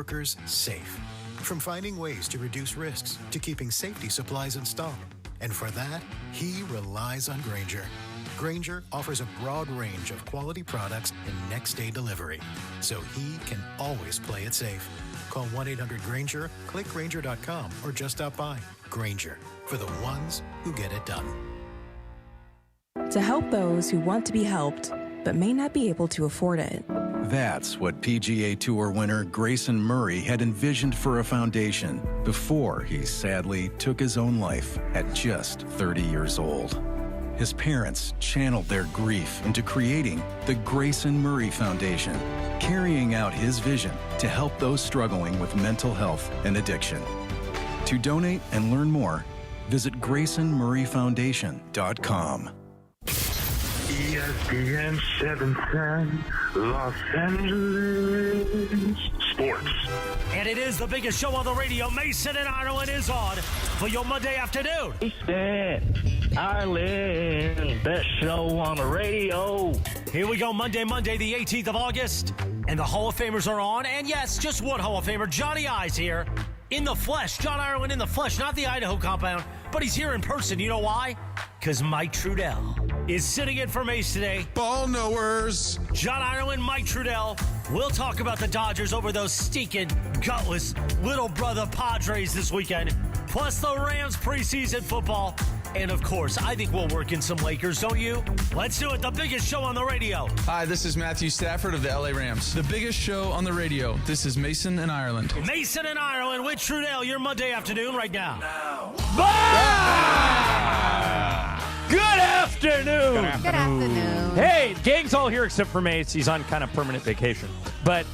workers safe. From finding ways to reduce risks to keeping safety supplies in stock. And for that, he relies on Grainger. Grainger offers a broad range of quality products and next-day delivery, so he can always play it safe. Call 1-800-GRAINGER, click Grainger.com, or just stop by. Grainger, for the ones who get it done. To help those who want to be helped, but may not be able to afford it. That's what PGA Tour winner Grayson Murray had envisioned for a foundation before he sadly took his own life at just 30 years old. His parents channeled their grief into creating the Grayson Murray Foundation, carrying out his vision to help those struggling with mental health and addiction. To donate and learn more, visit GraysonMurrayFoundation.com. ESPN 710, Los Angeles Sports. And it is the biggest show on the radio. Mason and Ireland is on for your Monday afternoon. Mason, Ireland, best show on the radio. Here we go, Monday, the 18th of August. And the Hall of Famers are on. And yes, just one Hall of Famer, Johnny I's here in the flesh. John Ireland in the flesh, not the Idaho compound, but he's here in person. You know why? Because Mike Trudell is sitting in for Mace today. Ball knowers. John Ireland, Mike Trudell. We'll talk about the Dodgers over those stinking, gutless little brother Padres this weekend. Plus the Rams preseason football. And of course, I think we'll work in some Lakers, don't you? Let's do it. The biggest show on the radio. Hi, this is Matthew Stafford of the LA Rams. The biggest show on the radio. This is Mason and Ireland. Mason and Ireland with Trudell, your Monday afternoon right now. Good afternoon. Good afternoon. Hey, gang's all here except for Mace. He's on kind of permanent vacation. But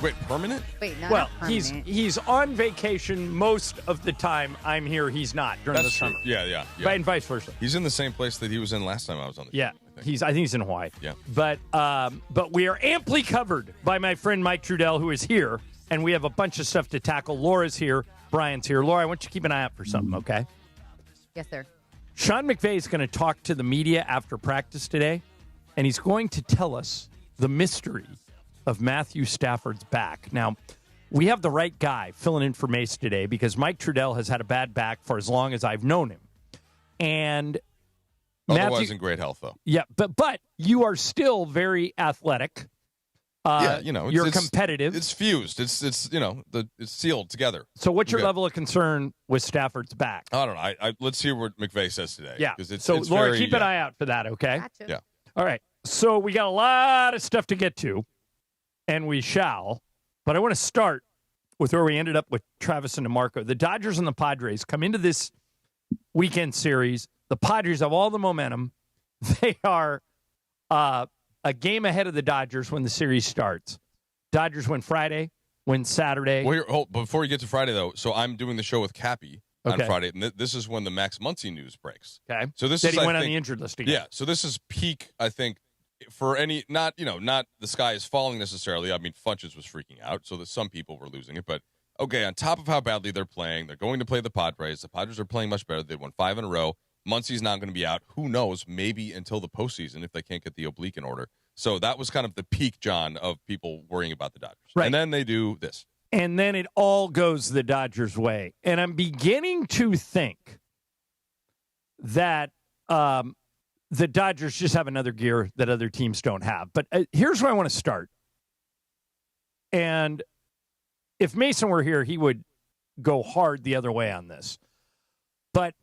Wait, permanent? Wait, no, well, not permanent. he's on vacation most of the time. I'm here. He's not during the summer. Yeah. And vice versa. He's in the same place that he was in last time I was on the show. Yeah, I think he's in Hawaii. Yeah. But we are amply covered by my friend Mike Trudell, who is here, and we have a bunch of stuff to tackle. Laura's here. Brian's here. Laura, I want you to keep an eye out for something, okay? Yes, sir. Sean McVay is going to talk to the media after practice today, and he's going to tell us the mystery of Matthew Stafford's back. Now, we have the right guy filling in for Mace today because Mike Trudell has had a bad back for as long as I've known him. And Otherwise in great health, though. Yeah, but you are still very athletic. You're competitive. It's fused. It's sealed together. So what's your level of concern with Stafford's back? I don't know. Let's hear what McVay says today. Yeah. It's Laura, keep an eye out for that, okay? Gotcha. Yeah. All right. So we got a lot of stuff to get to, and we shall. But I want to start with where we ended up with Travis and DeMarco. The Dodgers and the Padres come into this weekend series. The Padres have all the momentum. They are a game ahead of the Dodgers when the series starts. Dodgers win Friday, win Saturday. Well, before you get to Friday, though, so I'm doing the show with Cappy on Friday, and this is when the Max Muncy news breaks. Okay. So this That is, he went on the injured list again. Yeah, so this is peak, I think, for any, not the sky is falling necessarily. I mean, Funches was freaking out, so that some people were losing it. But, okay, on top of how badly they're playing, they're going to play the Padres. The Padres are playing much better. They won 5 in a row. Muncy's not going to be out. Who knows? Maybe until the postseason if they can't get the oblique in order. So that was kind of the peak, John, of people worrying about the Dodgers. Right. And then they do this. And then it all goes the Dodgers' way. And I'm beginning to think that the Dodgers just have another gear that other teams don't have. But here's where I want to start. And if Mason were here, he would go hard the other way on this. But,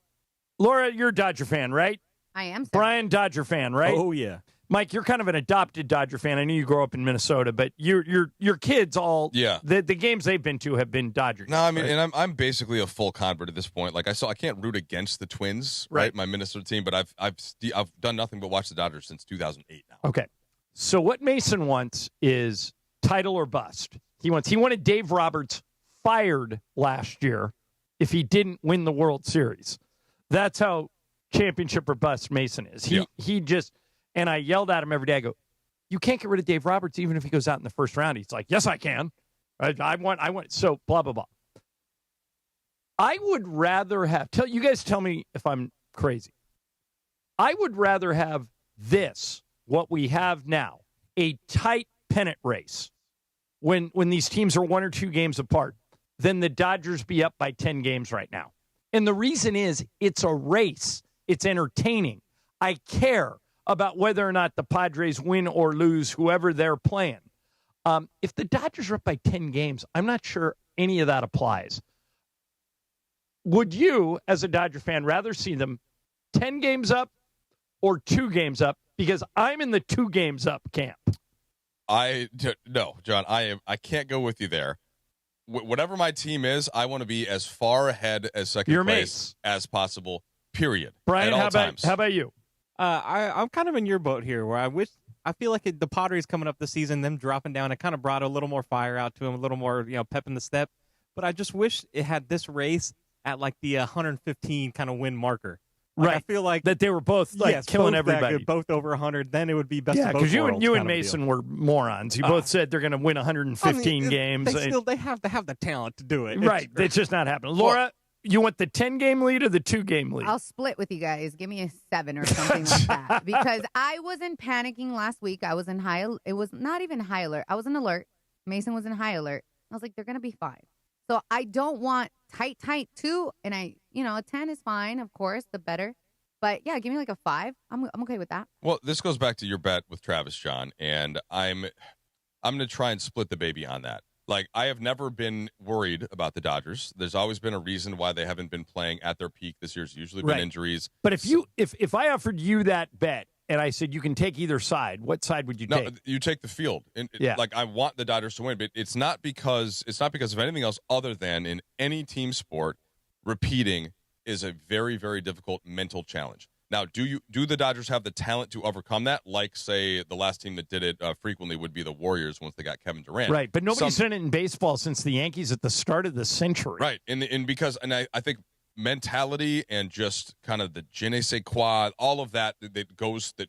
Laura, you're a Dodger fan, right? I am, sir. Brian, Dodger fan, right? Oh, yeah. Mike, you're kind of an adopted Dodger fan. I knew you grew up in Minnesota, but your kids all the games they've been to have been Dodger games. No, I mean, right? and I'm basically a full convert at this point. Like I can't root against the Twins, right? My Minnesota team, but I've done nothing but watch the Dodgers since 2008 now. Okay, so what Mason wants is title or bust. He wanted Dave Roberts fired last year if he didn't win the World Series. That's how championship or bust Mason is. He just. And I yelled at him every day. I go, you can't get rid of Dave Roberts even if he goes out in the first round. He's like, yes, I can. I want. So blah, blah, blah. I would rather have, you guys tell me if I'm crazy. I would rather have this, what we have now, a tight pennant race when these teams are 1 or 2 games apart, then the Dodgers be up by 10 games right now. And the reason is it's a race. It's entertaining. I care about whether or not the Padres win or lose whoever they're playing. If the Dodgers are up by 10 games, I'm not sure any of that applies. Would you, as a Dodger fan, rather see them 10 games up or 2 games up? Because I'm in the 2 games up camp. No, John, I can't go with you there. Whatever my team is, I want to be as far ahead as second place as possible, period. Brian, how about you? I'm kind of in your boat here, where I feel like the Padres coming up this season, them dropping down, it kind of brought a little more fire out to them, a little more pep in the step. But I just wish it had this race at like the 115 kind of win marker. Like, right. I feel like that they were both killing both everybody. Both over 100. Then it would be best of both worlds. Yeah, because you and Mason were morons. You both said they're going to win 115 games. They have to have the talent to do it. Right. It's just not happening. Laura, you want the 10-game lead or the 2-game lead? I'll split with you guys. Give me a 7 or something like that. Because I wasn't panicking last week. I was in it was not even high alert. I was in alert. Mason was in high alert. I was like, they're going to be fine. So I don't want tight 2. And a 10 is fine, of course, the better. But yeah, give me like a 5. I'm okay with that. Well, this goes back to your bet with Travis, John, and I'm going to try and split the baby on that. Like, I have never been worried about the Dodgers. There's always been a reason why they haven't been playing at their peak this year's usually been injuries. But if I offered you that bet and I said you can take either side, what side would you take? No, you take the field. Like, I want the Dodgers to win, but it's not because of anything else other than in any team sport, repeating is a very, very difficult mental challenge. Now, do the Dodgers have the talent to overcome that? Like, say, the last team that did it frequently would be the Warriors once they got Kevin Durant. Right, but nobody's done it in baseball since the Yankees at the start of the century. Right, and I think mentality and just kind of the je ne sais quoi, all of that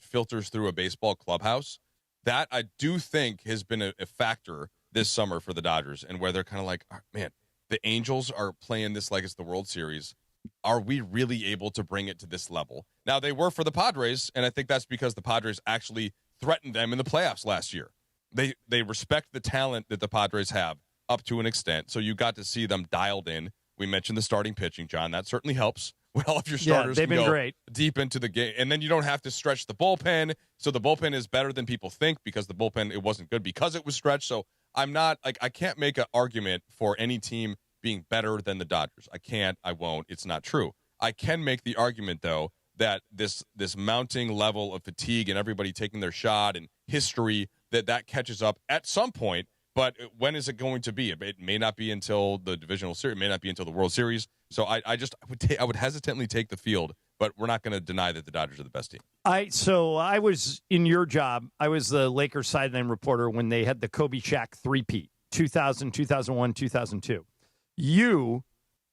filters through a baseball clubhouse, that I do think has been a factor this summer for the Dodgers, and where they're kind of like, oh, man, the Angels are playing this like it's the World Series. Are we really able to bring it to this level? Now, they were for the Padres, and I think that's because the Padres actually threatened them in the playoffs last year. They respect the talent that the Padres have up to an extent, so you got to see them dialed in. We mentioned the starting pitching, John. That certainly helps when all of your starters they've can been go great. Deep into the game. And then you don't have to stretch the bullpen, so the bullpen is better than people think because the bullpen, it wasn't good because it was stretched. So I'm not, I can't make an argument for any team being better than the Dodgers. I can't. I won't. It's not true. I can make the argument, though, that this mounting level of fatigue and everybody taking their shot and history, that catches up at some point. But when is it going to be? It may not be until the divisional series. It may not be until the World Series. So I would hesitantly take the field, but we're not going to deny that the Dodgers are the best team. So I was in your job. I was the Lakers sideline reporter when they had the Kobe Shaq three-peat, 2000, 2001, 2002. You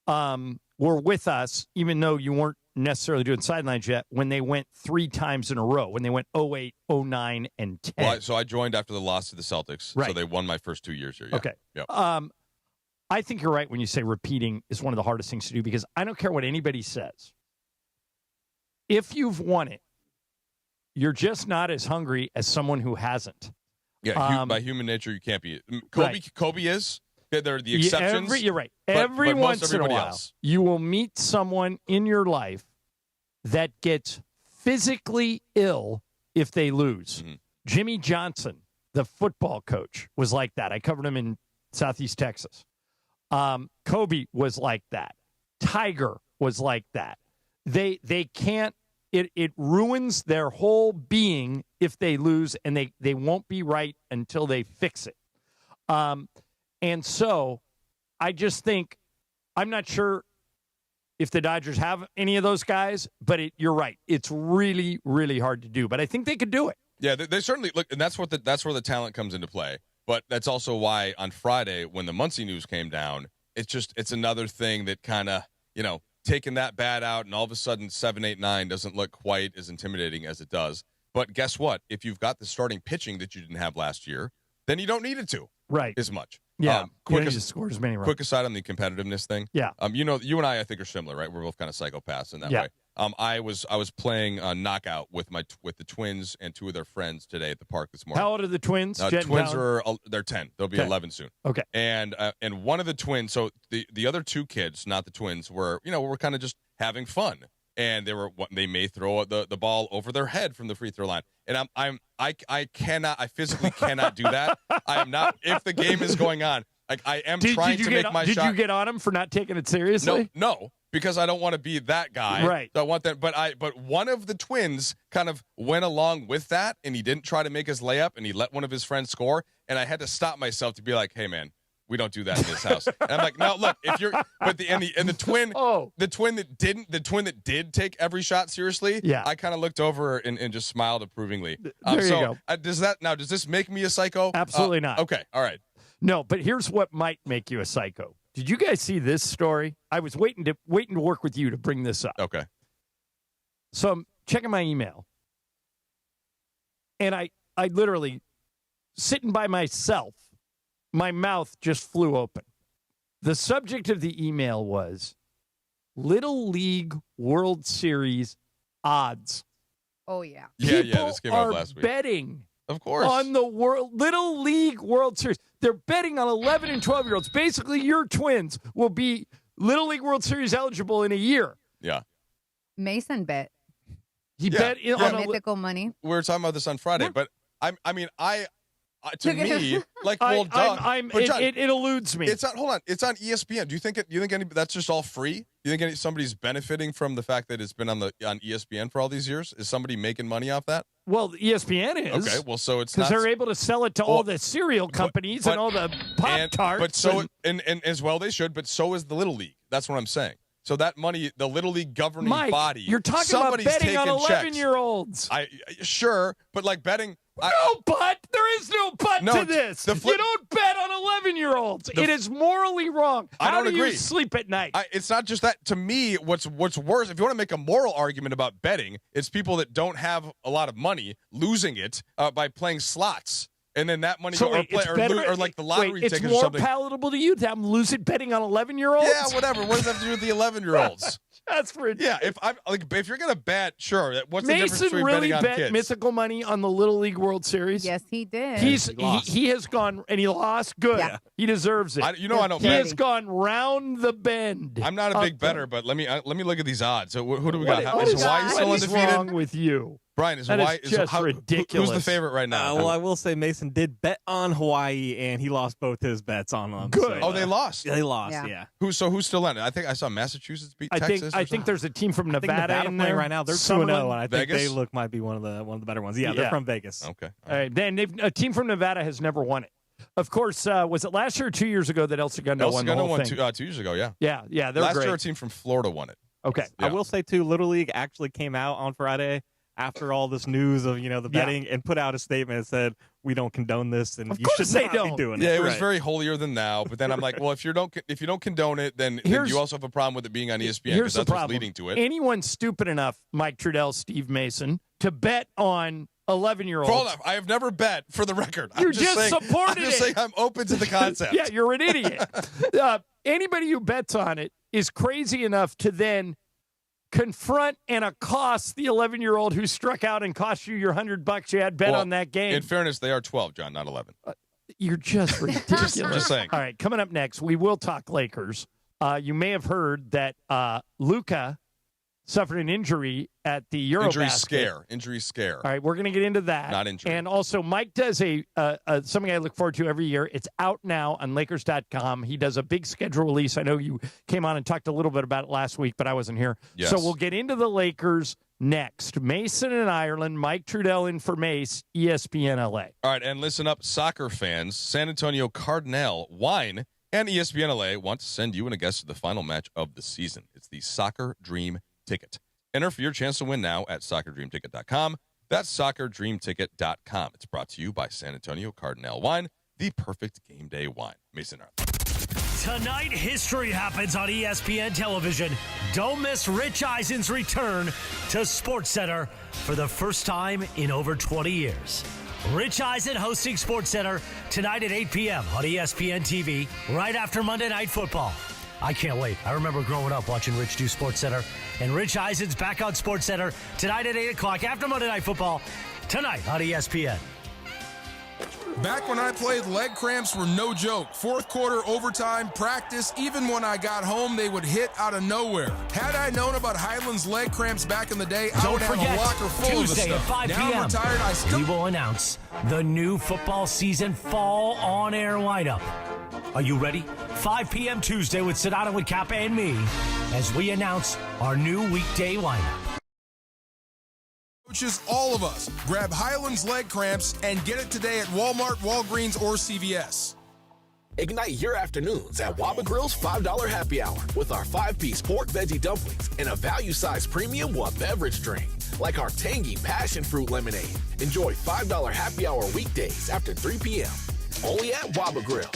were with us, even though you weren't necessarily doing sidelines yet, when they went 3 times in a row, when they went 08, 09, and 10. Well, so I joined after the loss to the Celtics, right. So they won my first 2 years here. Yeah. Okay. Yep. I think you're right when you say repeating is one of the hardest things to do, because I don't care what anybody says. If you've won it, you're just not as hungry as someone who hasn't. Yeah, by human nature, you can't be. Kobe is. They're the Yeah, exceptions. you're right. But Every once in a while, else. you will meet someone in your life that gets physically ill if they lose. Mm-hmm. Jimmy Johnson, the football coach, was like that. I covered him in Southeast Texas. Kobe was like that. Tiger was like that. They can't. It ruins their whole being if they lose, and they won't be right until they fix it. And so I just think, I'm not sure if the Dodgers have any of those guys, but you're right. It's really, really hard to do. But I think they could do it. Yeah, they certainly look, and that's where the talent comes into play. But that's also why on Friday, when the Muncie news came down, it's another thing that kind of, taking that bat out, and all of a sudden 7-8-9 doesn't look quite as intimidating as it does. But guess what? If you've got the starting pitching that you didn't have last year, then you don't need it to as much. Yeah, quick score as many runs. Quick aside on the competitiveness thing. Yeah. You and I think, are similar, right? We're both kind of psychopaths in that way. I was playing knockout with the twins and two of their friends today at the park this morning. How old are the twins? Twins they're 10. They'll be 11 soon. Okay. And one of the twins, so the other two kids, not the twins, were kind of just having fun, and they may throw the ball over their head from the free throw line, and I physically cannot do that. I am not, if the game is going on. Like, I am trying to make my shot. Did you get on him for not taking it seriously? No, because I don't want to be that guy. Right. So I want that. But one of the twins kind of went along with that, and he didn't try to make his layup, and he let one of his friends score, and I had to stop myself to be like, hey, man, we don't do that in this house. And I'm like, no, look, if you're, but the twin that did take every shot seriously. Yeah. I kind of looked over and just smiled approvingly. There you go. Does this make me a psycho? Absolutely not. Okay. All right. No, but here's what might make you a psycho. Did you guys see this story? I was waiting to work with you to bring this up. Okay. So I'm checking my email, and I literally, sitting by myself, my mouth just flew open. The subject of the email was Little League World Series odds. Oh, yeah. People this came up last week. Betting. Of course. On the Little League World Series. They're betting on 11 and 12-year-olds. Basically, your twins will be Little League World Series eligible in a year. Yeah. Mason bet. He bet on mythical money. We were talking about this on Friday, but to me, like, it eludes me. It's on. Hold on. It's on ESPN. Do you think that's just all free? Do you think somebody's benefiting from the fact that it's been on ESPN for all these years? Is somebody making money off that? Well, ESPN is. Okay. Well, so it's not, because they're able to sell it to all the cereal companies and all the Pop-Tarts. But so and as well they should. But so is the Little League. That's what I'm saying. So that money, the Little League governing body, you're talking about betting on 11-year-olds. Sure, but like betting. There is no but to this. You don't bet on 11-year-olds. It is morally wrong. How do you sleep at night? It's not just that. To me, what's worse, if you want to make a moral argument about betting, it's people that don't have a lot of money losing it by playing slots. And then that money or like the lottery tickets or something. It's more palatable to you to have them lose it betting on 11-year-olds? Yeah, whatever. What does that have to do with the 11-year-olds? That's ridiculous. Yeah, if you're gonna bet, sure. What's the difference between really betting on bet kids? mythical money on the Little League World Series? Yes, he did. He has gone and he lost. Good. Yeah. He deserves it. I don't. He has gone round the bend. I'm not a big bettor, but let me look at these odds. So who do we got? Is Hawaii still undefeated? What is wrong with you? Brian, is Hawaii just ridiculous? Who's the favorite right now? Well, I will say Mason did bet on Hawaii, and he lost both his bets on them. Good. So, they lost. They lost. Yeah. Who's still in it? I think I saw Massachusetts beat Texas. I think there's a team from Nevada in there right now. They're 2-0, and I think Vegas? they might be one of the better ones. Yeah, they're from Vegas. Okay. All right. Then a team from Nevada has never won it. Of course, was it last year or 2 years ago that El Segundo won the whole thing? 2 years ago, yeah. Yeah, they're last great. year a team from Florida won it. Okay. Yeah. I will say, too, Little League actually came out on Friday after all this news of the betting and put out a statement that said, we don't condone this and you should not be doing it. Yeah, it was very holier than thou. But then I'm like, well, if you don't condone it, then you also have a problem with it being on ESPN because that's what's leading to it. Anyone stupid enough, Mike Trudell, Steve Mason, to bet on 11-year-olds. Hold on. I have never bet, for the record. I'm just supported I'm just saying I'm open to the concept. Yeah, you're an idiot. Anybody who bets on it is crazy enough to then confront and accost the 11-year-old who struck out and cost you your $100 you had bet on that game. In fairness, they are 12, John, not 11. You're just ridiculous. just saying. All right, coming up next, we will talk Lakers. You may have heard that Luka suffered an injury at the Eurobasket. Injury scare. All right, we're going to get into that. Not injury. And also, Mike does something I look forward to every year. It's out now on Lakers.com. He does a big schedule release. I know you came on and talked a little bit about it last week, but I wasn't here. Yes. So we'll get into the Lakers next. Mason in Ireland, Mike Trudell in for Mace, ESPN LA. All right, and listen up, soccer fans. San Antonio Cardinal Wine and ESPN LA want to send you and a guest to the final match of the season. It's the Soccer Dream Ticket. Enter for your chance to win now at soccerdreamticket.com. That's soccerdreamticket.com. It's brought to you by San Antonio Cardinal Wine, the perfect game day wine. Mason Arnold. Tonight, history happens on ESPN television. Don't miss Rich Eisen's return to SportsCenter for the first time in over 20 years. Rich Eisen hosting SportsCenter tonight at 8 p.m. on ESPN TV, right after Monday Night Football. I can't wait. I remember growing up watching Rich do SportsCenter, and Rich Eisen's back on SportsCenter tonight at 8 o'clock after Monday Night Football, tonight on ESPN. Back when I played, leg cramps were no joke. Fourth quarter, overtime, practice, even when I got home, they would hit out of nowhere. Had I known about Highland's leg cramps back in the day, I would have a locker full Tuesday of the stuff. at 5 now p.m. I'm retired, We will announce the new football season fall on-air lineup. Are you ready? 5 p.m. Tuesday with Sedano, with Kappa, and me as we announce our new weekday lineup. Coaches, all of us, grab Highland's leg cramps and get it today at Walmart, Walgreens, or CVS. Ignite your afternoons at Waba Grill's $5 happy hour with our 5-piece pork veggie dumplings and a value-size premium one beverage drink, like our tangy passion fruit lemonade. Enjoy $5 happy hour weekdays after 3 p.m. Only at Waba Grill.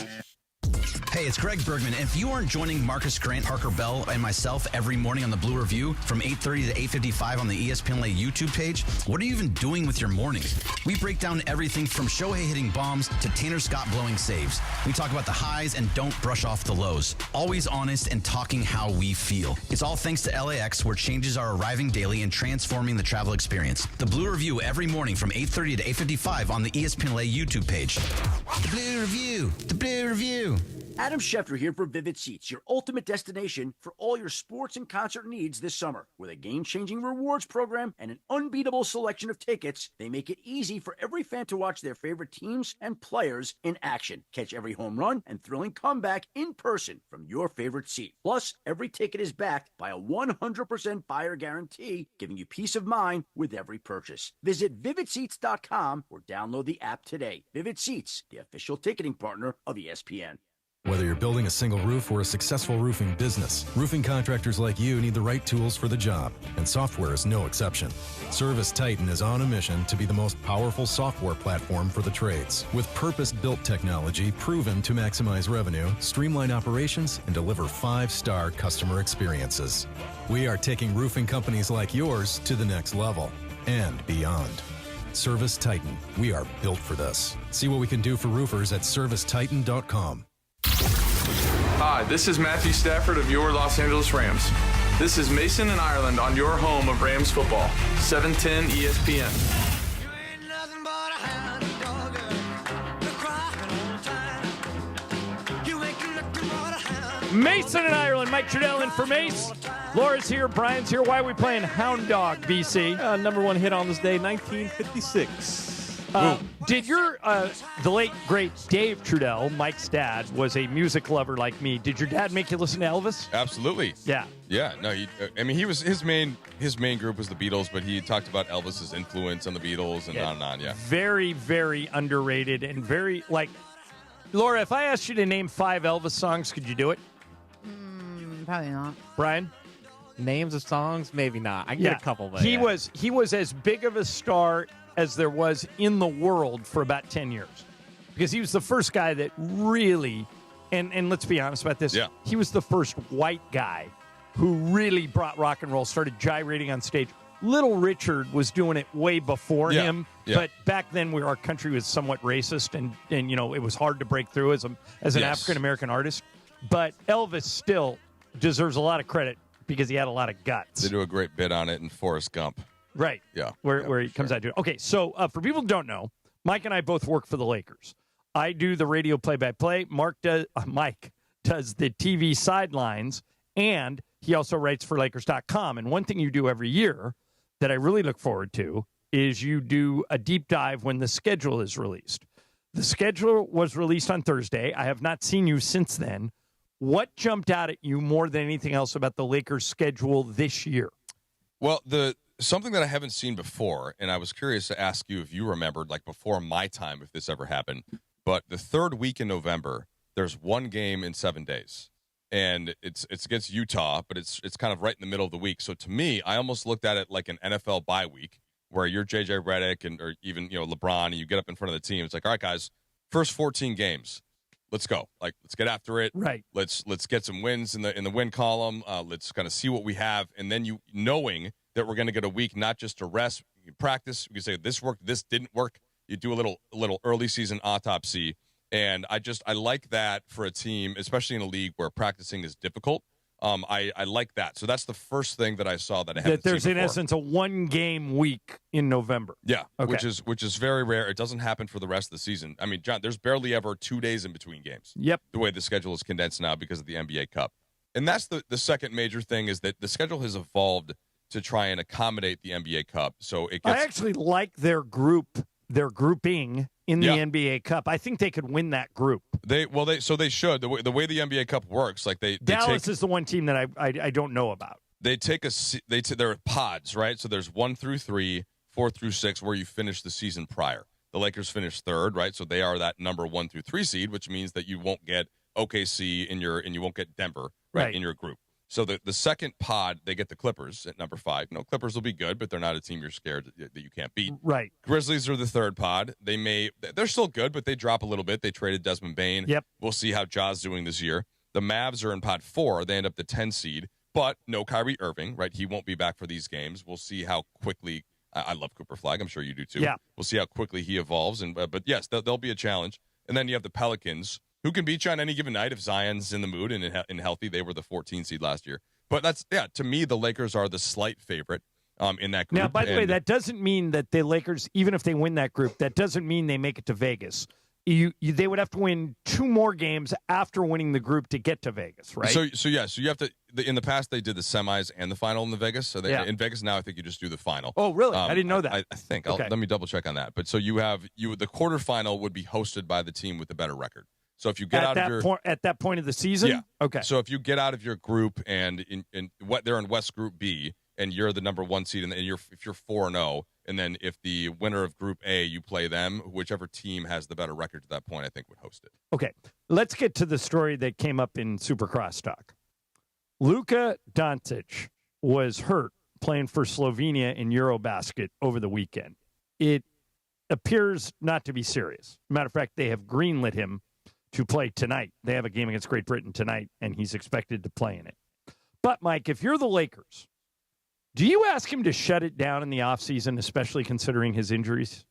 Hey, it's Greg Bergman. If you aren't joining Marcus Grant, Parker Bell, and myself every morning on the Blue Review from 8:30 to 8:55 on the ESPN LA YouTube page, what are you even doing with your mornings? We break down everything from Shohei hitting bombs to Tanner Scott blowing saves. We talk about the highs and don't brush off the lows. Always honest and talking how we feel. It's all thanks to LAX, where changes are arriving daily and transforming the travel experience. The Blue Review every morning from 8:30 to 8:55 on the ESPN LA YouTube page. The Blue Review. The Blue Review. Adam Schefter here for Vivid Seats, your ultimate destination for all your sports and concert needs this summer. With a game-changing rewards program and an unbeatable selection of tickets, they make it easy for every fan to watch their favorite teams and players in action. Catch every home run and thrilling comeback in person from your favorite seat. Plus, every ticket is backed by a 100% buyer guarantee, giving you peace of mind with every purchase. Visit VividSeats.com or download the app today. Vivid Seats, the official ticketing partner of ESPN. Whether you're building a single roof or a successful roofing business, roofing contractors like you need the right tools for the job, and software is no exception. Service Titan is on a mission to be the most powerful software platform for the trades, with purpose-built technology proven to maximize revenue, streamline operations, and deliver 5-star customer experiences. We are taking roofing companies like yours to the next level and beyond. Service Titan, we are built for this. See what we can do for roofers at servicetitan.com. Hi, this is Matthew Stafford of your Los Angeles Rams. This is Mason in Ireland on your home of Rams football, 710 ESPN. Mason in Ireland, Mike Trudell in for Mace. Laura's here, Brian's here. Why are we playing Hound Dog, BC? Number one hit on this day, 1956. Did your, the late, great Dave Trudell, Mike's dad, was a music lover like me. Did your dad make you listen to Elvis? Absolutely. Yeah. Yeah. No, he was his main group was the Beatles, but he talked about Elvis's influence on the Beatles and on and on. Yeah. Very, very underrated and very, like, Laura, if I asked you to name 5 Elvis songs, could you do it? Probably not. Brian? Names of songs? Maybe not. I can get a couple. But he was as big of a star as there was in the world for about 10 years. Because he was the first guy that really, and let's be honest about this, he was the first white guy who really brought rock and roll, started gyrating on stage. Little Richard was doing it way before him, but back then our country was somewhat racist, and you know, it was hard to break through as an African-American artist. But Elvis still deserves a lot of credit because he had a lot of guts. They do a great bit on it in Forrest Gump. Right. Yeah. Where he comes out to it. Okay, so for people who don't know, Mike and I both work for the Lakers. I do the radio play-by-play. Mike does the TV sidelines, and he also writes for Lakers.com. And one thing you do every year that I really look forward to is you do a deep dive when the schedule is released. The schedule was released on Thursday. I have not seen you since then. What jumped out at you more than anything else about the Lakers' schedule this year? Well, something that I haven't seen before, and I was curious to ask you if you remembered, like before my time, if this ever happened, but the third week in November, there's one game in 7 days. And it's against Utah, but it's kind of right in the middle of the week. So to me, I almost looked at it like an NFL bye week where you're JJ Redick or even, you know, LeBron, and you get up in front of the team. It's like, all right, guys, first 14 games. Let's go. Like, let's get after it. Right. Let's get some wins in the win column. Let's kind of see what we have. And then you knowing that we're going to get a week, not just to rest, you practice. You say this worked, this didn't work. You do a little early season autopsy. And I like that for a team, especially in a league where practicing is difficult. I like that. So that's the first thing that I saw that I haven't there's seen in before. essence a 1-game week in November. Yeah, Okay. which is very rare. It doesn't happen for the rest of the season. I mean, John, there's barely ever 2 days in between games. Yep. The way the schedule is condensed now because of the NBA Cup. And that's the second major thing is that the schedule has evolved to try and accommodate the NBA Cup. So it gets I actually like their grouping in the NBA Cup. I think they could win that group. They should. The way the NBA Cup works, like Dallas is the one team that I don't know about. They take there are pods, right? So there's 1 through 3, 4 through 6, where you finish the season prior. The Lakers finished third, right? So they are that number 1 through 3 seed, which means that you won't get OKC and you won't get Denver right in your group. So the second pod, they get the Clippers at number 5. Clippers will be good, but they're not a team you're scared that you can't beat. Right. Grizzlies are the third pod. They're still good, but they drop a little bit. They traded Desmond Bane. Yep. We'll see how Ja's doing this year. The Mavs are in pod 4. They end up the 10 seed, but no Kyrie Irving, right? He won't be back for these games. We'll see how quickly. I love Cooper Flag. I'm sure you do too. Yeah. We'll see how quickly he evolves. But yes, there'll be a challenge. And then you have the Pelicans, who can beat you on any given night if Zion's in the mood and healthy. They were the 14 seed last year. But to me, the Lakers are the slight favorite in that group. Now, by the way, that doesn't mean that the Lakers, even if they win that group, that doesn't mean they make it to Vegas. They would have to win 2 more games after winning the group to get to Vegas, right? So you have to. In the past, they did the semis and the final in the Vegas. So in Vegas now, I think you just do the final. Oh, really? I didn't know that. I think. Okay. Let me double check on that. But so the quarterfinal would be hosted by the team with the better record. So if you get at that point of the season, yeah, okay. So if you get out of your group and in what they're in West Group B, and you're the number 1 seed, and if you're 4-0, and then if the winner of Group A, you play them, whichever team has the better record to that point, I think would host it. Okay, let's get to the story that came up in Supercross Talk. Luka Doncic was hurt playing for Slovenia in Eurobasket over the weekend. It appears not to be serious. Matter of fact, they have greenlit him to play tonight. They have a game against Great Britain tonight, and he's expected to play in it. But, Mike, if you're the Lakers, do you ask him to shut it down in the offseason, especially considering his injuries?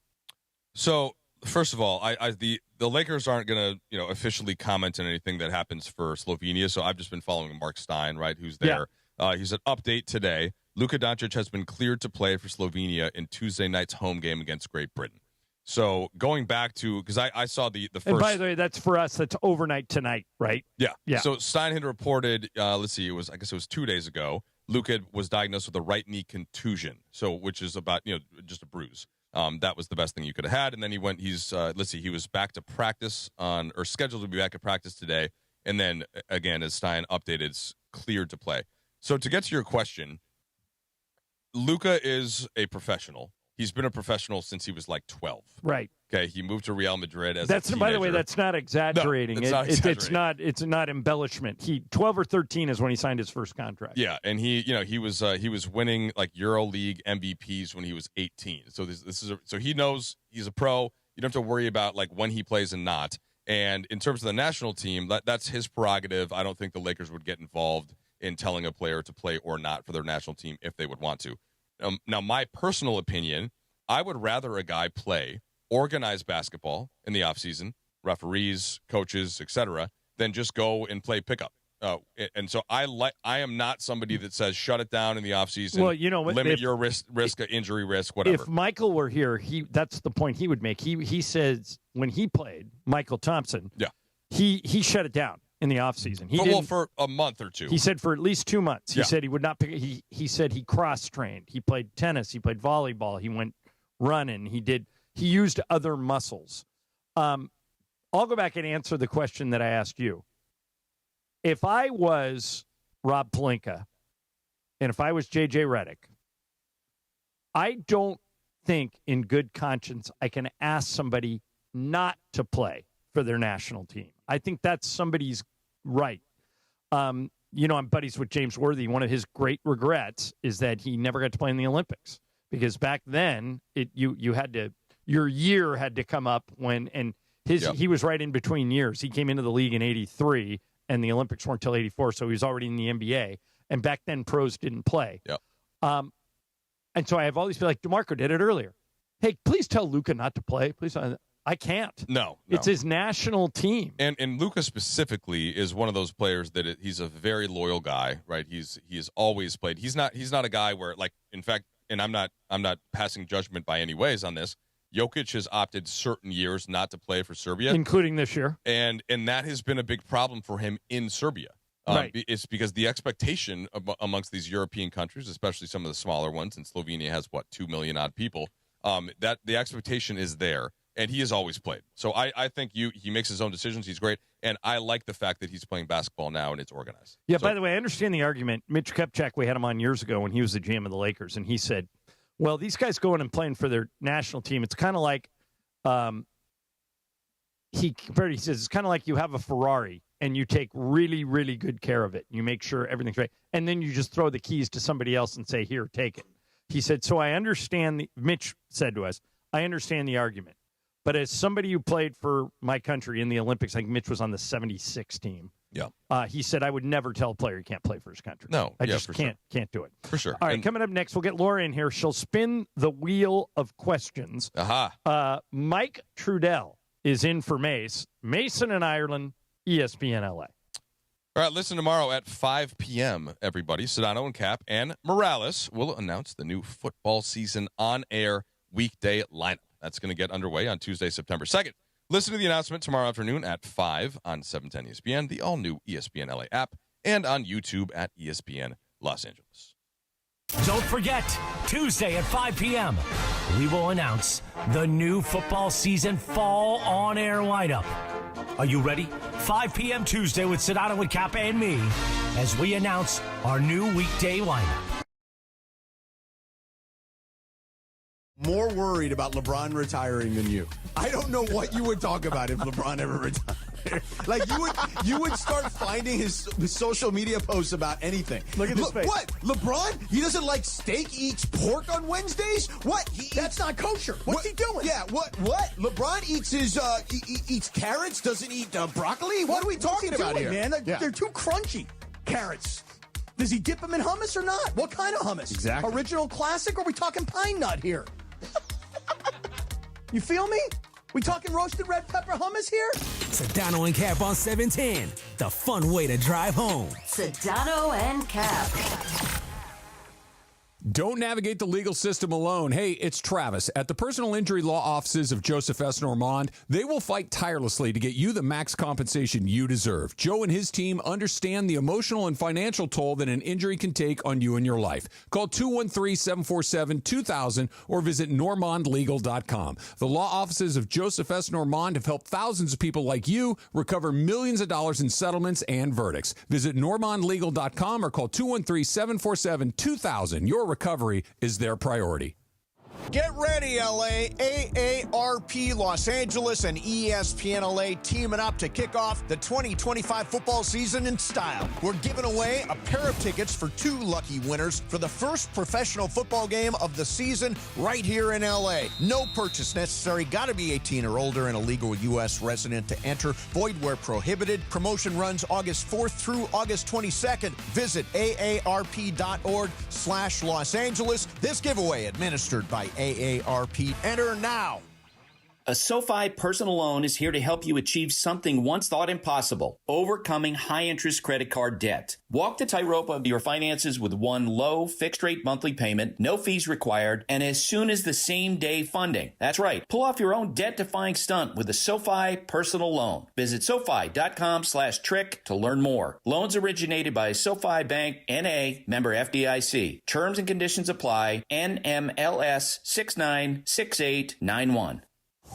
So, first of all, the Lakers aren't going to officially comment on anything that happens for Slovenia, so I've just been following Mark Stein, right, who's there. Yeah. He said, update today, Luka Doncic has been cleared to play for Slovenia in Tuesday night's home game against Great Britain. So going back to, because I saw the first. And by the way, that's for us. That's overnight tonight, right? Yeah. Yeah. So Stein had reported. Let's see. I guess it was 2 days ago. Luka was diagnosed with a right knee contusion. So which is about just a bruise. That was the best thing you could have had. And then he went. He was back to practice or scheduled to be back at practice today. And then again, as Stein updated, it's cleared to play. So to get to your question, Luka is a professional. He's been a professional since he was like 12. Right. Okay. He moved to Real Madrid as a teenager. By the way, that's not exaggerating. No, it's not embellishment. 12 or 13 is when he signed his first contract. Yeah, and he was winning like EuroLeague MVPs when he was 18. So so he knows he's a pro. You don't have to worry about like when he plays and not. And in terms of the national team, that's his prerogative. I don't think the Lakers would get involved in telling a player to play or not for their national team if they would want to. Now, my personal opinion, I would rather a guy play organized basketball in the offseason, referees, coaches, etc., than just go and play pickup. And so I am not somebody that says shut it down in the offseason. Well, limit your risk, injury risk, whatever. If Michael were here, that's the point he would make. He says when he played, Michael Thompson, he shut it down in the offseason. For a month or two. He said for at least 2 months. He Yeah. said he would not pick. He said he cross-trained. He played tennis. He played volleyball. He went running. He used other muscles. I'll go back and answer the question that I asked you. If I was Rob Pelinka and if I was J.J. Redick, I don't think in good conscience I can ask somebody not to play for their national team. I think that's somebody's right. I'm buddies with James Worthy. One of his great regrets is that he never got to play in the Olympics because back then your year had to come up he was right in between years. He came into the league in 83 and the Olympics weren't till 84, so he was already in the NBA. And back then pros didn't play. Yep. And so I have all these people like DeMarco did it earlier. Hey, please tell Luka not to play. Please. I can't. No. It's his national team. And Luka specifically is one of those players that he's a very loyal guy, right? He has always played. He's not a guy where, like, in fact, and I'm not passing judgment by any ways on this. Jokic has opted certain years not to play for Serbia, including this year, and that has been a big problem for him in Serbia. Right. It's because the expectation amongst these European countries, especially some of the smaller ones, and Slovenia has 2 million odd people. That the expectation is there, and he has always played. So I think he makes his own decisions. He's great, and I like the fact that he's playing basketball now and it's organized. Yeah. By the way, I understand the argument. Mitch Kupchak, we had him on years ago when he was the GM of the Lakers, and he said, well, these guys going and playing for their national team, it's kind of like he says it's kind of like you have a Ferrari and you take really, really good care of it. You make sure everything's right. And then you just throw the keys to somebody else and say, here, take it. He said, so I understand, Mitch said to us, I understand the argument. But as somebody who played for my country in the Olympics, I think Mitch was on the 76 team. Yeah. He said, I would never tell a player he can't play for his country. No. I just can't do it. For sure. All right, coming up next, we'll get Laura in here. She'll spin the wheel of questions. Mike Trudell is in for Mason in Ireland, ESPN LA. All right, listen tomorrow at 5 p.m., everybody. Sedano and Cap and Morales will announce the new football season on-air weekday lineup. That's going to get underway on Tuesday, September 2nd. Listen to the announcement tomorrow afternoon at 5 on 710 ESPN, the all-new ESPN LA app, and on YouTube at ESPN Los Angeles. Don't forget, Tuesday at 5 p.m., we will announce the new football season fall on-air lineup. Are you ready? 5 p.m. Tuesday with Sedano and Kappa and me as we announce our new weekday lineup. More worried about LeBron retiring than you. I don't know what you would talk about if LeBron ever retired. Like, you would start finding his social media posts about anything. Look at this face. What? LeBron? He doesn't like steak, eats pork on Wednesdays? What? That's not kosher. What's he doing? Yeah, what? LeBron eats his eats carrots, doesn't eat broccoli? What are we talking about here? Man, they're too crunchy. Carrots. Does he dip them in hummus or not? What kind of hummus? Exactly. Original classic, or are we talking pine nut here? You feel me? We talking roasted red pepper hummus here? Sedano and Cap on 710. The fun way to drive home. Sedano and Cap. Don't navigate the legal system alone. Hey, it's Travis. At the personal injury law offices of Joseph S. Normand, they will fight tirelessly to get you the max compensation you deserve. Joe and his team understand the emotional and financial toll that an injury can take on you and your life. Call 213-747-2000 or visit normandlegal.com. The law offices of Joseph S. Normand have helped thousands of people like you recover millions of dollars in settlements and verdicts. Visit normandlegal.com or call 213-747-2000. Your recovery is their priority. Get ready, LA. AARP Los Angeles and ESPN LA teaming up to kick off the 2025 football season in style. We're giving away a pair of tickets for 2 lucky winners for the first professional football game of the season right here in LA. No purchase necessary. Got to be 18 or older and a legal U.S. resident to enter. Void where prohibited. Promotion runs August 4th through August 22nd. Visit aarp.org/Los Angeles. This giveaway administered by AARP. Enter now. A SoFi personal loan is here to help you achieve something once thought impossible: overcoming high-interest credit card debt. Walk the tightrope of your finances with one low, fixed-rate monthly payment, no fees required, and as soon as the same-day funding. That's right. Pull off your own debt-defying stunt with a SoFi personal loan. Visit SoFi.com/trick to learn more. Loans originated by SoFi Bank, N.A., member FDIC. Terms and conditions apply. NMLS 696891.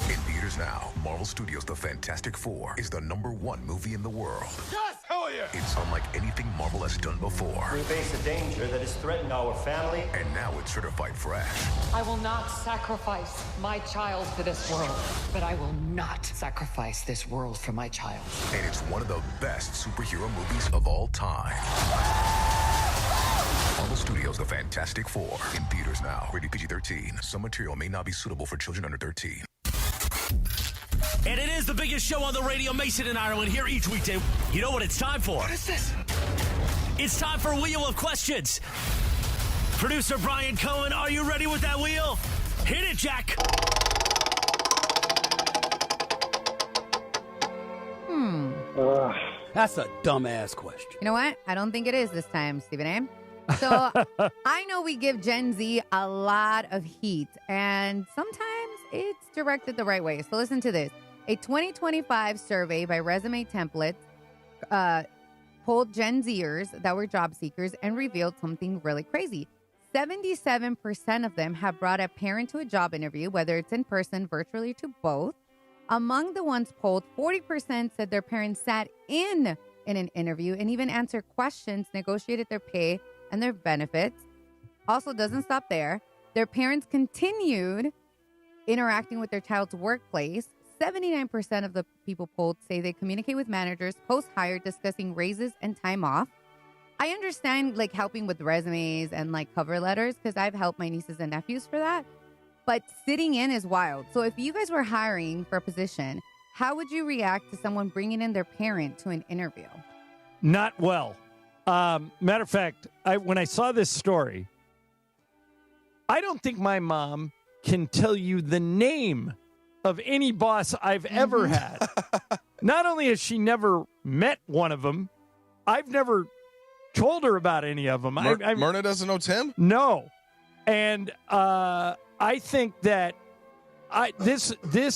In theaters now, Marvel Studios' The Fantastic Four is the #1 movie in the world. Yes! Hell yeah! It's unlike anything Marvel has done before. We face a danger that has threatened our family. And now it's certified fresh. I will not sacrifice my child for this world, but I will not sacrifice this world for my child. And it's one of the best superhero movies of all time. Marvel Studios' The Fantastic Four. In theaters now. Rated PG-13. Some material may not be suitable for children under 13. And it is the biggest show on the radio, Mason in Ireland, here each weekday. You know what it's time for? What is this? It's time for Wheel of Questions. Producer Brian Cohen, are you ready with that wheel? Hit it, Jack. That's a dumbass question. You know what? I don't think it is this time, Stephen A. So I know we give Gen Z a lot of heat, and sometimes it's directed the right way. So listen to this. A 2025 survey by Resume Templates polled Gen Zers that were job seekers and revealed something really crazy. 77% of them have brought a parent to a job interview, whether it's in person, virtually, to both. Among the ones polled, 40% said their parents sat in an interview and even answered questions, negotiated their pay and their benefits. Also, doesn't stop there. Their parents continued interacting with their child's workplace. 79% of the people polled say they communicate with managers post-hire, discussing raises and time off. I understand like helping with resumes and like cover letters because I've helped my nieces and nephews for that. But sitting in is wild. So if you guys were hiring for a position, how would you react to someone bringing in their parent to an interview? Not well. Matter of fact, when I saw this story, I don't think my mom can tell you the name of any boss I've ever had. Not only has she never met one of them, I've never told her about any of them. Myrna doesn't know Tim? No. And I think that this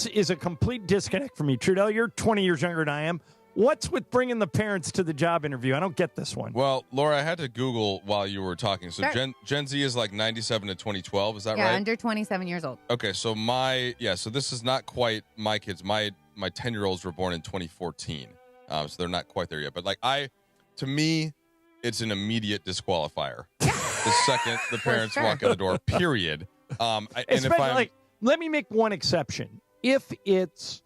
is a complete disconnect for me. Trudell, you're 20 years younger than I am. What's with bringing the parents to the job interview? I don't get this one. Well, Laura, I had to Google while you were talking. So Sure. Gen Z is like 97 to 2012. Is that Yeah, right? under 27 years old. Okay, so so this is not quite my kids. My 10-year-olds were born in 2014, so they're not quite there yet. But to me, it's an immediate disqualifier. The second the parents walk in the door, period. Let me make one exception. If it's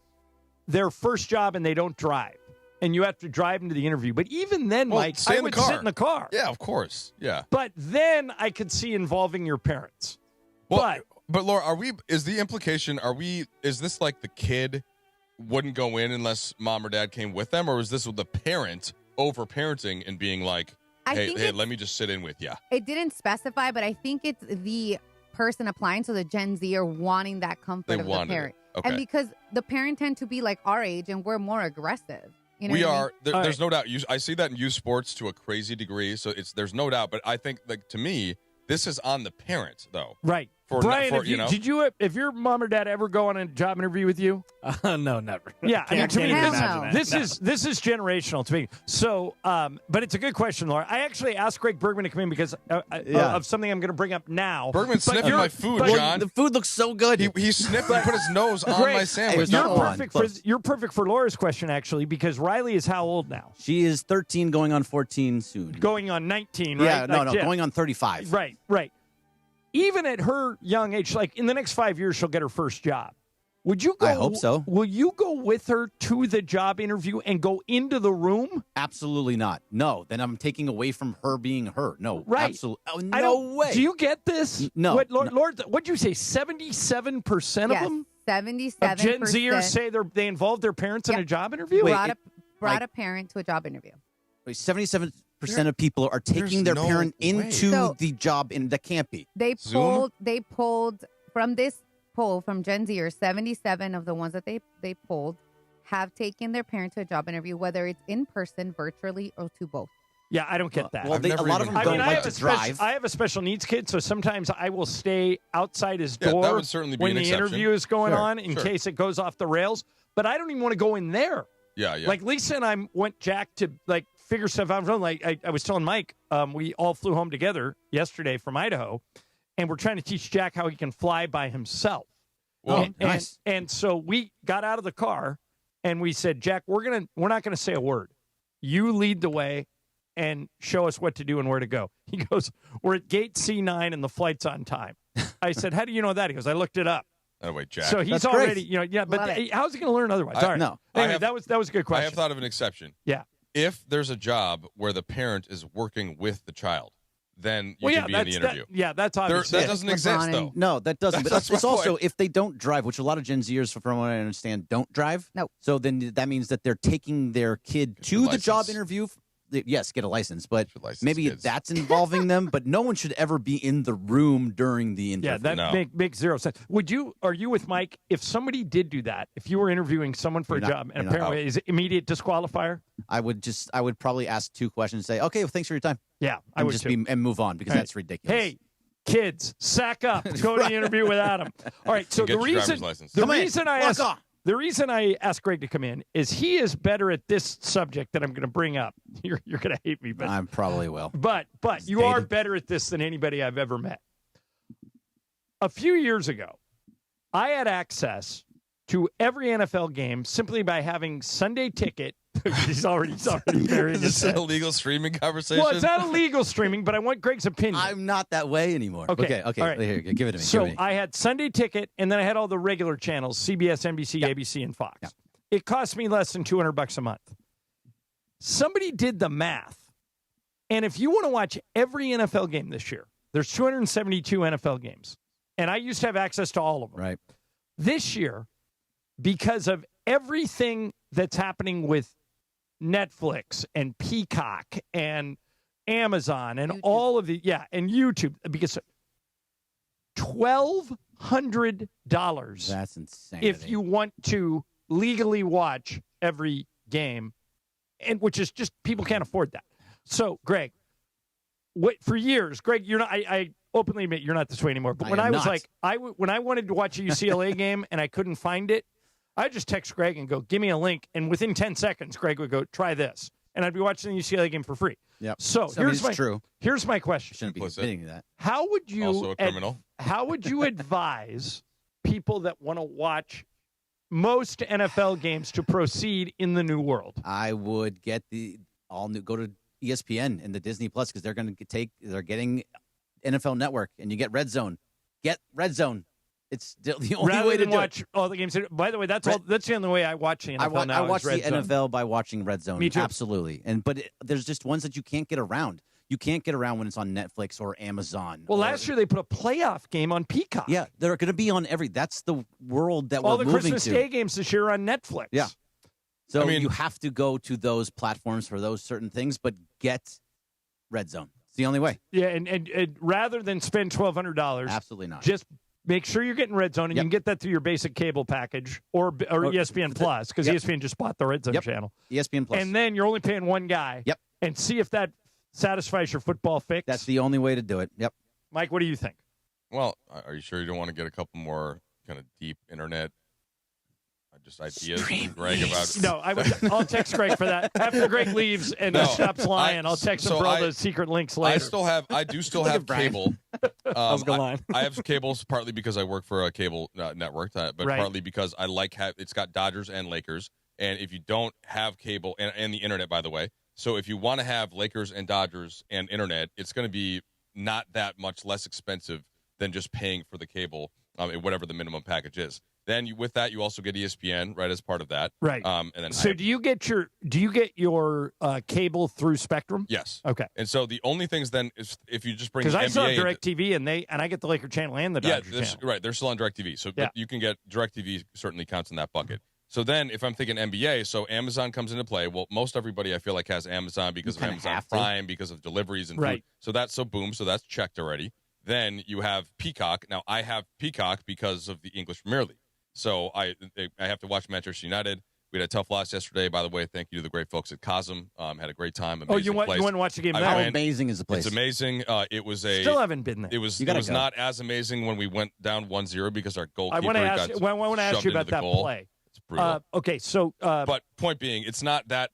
their first job and they don't drive, and you have to drive them to the interview, but even then, Mike, I would sit in the car. Yeah, of course. Yeah. But then I could see involving your parents. Well, but Laura, is the implication, is this like the kid wouldn't go in unless mom or dad came with them, or is this with the parent over-parenting and being like, hey, let me just sit in with you? It didn't specify, but I think it's the person applying, so the Gen Z are wanting that comfort of the parent. Okay. And because the parent tend to be like our age and we're more aggressive. You know we what I are. mean? There's no doubt. I see that in youth sports to a crazy degree. So there's no doubt. But I think, to me, this is on the parent, though. Right. Brian, if your mom or dad ever go on a job interview with you? No, never. Yeah, I can't even imagine that. This is generational to me. So, but it's a good question, Laura. I actually asked Greg Bergman to come in because of something I'm going to bring up now. Bergman's sniffing my food, John. The food looks so good. He sniffed and put his nose on my sandwich. You're perfect for Laura's question, actually, because Riley is how old now? She is 13, going on 14 soon. Going on 19, right? Yeah, no, going on 35. Right. Even at her young age, like in the next 5 years, she'll get her first job. Would you go? I hope so. Will you go with her to the job interview and go into the room? Absolutely not. No, then I'm taking away from her being her. No, right? Absolutely. Oh, no way. Do you get this? No. Lord, what'd you say? 77% of them? 77% of Gen Zers say they involve their parents in a job interview. Brought a parent to a job interview. 77% of people are taking their parent into the job, and that can't be. They polled from this poll from Gen Zers, 77 of the ones that they polled have taken their parent to a job interview, whether it's in person, virtually, or to both. Yeah, I don't get that. Well, a lot of them don't like to drive. I have a special needs kid, so sometimes I will stay outside his door that would certainly be when an the exception. interview is going on in case it goes off the rails. But I don't even want to go in there. Yeah. Like Lisa and I went Jack to figure stuff out. Like I was telling Mike, we all flew home together yesterday from Idaho, and we're trying to teach Jack how he can fly by himself. Well, nice. And so we got out of the car and we said, Jack, we're not gonna say a word. You lead the way and show us what to do and where to go. He goes, we're at gate C9 and the flight's on time. I said, how do you know that? He goes, I looked it up. Oh, wait, Jack. So he's That's already, great. but how's he going to learn otherwise? All right. No. Anyway, that was a good question. I have thought of an exception. Yeah. If there's a job where the parent is working with the child, then you can be in the interview. That's obvious. That doesn't exist, though. No, that doesn't. But it's also, if they don't drive, which a lot of Gen Zers, from what I understand, don't drive. No. So then that means that they're taking their kid to the job interview. yes, get a license, but maybe that's involving them. But no one should ever be in the room during the interview. Yeah, that makes zero sense. Are you with Mike? If somebody did do that, if you were interviewing someone for a job, and apparently is it immediate disqualifier? I would probably ask 2 questions, say, okay, well, thanks for your time. Yeah, I would just too. and move on because that's ridiculous. Hey, kids, sack up. Go to the interview with Adam. All right. So the reason I asked Greg to come in is he is better at this subject that I'm going to bring up. You're going to hate me, but I probably will. But you are better at this than anybody I've ever met. A few years ago, I had access to every NFL game simply by having Sunday Ticket. He's already buried. Is this an illegal streaming conversation? Well, it's not illegal streaming, but I want Greg's opinion. I'm not that way anymore. Okay. All right. Here, give it to me. So I had Sunday Ticket, and then I had all the regular channels, CBS, NBC, ABC, and Fox. Yep. It cost me less than $200 a month. Somebody did the math, and if you want to watch every NFL game this year, there's 272 NFL games, and I used to have access to all of them. Right. This year, because of everything that's happening with Netflix and Peacock and Amazon and YouTube. All of the and YouTube, because $1,200. That's insane. If you want to legally watch every game, and which is just people can't afford that. So, Greg, for years, Greg, you're not. I openly admit you're not this way anymore. But when I was when I wanted to watch a UCLA game and I couldn't find it, I just text Greg and go, give me a link. And within 10 seconds, Greg would go, try this. And I'd be watching the UCLA game for free. Yep. So here's my question. Shouldn't be admitting that. How would you also a criminal? How would you advise people that want to watch most NFL games to proceed in the new world? I would get go to ESPN and the Disney Plus because they're getting NFL Network and you get Red Zone. Get Red Zone. It's the only way to watch all the games. By the way, that's the only way I watch the NFL now. I watch the NFL NFL by watching Red Zone. Me too. Absolutely. But there's just ones that you can't get around. You can't get around when it's on Netflix or Amazon. Well, last year they put a playoff game on Peacock. Yeah, they're going to be on that's the world that we're moving to. All the Christmas Day games this year are on Netflix. Yeah. So you have to go to those platforms for those certain things, but get Red Zone. It's the only way. Yeah, and rather than spend $1,200, absolutely not. Just make sure you're getting Red Zone, and you can get that through your basic cable package or ESPN Plus, because ESPN just bought the Red Zone channel. ESPN Plus. And then you're only paying one guy. Yep. And see if that satisfies your football fix. That's the only way to do it. Yep. Mike, what do you think? Well, are you sure you don't want to get a couple more kind of deep internet ideas from Greg about? No, I'll text Greg for that. After Greg leaves and stops lying, I'll text him for all the secret links later. I do still have cable. I was gonna lie. I have cables partly because I work for a cable network, but partly because I it's got Dodgers and Lakers. And if you don't have cable and the internet, by the way, so if you want to have Lakers and Dodgers and internet, it's going to be not that much less expensive than just paying for the cable, whatever the minimum package is. Then with that, you also get ESPN right as part of that. Right. And then do you get your cable through Spectrum? Yes. Okay. And so the only things then is if you just bring because the I NBA still have DirecTV and I get the Laker channel and the Dodger channel. Right. They're still on DirecTV, so you can get DirecTV certainly counts in that bucket. So then if I'm thinking NBA, so Amazon comes into play. Well, most everybody I feel like has Amazon because of Amazon Prime, because of deliveries and food. So that's boom. So that's checked already. Then you have Peacock. Now I have Peacock because of the English Premier League. So I have to watch Manchester United. We had a tough loss yesterday, by the way. Thank you to the great folks at Cosm. Had a great time. Amazing you went to watch the game? How amazing is the place? It's amazing. It was still haven't been there. It was not as amazing when we went down 1-0 because our goalkeeper I want to ask you about that play. It's brutal. Okay, so but point being, it's not that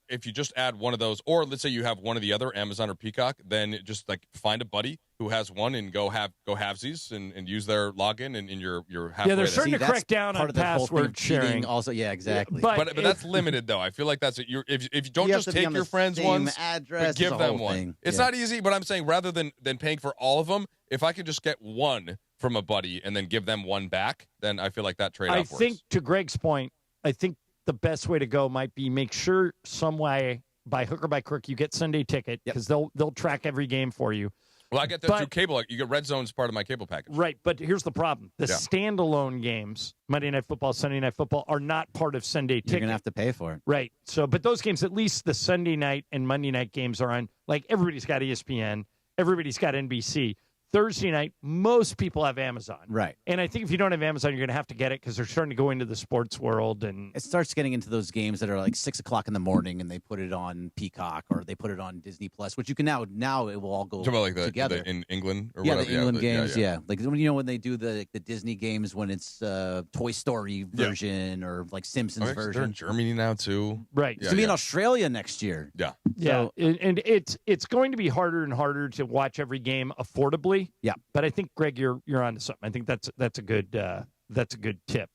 if you just add one of those, or let's say you have one of the other, Amazon or Peacock, then just like find a buddy who has one and go halvesies and use their login and in your halfway. Yeah, they're starting to crack down on password sharing. Also, yeah, exactly. But that's limited though. I feel like that's it. If you don't just take your friends' ones, address, give them one. It's not easy, but I'm saying rather than paying for all of them, if I could just get one from a buddy and then give them one back, then I feel like that trade-off works. I think, to Greg's point, I think the best way to go might be make sure some way, by hook or by crook, you get Sunday Ticket because they'll track every game for you. Well, I get that through cable. You get Red Zone's part of my cable package. Right, but here's the problem. The standalone games, Monday Night Football, Sunday Night Football, are not part of Sunday Ticket. You're going to have to pay for it. Right. So, but those games, at least the Sunday night and Monday night games are on, like, everybody's got ESPN, everybody's got NBC. Thursday night, most people have Amazon. Right. And I think if you don't have Amazon, you're going to have to get it because they're starting to go into the sports world. And it starts getting into those games that are like 6 o'clock in the morning, and they put it on Peacock or they put it on Disney Plus, which you can now it will all go together. In England or yeah, whatever. the England games, yeah. Like when they do the Disney games when it's Toy Story version or like Simpsons version. They're in Germany now too. Right. It's going to be in Australia next year. Yeah. Yeah, and it's going to be harder and harder to watch every game affordably. Yeah, but I think Greg, you're onto something. I think that's a good tip.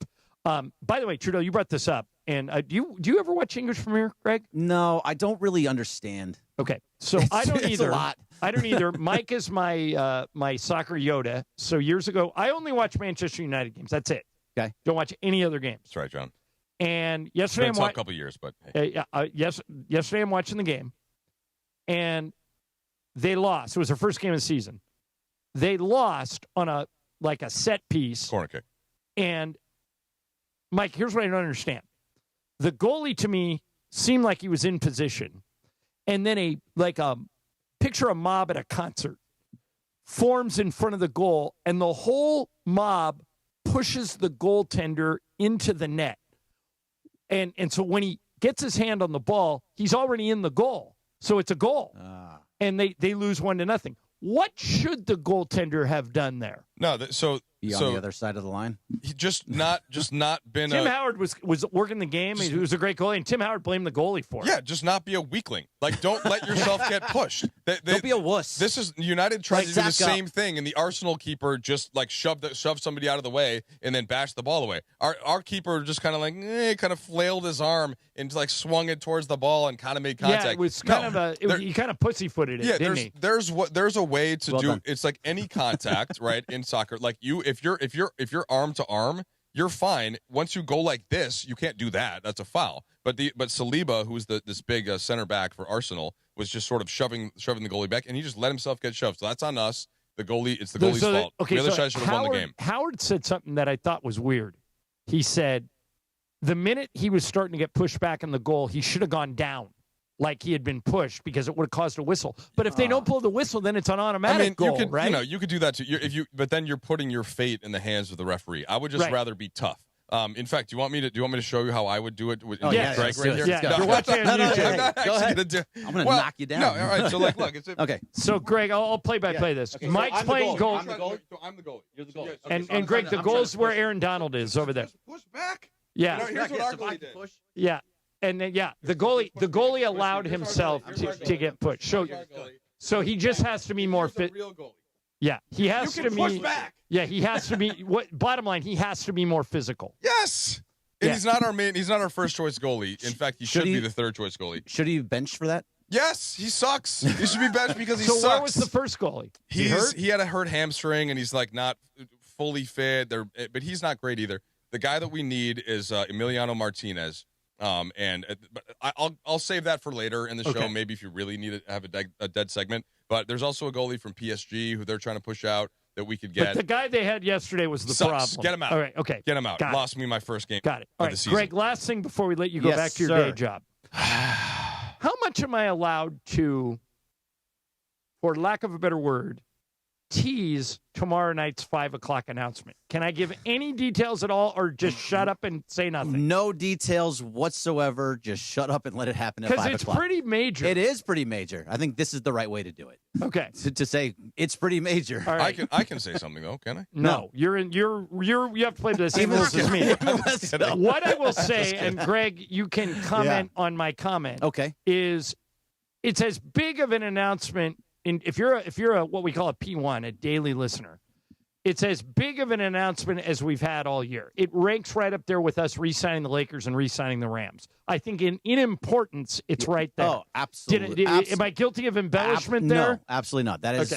By the way, Trudeau, you brought this up, and do you ever watch English Premier, Greg? No, I don't really understand. Okay, so I don't either. It's a lot. I don't either. Mike is my my soccer Yoda. So years ago, I only watch Manchester United games. That's it. Okay, don't watch any other games. That's right, John. And yesterday, it's been a couple years, but hey. Yesterday I'm watching the game, and they lost. It was their first game of the season. They lost on a set piece, corner kick. And Mike, here's what I don't understand: the goalie to me seemed like he was in position, and then picture a mob at a concert forms in front of the goal, and the whole mob pushes the goaltender into the net. And so when he gets his hand on the ball, he's already in the goal. So it's a goal. And they lose 1-0. What should the goaltender have done there? No, Be on the other side of the line. He just not been. Tim Howard was working the game. He was a great goalie, and Tim Howard blamed the goalie for it. Yeah, just not be a weakling. Like, don't let yourself get pushed. Don't be a wuss. This is United tried to do the Zach same thing, and the Arsenal keeper just like shoved somebody out of the way and then bashed the ball away. Our keeper just kind of kind of flailed his arm and like swung it towards the ball and kind of made contact. Yeah, it was kind of he kind of pussyfooted it. Yeah, didn't he? there's a way to Well do. done. It's like any contact, right? In soccer, like if you're arm to arm, you're fine. Once you go like this, you can't do that. That's a foul. But Saliba, who's this big center back for Arsenal, was just sort of shoving the goalie back, and he just let himself get shoved. So that's on us. The goalie, it's the goalie's fault. Okay, the other so side should have won the game. Howard said something that I thought was weird. He said the minute he was starting to get pushed back in the goal, he should have gone down like he had been pushed because it would have caused a whistle. But if they don't blow the whistle, then it's an automatic goal, right? You could do that too. But then you're putting your fate in the hands of the referee. I would just rather be tough. In fact, do you want me to show you how I would do it? Greg right here. Yeah, you're watching on YouTube. Go ahead. I'm going to knock you down. No, all right. So look. Okay. So Greg, I'll play this. Okay, Mike's playing goal. I'm the goalie. You're the goalie. And Greg, the goal's where Aaron Donald is over there. Push back. Yeah. Here's what our goalie did. Yeah. And then, the goalie allowed himself to get pushed. So he just has to be more fit. Yeah, he has to be. Push back. Yeah, he has to be. Bottom line, he has to be more physical. Yes. And he's not our main. He's not our first choice goalie. In fact, he should be the third choice goalie. Should he bench for that? Yes, he sucks. He should be benched because he sucks. sucks. So where was the first goalie? He had a hurt hamstring, and he's like not fully fit. But he's not great either. The guy that we need is Emiliano Martinez. But I'll save that for later in the show. Maybe if you really need to have a dead segment. But there's also a goalie from PSG who they're trying to push out that we could get. But the guy they had yesterday was the problem. Get him out. All right, okay. Get him out. Lost me my first game. Got it. All right, of the season. Greg, last thing before we let you go back to your day job. How much am I allowed to, for lack of a better word, tease tomorrow night's 5 o'clock announcement? Can I give any details at all, or just shut up and say nothing? No details whatsoever. Just shut up and let it happen at 5 o'clock. Because it's pretty major. It is pretty major. I think this is the right way to do it. Okay. To say it's pretty major. All right. I can say something though, can I? No. You have to play the same rules as me. What I will say, and Greg, you can comment on my comment. Okay. Is it's as big of an announcement. If you're a what we call a P1, a daily listener, it's as big of an announcement as we've had all year. It ranks right up there with us re-signing the Lakers and re-signing the Rams. I think in importance, it's right there. Oh, absolutely. Am I guilty of embellishment there? No, absolutely not. That is,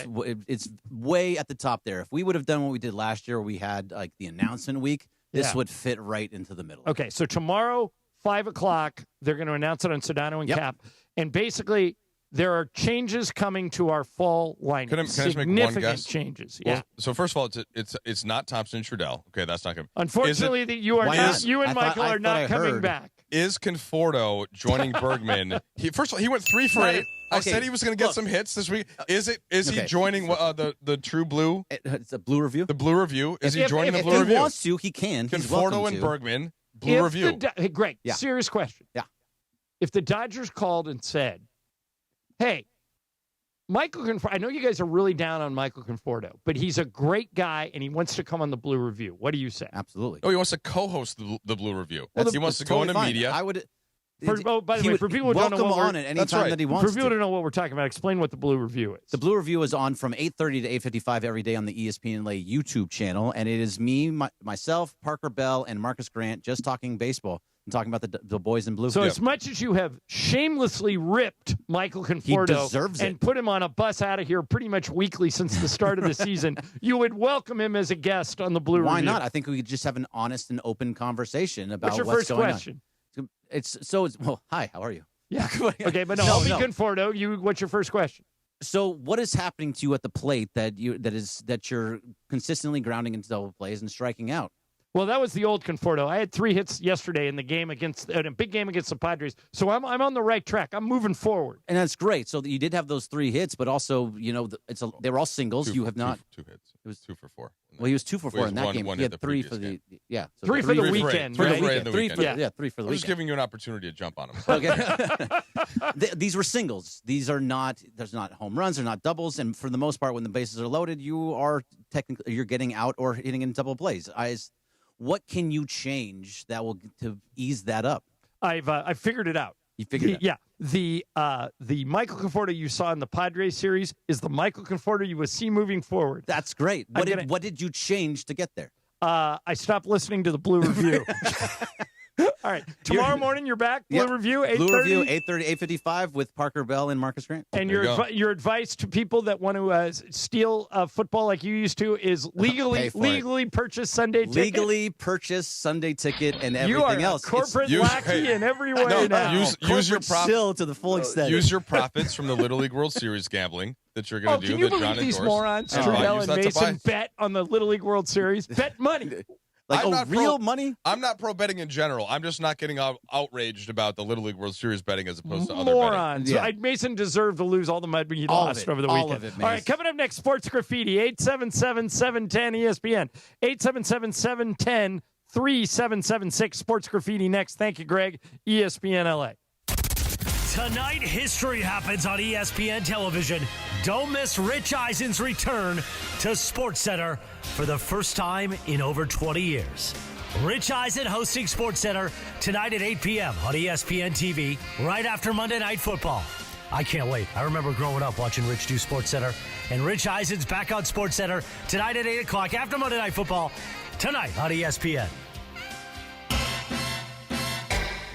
it's way at the top there. If we would have done what we did last year, where we had like the announcement week, this would fit right into the middle. Okay, so tomorrow, 5 o'clock, they're going to announce it on Sedano and Cap, and basically There are changes coming to our fall lineup. Can I just make one Significant guess? changes. Well, Yeah. So first of all, it's not Thompson and Trudell. Okay, that's not going. Unfortunately, you and Michael are not coming back. Is Conforto joining Bergman? First of all, he went 3 for 8. I said he was going to get some hits this week. Is he joining the True Blue? It's a Blue Review. The Blue Review. Is he joining the Blue Review? If he wants to, he can. Conforto and Bergman, Blue Review. Hey, Greg, Yeah. serious question. Yeah. If the Dodgers called and said, hey, Michael Conforto, I know you guys are really down on Michael Conforto, but he's a great guy and he wants to come on the Blue Review. What do you say? Absolutely. Oh, he wants to co-host the Blue Review. He wants to go totally into fine. media. I would. By the way, for people who don't know welcome what on at any time that he wants. For people who don't know what we're talking about, explain what the Blue Review is. The Blue Review is on from 8:30 to 8:55 every day on the ESPN LA YouTube channel, and it is me, myself, Parker Bell, and Marcus Grant just talking baseball and talking about the boys in blue. So as much as you have shamelessly ripped Michael Conforto deserves it. and put him on a bus out of here pretty much weekly since the start of the season, you would welcome him as a guest on the Blue Review. Why not? I think we could just have an honest and open conversation about What's your what's first going question? on. Well, hi, how are you? Yeah. Okay, but no, Conforto, what's your first question? So what is happening to you at the plate that you're consistently grounding into double plays and striking out? Well, that was the old Conforto. I had 3 hits yesterday in the game in a big game against the Padres. So I'm on the right track. I'm moving forward. And that's great. So you did have those 3 hits, but also, they were all singles. Two you have not 2 hits. It was 2 for 4. Well, he was 2 for 4 in that game. One He had the 3 for game. So 3 for the weekend. 3 right? for the weekend. 3 for the I'm weekend. just giving you an opportunity to jump on him. Okay. These were singles. There's not home runs, they're not doubles, and for the most part, when the bases are loaded, you're getting out or hitting in double plays. What can you change that will to ease that up? I've figured it out. You figured it out? Yeah. The Michael Conforto you saw in the Padres series is the Michael Conforto you will see moving forward. That's great. What did you change to get there? I stopped listening to the Blue Review. All right. Tomorrow morning, you're back. Blue Review, 8:30. Blue Review, 8:30, 8:55 with Parker Bell and Marcus Grant. And your advice to people that want to steal football like you used to is legally purchase Sunday ticket. Legally purchase Sunday ticket and everything else. You are a corporate lackey in every way now. Use your profits to the full extent. Use your profits from the Little League World Series gambling that you're going to do. Can you that believe John these endorsed. morons, Trudell and Mason, bet on the Little League World Series? Bet money. Money? I'm not pro betting in general. I'm just not getting outraged about the Little League World Series betting as opposed to other morons. betting. Yeah. Mason deserved to lose all the money he lost over the weekend. All of it, all right, coming up next, Sports Graffiti, 877-710-ESPN, 877-710-3776. Sports Graffiti next. Thank you, Greg. ESPN LA. Tonight, history happens on ESPN television. Don't miss Rich Eisen's return to SportsCenter for the first time in over 20 years. Rich Eisen hosting SportsCenter tonight at 8 p.m. on ESPN TV, right after Monday Night Football. I can't wait. I remember growing up watching Rich do SportsCenter, and Rich Eisen's back on SportsCenter tonight at 8 o'clock after Monday Night Football, tonight on ESPN.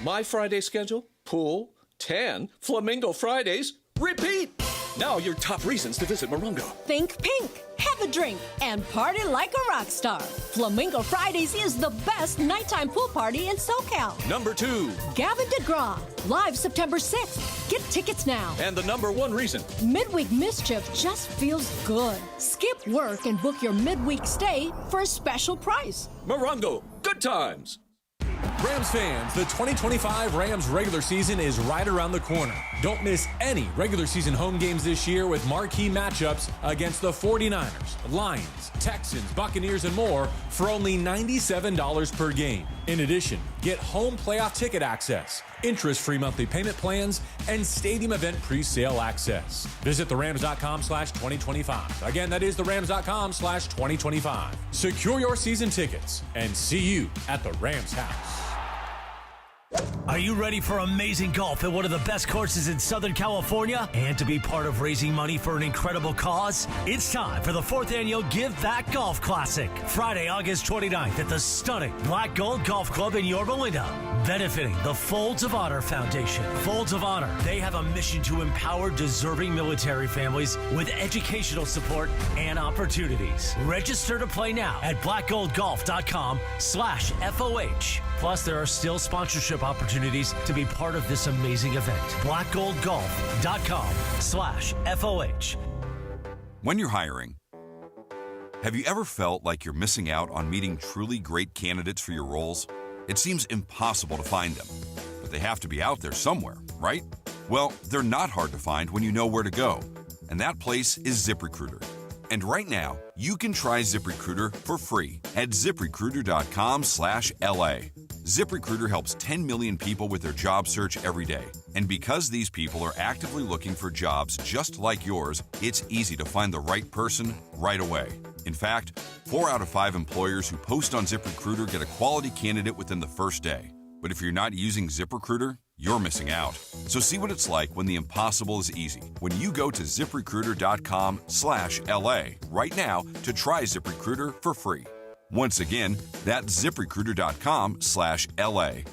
My Friday schedule? Pool, tan, Flamingo Fridays, repeat! Now your top reasons to visit Morongo. Think pink, have a drink, and party like a rock star. Flamingo Fridays is the best nighttime pool party in SoCal. Number 2. Gavin DeGraw, live September 6th. Get tickets now. And the number 1 reason. Midweek mischief just feels good. Skip work and book your midweek stay for a special price. Morongo, good times. Rams fans, the 2025 Rams regular season is right around the corner. Don't miss any regular season home games this year with marquee matchups against the 49ers, Lions, Texans, Buccaneers, and more for only $97 per game. In addition, get home playoff ticket access, interest-free monthly payment plans, and stadium event pre-sale access. Visit therams.com/2025. Again, that is therams.com/2025. Secure your season tickets and see you at the Rams house. Are you ready for amazing golf at one of the best courses in Southern California and to be part of raising money for an incredible cause? It's time for the 4th annual Give Back Golf Classic, Friday, August 29th at the stunning Black Gold Golf Club in Yorba Linda, benefiting the Folds of Honor Foundation. Folds of Honor, they have a mission to empower deserving military families with educational support and opportunities. Register to play now at blackgoldgolf.com/FOH. Plus, there are still sponsorship opportunities to be part of this amazing event. blackgoldgolf.com/FOH. When you're hiring, have you ever felt like you're missing out on meeting truly great candidates for your roles? It seems impossible to find them, but they have to be out there somewhere, right? Well, they're not hard to find when you know where to go, and that place is ZipRecruiter. And right now, you can try ZipRecruiter for free at ZipRecruiter.com/LA. ZipRecruiter helps 10 million people with their job search every day. And because these people are actively looking for jobs just like yours, it's easy to find the right person right away. In fact, 4 out of 5 employers who post on ZipRecruiter get a quality candidate within the first day. But if you're not using ZipRecruiter, you're missing out. So see what it's like when the impossible is easy. When you go to ZipRecruiter.com/LA right now to try ZipRecruiter for free. Once again, that's ZipRecruiter.com/LA.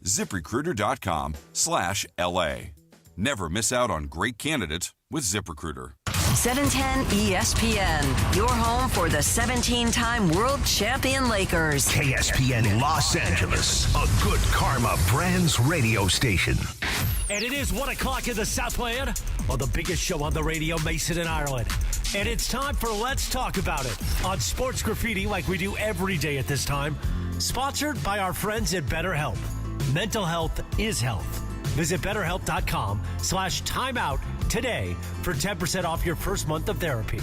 ZipRecruiter.com/LA. Never miss out on great candidates with ZipRecruiter. 710 ESPN, your home for the 17-time world champion Lakers. KSPN Los Angeles, a Good Karma Brands radio station. And it is 1 o'clock in the Southland on the biggest show on the radio, Mason and Ireland. And it's time for Let's Talk About It on Sports Graffiti, like we do every day at this time. Sponsored by our friends at BetterHelp. Mental health is health. Visit BetterHelp.com/timeout today for 10% off your first month of therapy.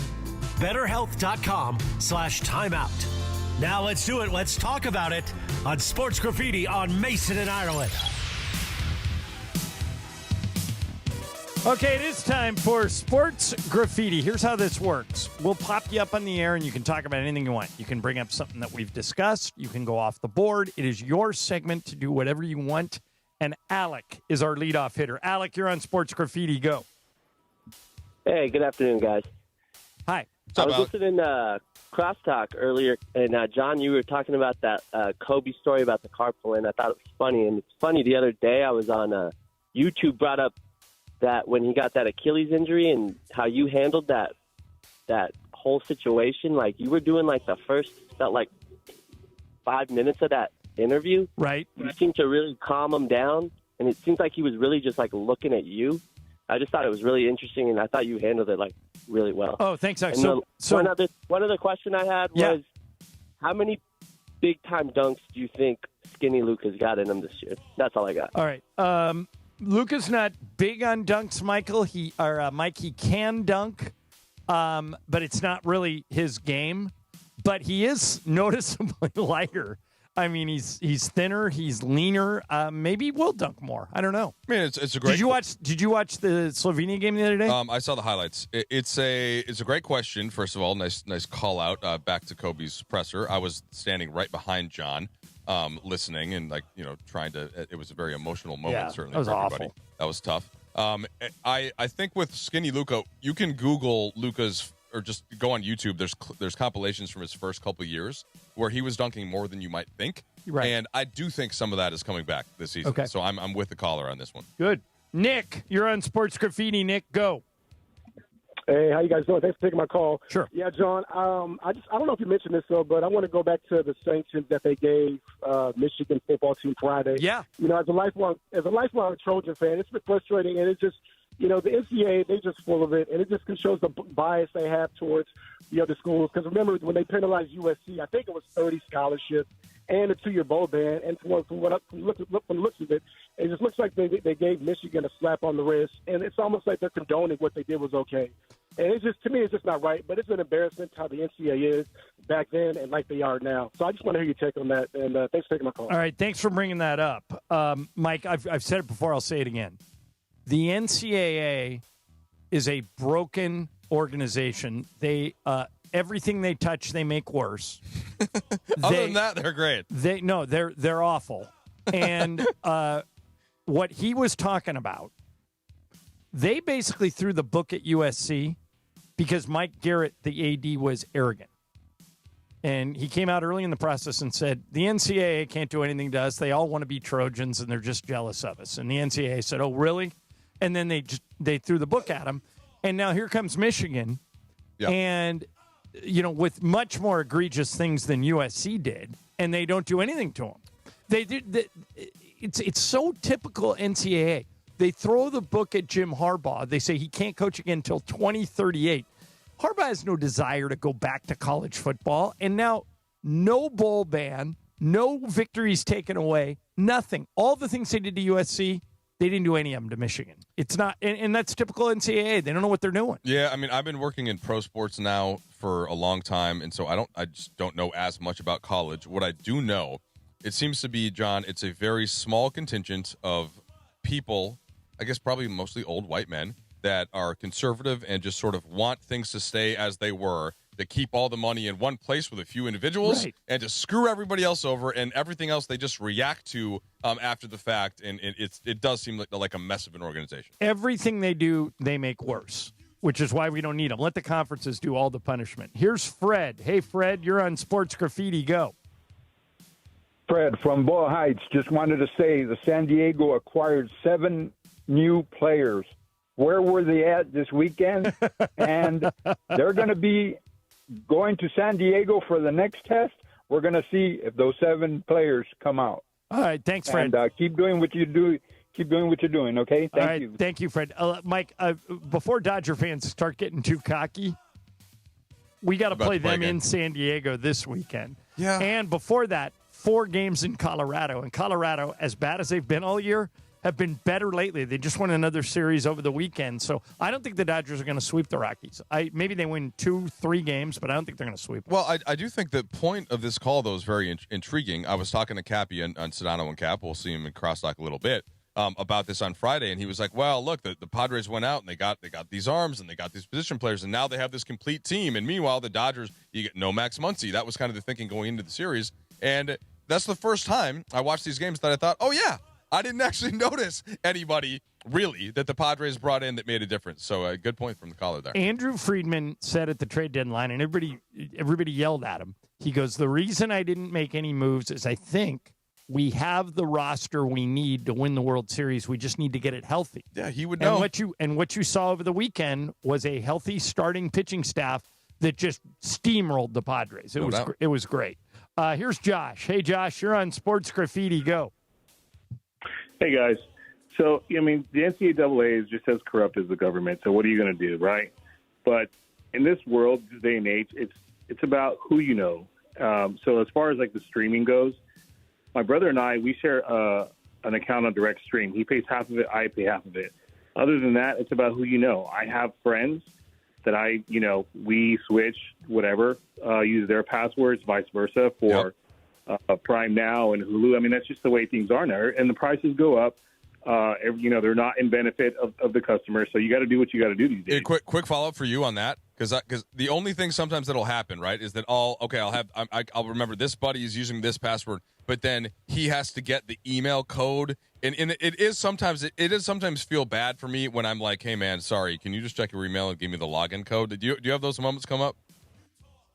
BetterHelp.com/timeout. Now let's do it. Let's talk about it on Sports Graffiti on Mason and Ireland. Okay, it is time for Sports Graffiti. Here's how this works. We'll pop you up on the air, and you can talk about anything you want. You can bring up something that we've discussed. You can go off the board. It is your segment to do whatever you want. And Alec is our leadoff hitter. Alec, you're on Sports Graffiti. Go. Hey, good afternoon, guys. Hi. I was listening to Crosstalk earlier, and John, you were talking about that Kobe story about the car pulling. I thought it was funny, and it's funny. The other day, I was on YouTube, brought up that when he got that Achilles injury and how you handled that whole situation. Like, you were doing like the first, felt like 5 minutes of that interview. Right. You seemed to really calm him down, and it seems like he was really just like looking at you. I just thought it was really interesting, and I thought you handled it like really well. Oh, thanks, Zach. So one other question I had was, how many big time dunks do you think Skinny Luka's got in him this year? That's all I got. All right. Luka's not big on dunks, Mike. He can dunk, but it's not really his game. But he is noticeably lighter. I mean, he's thinner, he's leaner. Maybe he will dunk more. I don't know. I mean, it's a great. Did you watch the Slovenia game the other day? I saw the highlights. It's a great question. First of all, nice call out back to Kobe's presser. I was standing right behind John, listening and trying to. It was a very emotional moment. Certainly that was for everybody. awful. That was tough. I think with Skinny Luka, you can Google Luka's. Or just go on YouTube. There's compilations from his first couple of years where he was dunking more than you might think. Right. And I do think some of that is coming back this season. Okay. So I'm with the caller on this one. Good. Nick, you're on Sports Graffiti. Nick, go. Hey, how you guys doing? Thanks for taking my call. Sure. Yeah, John. I don't know if you mentioned this though, but I want to go back to the sanctions that they gave Michigan football team Friday. Yeah. As a lifelong Trojan fan, it's been frustrating, and it's just. The NCAA, they're just full of it, and it just shows the bias they have towards the other schools. Because remember, when they penalized USC, I think it was 30 scholarships and a 2-year bowl ban. And from the looks of it, it just looks like they gave Michigan a slap on the wrist, and it's almost like they're condoning what they did was okay. And it's just, to me, it's just not right. But it's an embarrassment how the NCAA is back then and like they are now. So I just want to hear your take on that, and thanks for taking my call. All right, thanks for bringing that up, Mike. I've said it before. I'll say it again. The NCAA is a broken organization. They everything they touch, they make worse. Other than that, they're great. They're awful. And what he was talking about, they basically threw the book at USC because Mike Garrett, the AD, was arrogant. And he came out early in the process and said, the NCAA can't do anything to us. They all want to be Trojans, and they're just jealous of us. And the NCAA said, oh, really? And then they threw the book at him. And now here comes Michigan. Yep. And, with much more egregious things than USC did, and they don't do anything to him. They did. It's so typical NCAA. They throw the book at Jim Harbaugh. They say he can't coach again until 2038. Harbaugh has no desire to go back to college football. And now no bowl ban, no victories taken away, nothing. All the things they did to USC, they didn't do any of them to Michigan. It's not, and that's typical NCAA. They don't know what they're doing. Yeah, I mean, I've been working in pro sports now for a long time, and so I just don't know as much about college. What I do know, it seems to be, John, it's a very small contingent of people, I guess probably mostly old white men, that are conservative and just sort of want things to stay as they were, to keep all the money in one place with a few individuals, right, and to screw everybody else over, and everything else they just react to after the fact, and it does seem like a mess of an organization. Everything they do, they make worse, which is why we don't need them. Let the conferences do all the punishment. Here's Fred. Hey, Fred, you're on Sports Graffiti. Go. Fred from Boyle Heights. Just wanted to say the San Diego acquired 7 new players. Where were they at this weekend? And they're going to be going to San Diego for the next test. We're going to see if those 7 players come out. All right, thanks, Fred. And keep doing what you do. Keep doing what you're doing, okay? Thank you. Thank you, Fred. Mike, before Dodger fans start getting too cocky, we got to play them in San Diego this weekend. Yeah. And before that, 4 games in Colorado. And Colorado, as bad as they've been all year, have been better lately. They just won another series over the weekend. So I don't think the Dodgers are going to sweep the Rockies. Maybe they win 2-3 games, but I don't think they're going to sweep them. Well, I do think the point of this call, though, is very intriguing. I was talking to Cappy on Sedano and Cap. We'll see him in Crosstalk a little bit about this on Friday, and he was like, well, look, the Padres went out, and they got these arms, and they got these position players, and now they have this complete team. And meanwhile, the Dodgers, you get no Max Muncy. That was kind of the thinking going into the series. And that's the first time I watched these games that I thought, oh, yeah, I didn't actually notice anybody really that the Padres brought in that made a difference. So a good point from the caller there. Andrew Friedman said at the trade deadline, and everybody yelled at him. He goes, the reason I didn't make any moves is I think we have the roster we need to win the World Series. We just need to get it healthy. Yeah, he would know. And what you saw over the weekend was a healthy starting pitching staff that just steamrolled the Padres. It was great. Here's Josh. Hey, Josh, you're on Sports Graffiti. Go. Hey, guys. So, I mean, the NCAA is just as corrupt as the government. So what are you going to do, right? But in this world, this day and age, it's about who you know. So as far as, like, the streaming goes, my brother and I, we share an account on Direct Stream. He pays half of it. I pay half of it. Other than that, it's about who you know. I have friends that we switch, whatever, use their passwords, vice versa, for Prime Now and Hulu. I mean, that's just the way things are now. And the prices go up. They're not in benefit of the customer. So you got to do what you got to do these days. Hey, quick follow-up for you on that. Because the only thing sometimes that'll happen, right, is that I'll remember this buddy is using this password, but then he has to get the email code, and it is sometimes feel bad for me when I'm like, hey man, sorry, can you just check your email and give me the login code? Do you have those moments come up?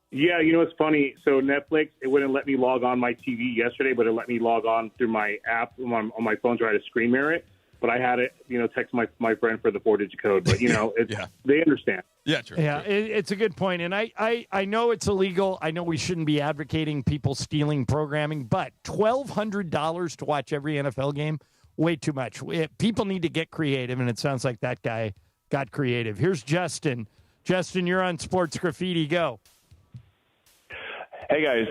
Yeah, it's funny. So Netflix, it wouldn't let me log on my TV yesterday, but it let me log on through my app on my phone, try to screen mirror it. But I had it, text my friend for the 4-digit code. But, they understand. Yeah, true. Yeah, it's a good point. And I know it's illegal. I know we shouldn't be advocating people stealing programming, but $1,200 to watch every NFL game, way too much. People need to get creative, and it sounds like that guy got creative. Here's Justin. Justin, you're on Sports Graffiti. Go. Hey, guys.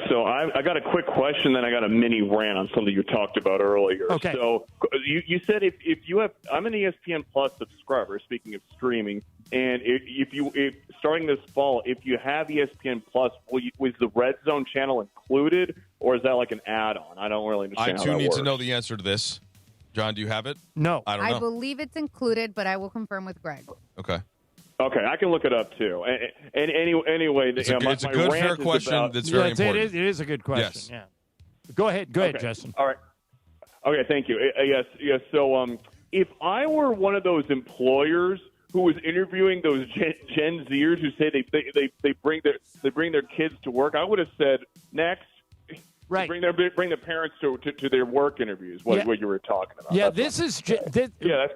So I got a quick question, then I got a mini rant on something you talked about earlier. Okay. So you said if you have – I'm an ESPN Plus subscriber, speaking of streaming, and if starting this fall, if you have ESPN Plus, was the Red Zone channel included, or is that like an add-on? I don't really understand how that I, too, need works. to know the answer to this. John, do you have it? No. I don't know. I believe it's included, but I will confirm with Greg. Okay. Okay, I can look it up too. And anyway, it's a good, fair question. That's very important. It is a good question. Yes. Yeah. Go ahead, Justin. All right. Okay, thank you. Yes. So, if I were one of those employers who was interviewing those Gen Zers who say they bring their kids to work, I would have said next. Right. Bring their parents to their work interviews. What you were talking about. Yeah, that's that's crazy.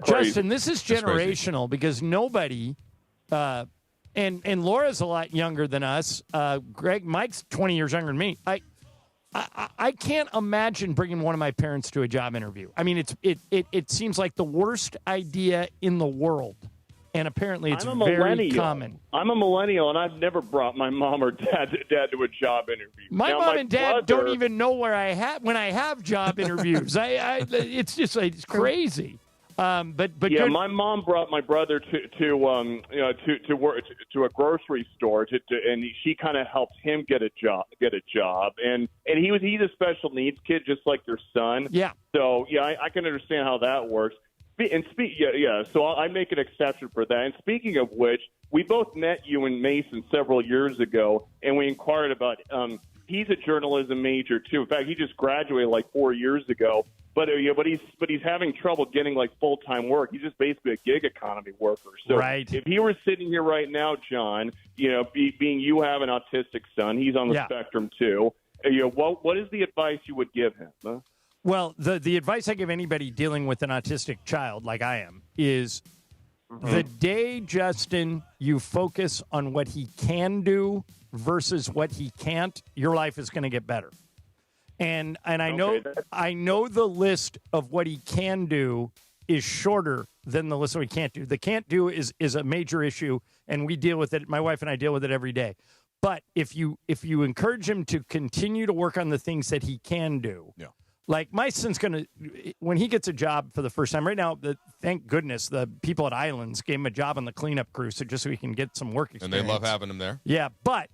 Justin. This is generational because nobody. And Laura's a lot younger than us. Greg, Mike's 20 years younger than me. I can't imagine bringing one of my parents to a job interview. I mean, it seems like the worst idea in the world, and apparently it's very common. I'm a millennial, and I've never brought my mom or dad to a job interview. My mom and dad don't even know where when I have job interviews. It's just it's crazy. But yeah, my mom brought my brother to work to a grocery store and she kind of helped him get a job, and he's a special needs kid just like your son. Yeah. So yeah, I can understand how that works. So I make an exception for that. And speaking of which, we both met you and Mason several years ago, and we inquired about. He's a journalism major too. In fact, he just graduated like 4 years ago. But he's having trouble getting like full-time work. He's just basically a gig economy worker. So if he were sitting here right now, John, being you have an autistic son, he's on the spectrum too. What is the advice you would give him? Huh? Well, the advice I give anybody dealing with an autistic child like I am is the day, Justin, you focus on what he can do versus what he can't, your life is going to get better. And I know the list of what he can do is shorter than the list of what he can't do. The can't do is a major issue, and we deal with it. My wife and I deal with it every day. But if you encourage him to continue to work on the things that he can do, like my son's going to, when he gets a job for the first time, right now, thank goodness, the people at Islands gave him a job on the cleanup crew just so he can get some work experience. And they love having him there. Yeah, but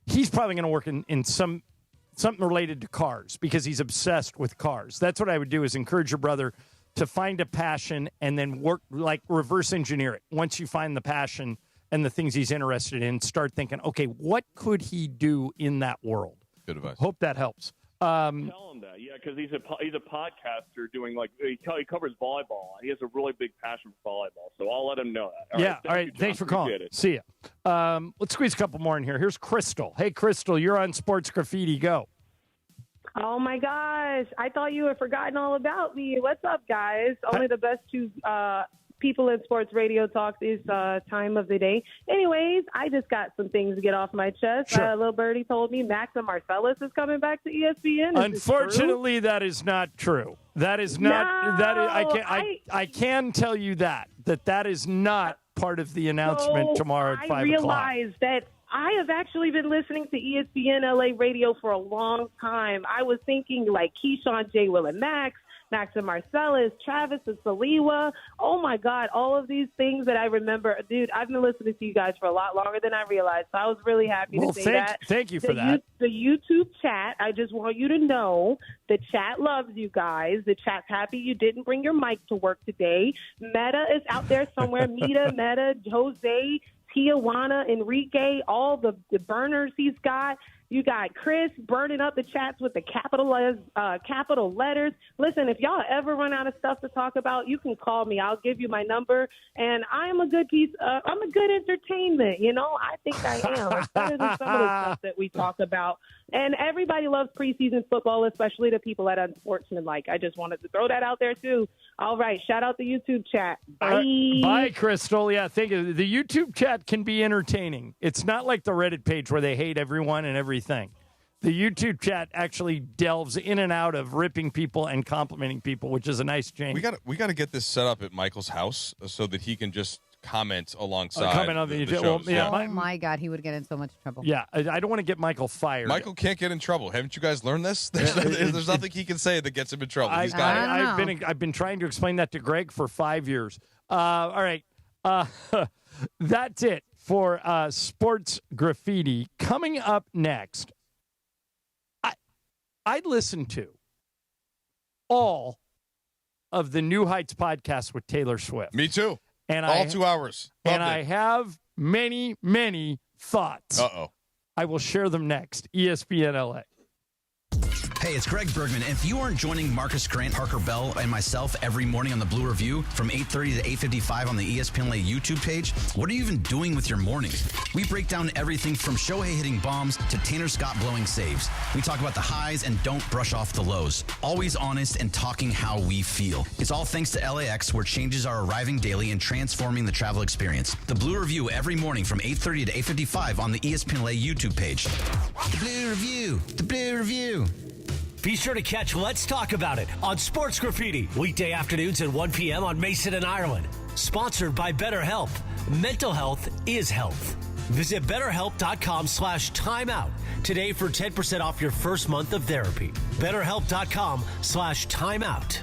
he's probably going to work in something related to cars because he's obsessed with cars. That's what I would do is encourage your brother to find a passion and then work, like reverse engineer it. Once you find the passion and the things he's interested in, start thinking, okay, what could he do in that world? Good advice. Hope that helps. Tell him that, because he's a podcaster doing he covers volleyball. He has a really big passion for volleyball, so I'll let him know that. All right. Thanks for calling. See ya. Let's squeeze a couple more in here. Here's Crystal. Hey, Crystal, you're on Sports Graffiti. Go. Oh my gosh! I thought you had forgotten all about me. What's up, guys? Only the best two people in sports radio talk this time of the day. Anyways, I just got some things to get off my chest. Sure. Little birdie told me Max and Marcellus is coming back to ESPN. Unfortunately, that is not true. That is not. I can tell you that is not part of the announcement tomorrow at 5 o'clock. I realized that. I have actually been listening to ESPN LA radio for a long time. I was thinking like Keyshawn, J. Will, and Max and Marcellus, Travis and Saliwa. Oh, my God, all of these things that I remember. Dude, I've been listening to you guys for a lot longer than I realized. So I was really happy to say that. Thank you for that. The YouTube chat, I just want you to know the chat loves you guys. The chat's happy you didn't bring your mic to work today. Meta is out there somewhere. Meta, Jose, Tijuana, Enrique, all the burners he's got. You got Chris burning up the chats with the capital letters. Listen, if y'all ever run out of stuff to talk about, you can call me. I'll give you my number. And I'm a good piece. I'm a good entertainment. I think I am. I'm better than some of the stuff that we talk about. And everybody loves preseason football, especially the people at Unsportsmanlike. I just wanted to throw that out there, too. All right. Shout out the YouTube chat. Bye. Bye, Crystal. Yeah, thank you. The YouTube chat can be entertaining. It's not like the Reddit page where they hate everyone and everything. The YouTube chat actually delves in and out of ripping people and complimenting people, which is a nice change. We got to get this set up at Michael's house so that he can just comment alongside comment on the shows. Oh my God, he would get in so much trouble. Yeah, I don't want to get Michael fired. Michael can't get in trouble. Haven't you guys learned this? There's nothing he can say that gets him in trouble. He's got I've been trying to explain that to Greg for 5 years. All right, that's it for Sports Graffiti. Coming up next, I listened to all of the New Heights podcasts with Taylor Swift. Me too. And all 2 hours. Loved it. I have many, many thoughts. Uh-oh. I will share them next. ESPN LA. Hey, it's Greg Bergman. If you aren't joining Marcus Grant, Parker Bell, and myself every morning on the Blue Review from 8:30 to 8:55 on the ESPN LA YouTube page, what are you even doing with your mornings? We break down everything from Shohei hitting bombs to Tanner Scott blowing saves. We talk about the highs and don't brush off the lows. Always honest and talking how we feel. It's all thanks to LAX, where changes are arriving daily and transforming the travel experience. The Blue Review every morning from 8:30 to 8:55 on the ESPN LA YouTube page. The Blue Review. The Blue Review. Be sure to catch Let's Talk About It on Sports Graffiti, weekday afternoons at 1 p.m. on Mason and Ireland. Sponsored by BetterHelp. Mental health is health. Visit BetterHelp.com/timeout today for 10% off your first month of therapy. BetterHelp.com/timeout.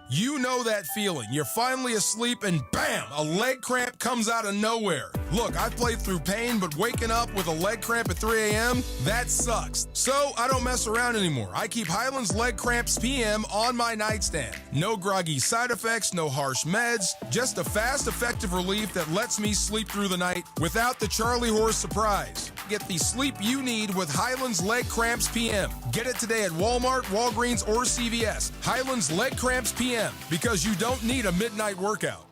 You know that feeling. You're finally asleep and bam, a leg cramp comes out of nowhere. Look, I've played through pain, but waking up with a leg cramp at 3 a.m., that sucks. So I don't mess around anymore. I keep Highland's Leg Cramps PM on my nightstand. No groggy side effects, no harsh meds, just a fast, effective relief that lets me sleep through the night without the Charlie horse surprise. Get the sleep you need with Highland's Leg Cramps PM. Get it today at Walmart, Walgreens, or CVS. Highland's Leg Cramps PM, because you don't need a midnight workout.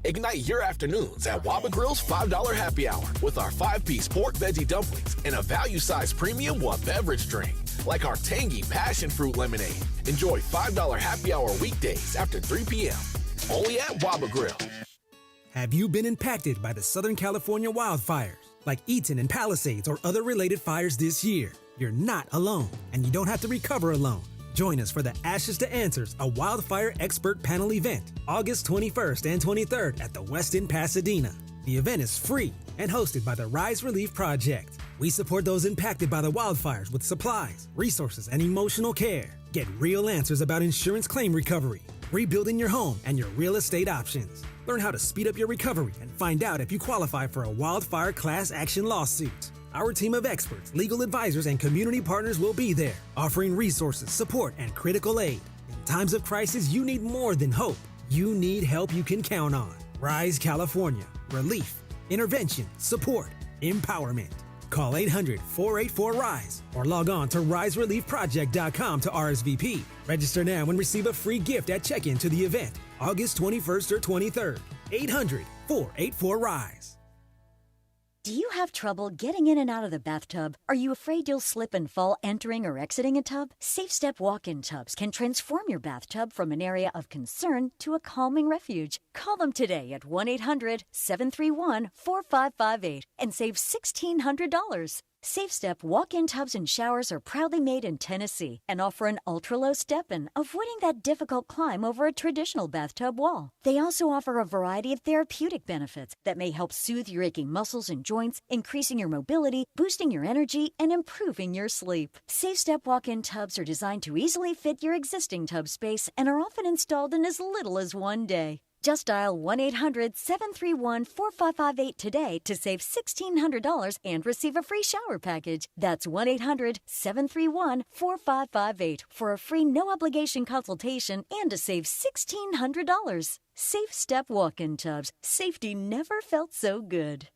Ignite your afternoons at Waba Grill's $5 happy hour with our 5-piece pork veggie dumplings and a value-sized premium one beverage drink, like our tangy passion fruit lemonade. Enjoy $5 happy hour weekdays after 3 p.m. Only at Waba Grill. Have you been impacted by the Southern California wildfires, like Eaton and Palisades or other related fires this year? You're not alone, and you don't have to recover alone. Join us for the Ashes to Answers, a wildfire expert panel event, August 21st and 23rd at the Westin Pasadena. The event is free and hosted by the Rise Relief Project. We support those impacted by the wildfires with supplies, resources, and emotional care. Get real answers about insurance claim recovery, rebuilding your home, and your real estate options. Learn how to speed up your recovery and find out if you qualify for a wildfire class action lawsuit. Our team of experts, legal advisors, and community partners will be there, offering resources, support, and critical aid. In times of crisis, you need more than hope. You need help you can count on. Rise California. Relief, intervention, support, empowerment. Call 800-484-RISE or log on to risereliefproject.com to RSVP. Register now and receive a free gift at check-in to the event, August 21st or 23rd. 800-484-RISE. Do you have trouble getting in and out of the bathtub? Are you afraid you'll slip and fall entering or exiting a tub? Safe Step walk-in tubs can transform your bathtub from an area of concern to a calming refuge. Call them today at 1-800-731-4558 and save $1,600. Safe Step walk-in tubs and showers are proudly made in Tennessee and offer an ultra-low step-in, avoiding that difficult climb over a traditional bathtub wall. They also offer a variety of therapeutic benefits that may help soothe your aching muscles and joints, increasing your mobility, boosting your energy, and improving your sleep. Safe Step walk-in tubs are designed to easily fit your existing tub space and are often installed in as little as one day. Just dial 1-800-731-4558 today to save $1,600 and receive a free shower package. That's 1-800-731-4558 for a free no-obligation consultation and to save $1,600. Safe Step walk-in tubs. Safety never felt so good.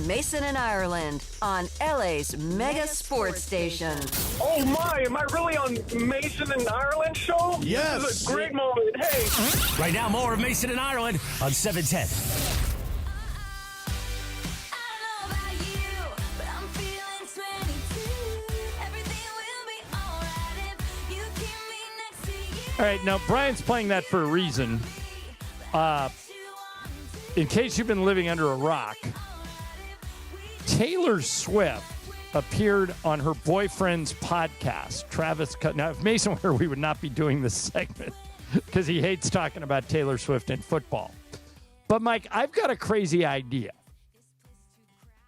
Mason and Ireland on LA's mega sports station. Oh my, am I really on Mason and Ireland show? Yes. This is a great moment. Hey. Right now, more of Mason and Ireland on 710. All right, now Brian's playing that for a reason. In case you've been living under a rock, Taylor Swift appeared on her boyfriend's podcast, Travis. Now, if Mason were, we would not be doing this segment because he hates talking about Taylor Swift and football. But, Mike, I've got a crazy idea,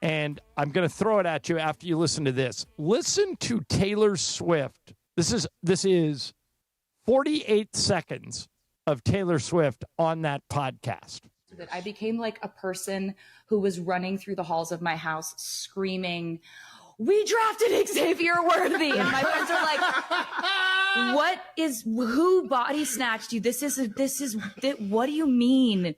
and I'm going to throw it at you after you listen to this. Listen to Taylor Swift. This is 48 seconds of Taylor Swift on that podcast. That I became like a person who was running through the halls of my house screaming, "We drafted Xavier Worthy!" And my friends are like, who body snatched you? What do you mean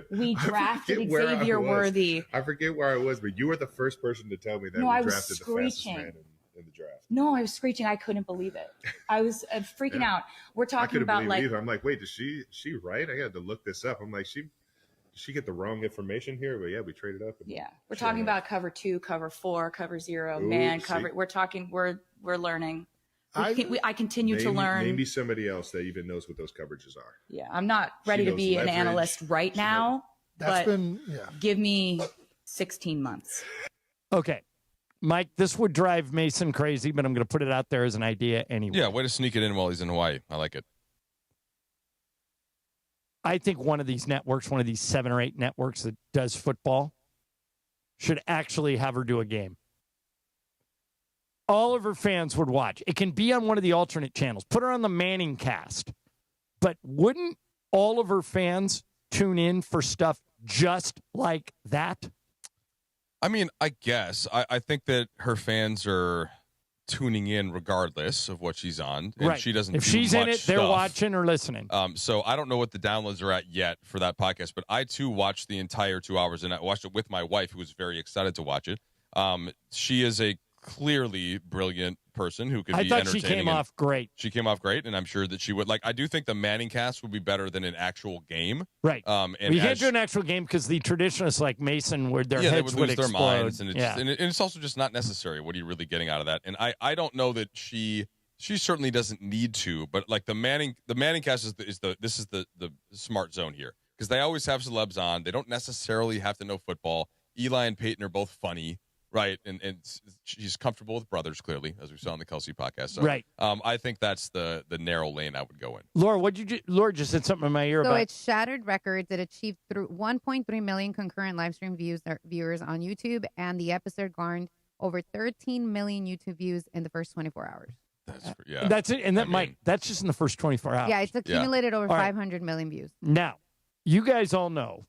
we drafted Xavier Worthy? I forget where I was, but you were the first person to tell me that No, we I was drafted the fastest screeching. man in the draft. No, I was screeching. I couldn't believe it. I was freaking out. We're talking about like. Either. I'm like, wait, is she right? I had to look this up. I'm like, did she get the wrong information here? But yeah, we traded up. Yeah, we're talking about cover 2, cover 4, cover 0, man cover. We're talking. We're learning. I continue to learn. Maybe somebody else that even knows what those coverages are. Yeah, I'm not ready to be an analyst right now. Give me 16 months. Okay. Mike, this would drive Mason crazy, but I'm going to put it out there as an idea anyway. Yeah, way to sneak it in while he's in Hawaii. I like it. I think one of these networks, one of these 7 or 8 networks that does football, should actually have her do a game. All of her fans would watch. It can be on one of the alternate channels. Put her on the Manning cast. But wouldn't all of her fans tune in for stuff just like that? I mean, I guess. I think that her fans are tuning in regardless of what she's on. And right. She doesn't if do she's much in it, they're stuff. watching or listening. So I don't know what the downloads are at yet for that podcast, but I, too, watched the entire 2 hours, and I watched it with my wife, who was very excited to watch it. She is a clearly brilliant person who could be entertaining. I thought she came off great. She came off great, and I'm sure that she would. Like, I do think the Manning cast would be better than an actual game. Right. And you can't do an actual game because the traditionalists like Mason, where their heads would lose explode. their minds, and it's also just not necessary. What are you really getting out of that? And I don't know that she certainly doesn't need to, but like the Manning cast is the smart zone here, because they always have celebs on. They don't necessarily have to know football. Eli and Peyton are both funny. Right, and she's comfortable with brothers, clearly, as we saw on the Kelsey podcast. So, right. I think that's the narrow lane I would go in. Laura, Laura just said something in my ear about. So it shattered records. It achieved through 1.3 million concurrent live stream viewers on YouTube, and the episode garnered over 13 million YouTube views in the first 24 hours. That's it. And that Mike, that's just in the first 24 hours. Yeah, it's accumulated over All right. 500 million views. Now, you guys all know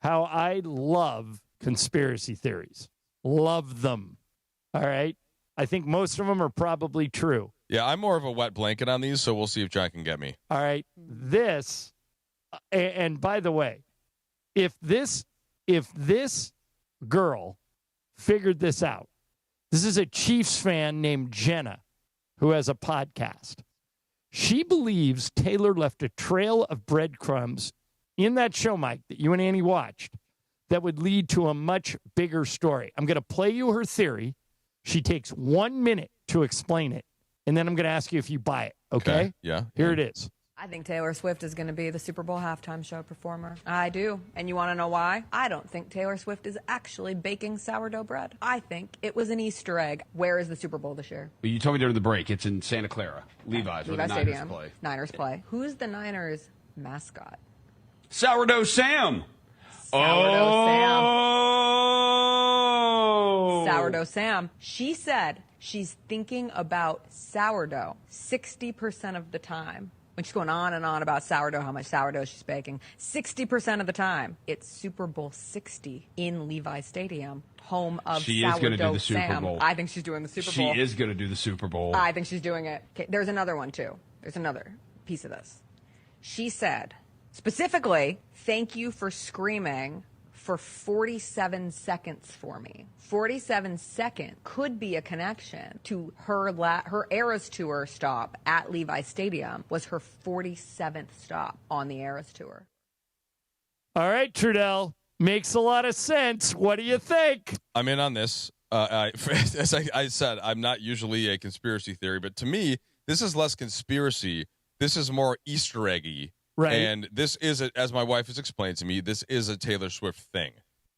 how I love conspiracy theories. Love them. All right. I think most of them are probably true. Yeah, I'm more of a wet blanket on these, so we'll see if John can get me. All right. This, and by the way, if this girl figured this out, this is a Chiefs fan named Jenna who has a podcast. She believes Taylor left a trail of breadcrumbs in that show, Mike, that you and Annie watched, that would lead to a much bigger story. I'm going to play you her theory. She takes 1 minute to explain it, and then I'm going to ask you if you buy it, okay? Yeah. Here it is. I think Taylor Swift is going to be the Super Bowl halftime show performer. I do. And you want to know why? I don't think Taylor Swift is actually baking sourdough bread. I think it was an Easter egg. Where is the Super Bowl this year? Well, you told me during the break. It's in Santa Clara. Levi's, where the Niners Stadium. play. Niners play. Who's the Niners mascot? Sourdough Sam. Sourdough Sam. She said she's thinking about sourdough 60% of the time. When she's going on and on about sourdough, how much sourdough she's baking, 60% of the time, it's Super Bowl 60 in Levi's Stadium, home of She Sourdough is going to do the Sam. Super Bowl. I think she's doing the Super Bowl. She is going to do the Super Bowl. I think she's doing it. Okay, there's another one, too. There's another piece of this. She said, specifically, thank you for screaming for 47 seconds for me. 47 seconds could be a connection to her Eras Tour stop at Levi Stadium was her 47th stop on the Eras Tour. All right, Trudell. Makes a lot of sense. What do you think? I'm in on this. As I said, I'm not usually a conspiracy theory, but to me, this is less conspiracy. This is more Easter eggy. Right. And this is, as my wife has explained to me, this is a Taylor Swift thing.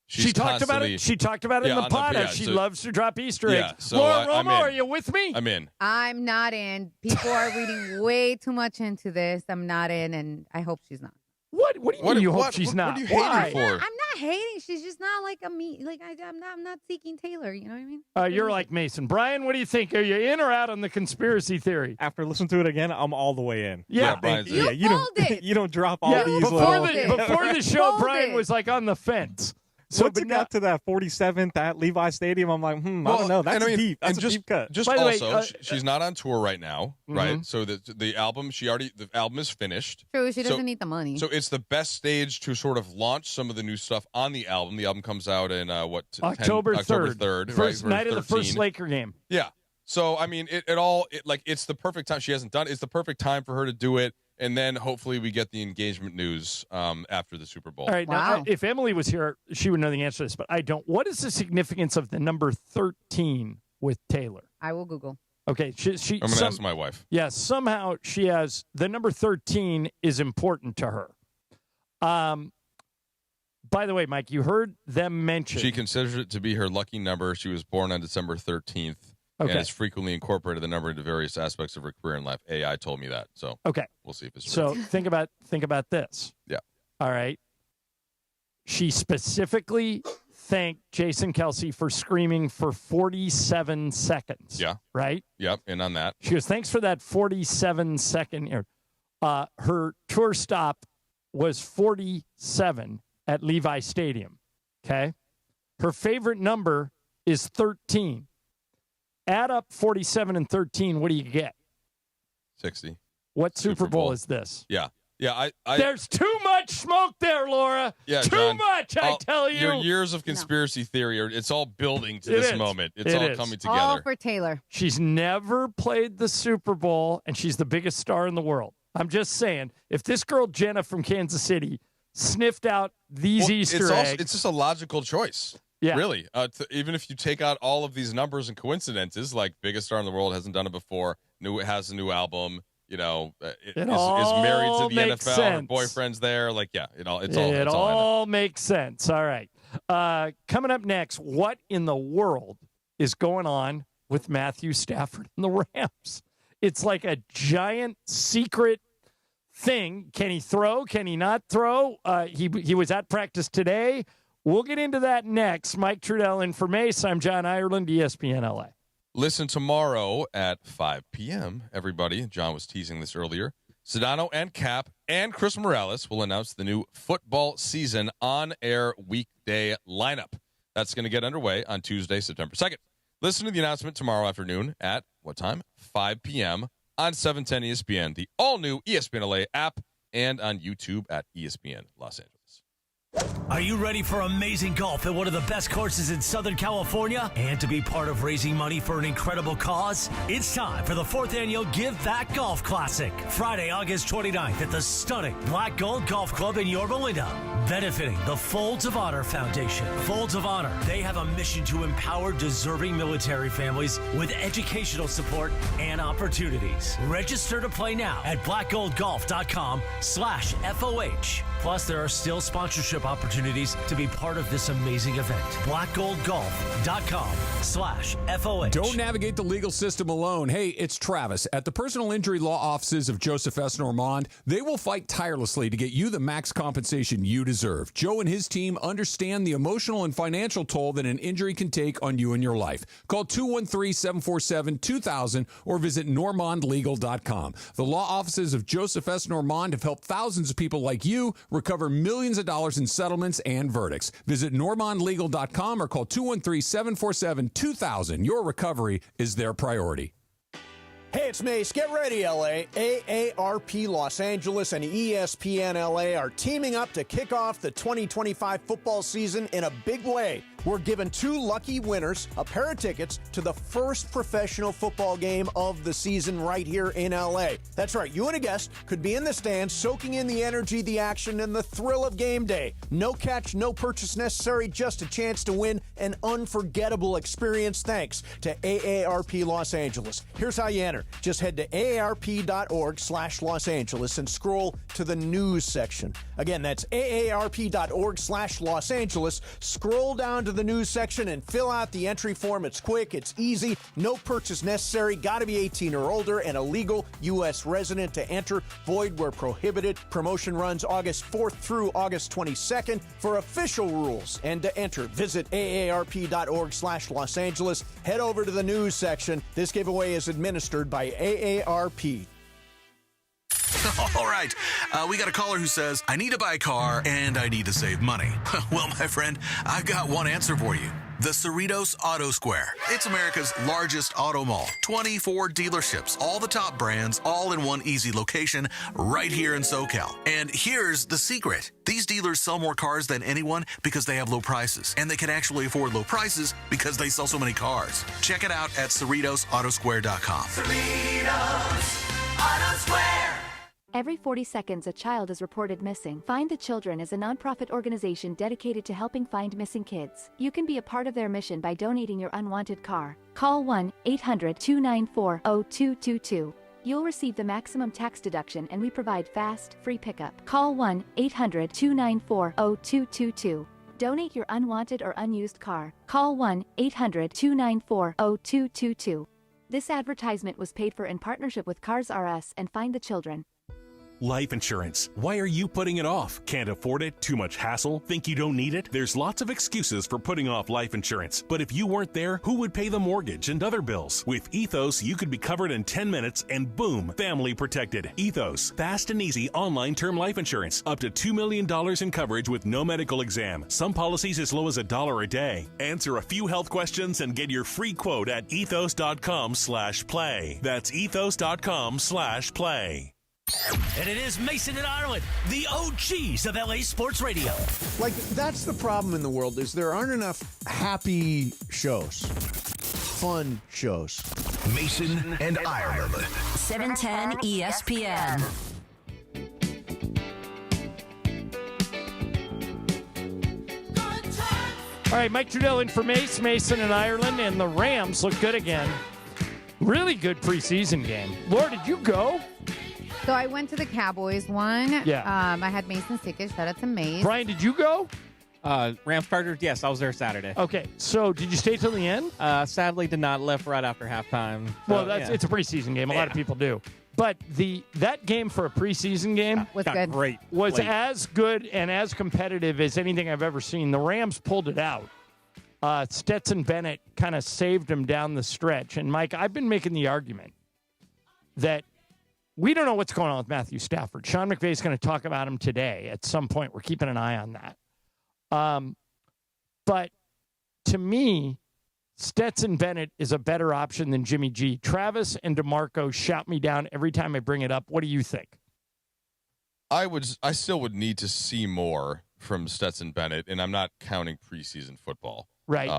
She talked about it. She talked about it in the pod. She loves to drop Easter eggs. So Laura Romo, are you with me? I'm in. I'm not in. People are reading way too much into this. I'm not in, and I hope she's not. What do you mean you hope she's not? What are you hating for? I'm not hating. She's just not like a me. Like I'm not seeking Taylor. You know what I mean? You're like Mason. Brian, what do you think? Are you in or out on the conspiracy theory? After listening to it again, I'm all the way in. Yeah, Brian's yeah. You don't drop all these. Before the show, Brian was like on the fence. So once it got to that 47th at Levi Stadium, I'm like, I don't know. That's deep. That's a deep cut. Just also, she's not on tour right now, right? So the album, the album is finished. True, she doesn't need the money. So it's the best stage to sort of launch some of the new stuff on the album. The album comes out in October 3rd. October 3rd, first right? night of the first Laker game. Yeah. So, I mean, it's the perfect time. She hasn't done it. It's the perfect time for her to do it. And then hopefully we get the engagement news after the Super Bowl. All right. Wow. Now, if Emily was here, she would know the answer to this, but I don't. What is the significance of the number 13 with Taylor? I will Google. Okay. I'm going to ask my wife. Yeah. Somehow she has the number 13 is important to her. By the way, Mike, you heard them mention. She considers it to be her lucky number. She was born on December 13th. Okay. And has frequently incorporated the number into various aspects of her career and life. AI told me that. So okay, we'll see if it's so true. think about this. Yeah. All right. She specifically thanked Jason Kelce for screaming for 47 seconds. Yeah. Right? Yep. And on that. She goes, thanks for that 47-second. Her tour stop was 47 at Levi Stadium. Okay. Her favorite number is 13. Add up 47 and 13. What do you get? 60. What Super Bowl is this? Yeah. Yeah. There's too much smoke there, Laura. Yeah, too John, much, I tell you. Your years of conspiracy theory, it's all building to this moment. It's all coming together. All for Taylor. She's never played the Super Bowl, and she's the biggest star in the world. I'm just saying, if this girl, Jenna from Kansas City, sniffed out these Easter eggs. It's just a logical choice. Yeah. Really. Even if you take out all of these numbers and coincidences, like biggest star in the world, hasn't done it before, has a new album, is married to the NFL, sense. her boyfriend's there. Like, yeah, it's all makes sense. All right. Coming up next, what in the world is going on with Matthew Stafford and the Rams? It's like a giant secret thing. Can he throw? Can he not throw? He was at practice today. We'll get into that next. Mike Trudell in for Mace. I'm John Ireland, ESPN LA. Listen tomorrow at 5 p.m., everybody. John was teasing this earlier. Sedano and Cap and Chris Morales will announce the new football season on-air weekday lineup. That's going to get underway on Tuesday, September 2nd. Listen to the announcement tomorrow afternoon at what time? 5 p.m. on 710 ESPN, the all-new ESPN LA app, and on YouTube at ESPN Los Angeles. Are you ready for amazing golf at one of the best courses in Southern California and to be part of raising money for an incredible cause? It's time for the 4th annual Give Back Golf Classic, Friday, August 29th at the stunning Black Gold Golf Club in Yorba Linda, benefiting the Folds of Honor Foundation. Folds of Honor, they have a mission to empower deserving military families with educational support and opportunities. Register to play now at blackgoldgolf.com/FOH. Plus, there are still sponsorship opportunities to be part of this amazing event. blackgoldgolf.com/FOH. Don't navigate the legal system alone. Hey, it's Travis. At the personal injury law offices of Joseph S. Normand, they will fight tirelessly to get you the max compensation you deserve. Joe and his team understand the emotional and financial toll that an injury can take on you and your life. Call 213-747-2000 or visit normandlegal.com. The law offices of Joseph S. Normand have helped thousands of people like you recover millions of dollars in settlements and verdicts. Visit normandlegal.com or call 213-747-2000. Your recovery is their priority. Hey, it's Mace. Get ready, LA. AARP Los Angeles and ESPN LA are teaming up to kick off the 2025 football season in a big way. We're giving 2 lucky winners a pair of tickets to the first professional football game of the season right here in LA. That's right, you and a guest could be in the stands soaking in the energy, the action, and the thrill of game day. No catch, no purchase necessary, just a chance to win an unforgettable experience thanks to AARP Los Angeles. Here's how you enter. Just head to aarp.org/Los Angeles and scroll to the news section. Again, that's aarp.org/Los Angeles. Scroll down to the news section and fill out the entry form. It's quick, it's easy, no purchase necessary, got to be 18 or older and a legal U.S. resident to enter. Void where prohibited. Promotion runs August 4th through August 22nd. For official rules and to enter, visit aarp.org/Los Angeles. Head over to the news section. This giveaway is administered by AARP. All right, we got a caller who says, I need to buy a car and I need to save money. Well, my friend, I've got one answer for you. The Cerritos Auto Square. It's America's largest auto mall. 24 dealerships, all the top brands, all in one easy location right here in SoCal. And here's the secret. These dealers sell more cars than anyone because they have low prices. And they can actually afford low prices because they sell so many cars. Check it out at CerritosAutosquare.com. Cerritos Auto Square. Every 40 seconds, a child is reported missing. Find the Children is a nonprofit organization dedicated to helping find missing kids. You can be a part of their mission by donating your unwanted car. Call 1-800-294-0222. You'll receive the maximum tax deduction, and we provide fast, free pickup. Call 1-800-294-0222. Donate your unwanted or unused car. Call 1-800-294-0222. This advertisement was paid for in partnership with Cars R Us and Find the Children. Life insurance. Why are you putting it off? Can't afford it? Too much hassle? Think you don't need it? There's lots of excuses for putting off life insurance. But if you weren't there, who would pay the mortgage and other bills? With Ethos, you could be covered in 10 minutes and boom, family protected. Ethos. Fast and easy online term life insurance. Up to $2 million in coverage with no medical exam. Some policies as low as $1 a day. Answer a few health questions and get your free quote at ethos.com/play. That's ethos.com/play. And it is Mason and Ireland, the OGs of LA Sports Radio. Like, that's the problem in the world, is there aren't enough happy shows, fun shows. Mason and Ireland. 710 ESPN. All right, Mike Trudell in for Mason and Ireland, and the Rams look good again. Really good preseason game. Laura, did you go? So I went to the Cowboys one. Yeah. I had Mason's ticket. Shout out to Mace. Brian, did you go? Rams Chargers, yes, I was there Saturday. Okay, so did you stay till the end? Sadly, did not. Left right after halftime. So, Well, it's a preseason game. A lot of people do. But that game for a preseason game was good. Great. Was late. as good and as competitive as anything I've ever seen. The Rams pulled it out. Stetson Bennett kind of saved him down the stretch. And, Mike, I've been making the argument that we don't know what's going on with Matthew Stafford. Sean McVay is going to talk about him today at some point. We're keeping an eye on that. But to me, Stetson Bennett is a better option than Jimmy G. Travis and DeMarco shout me down every time I bring it up. What do you think? I still would need to see more from Stetson Bennett, and I'm not counting preseason football. Right.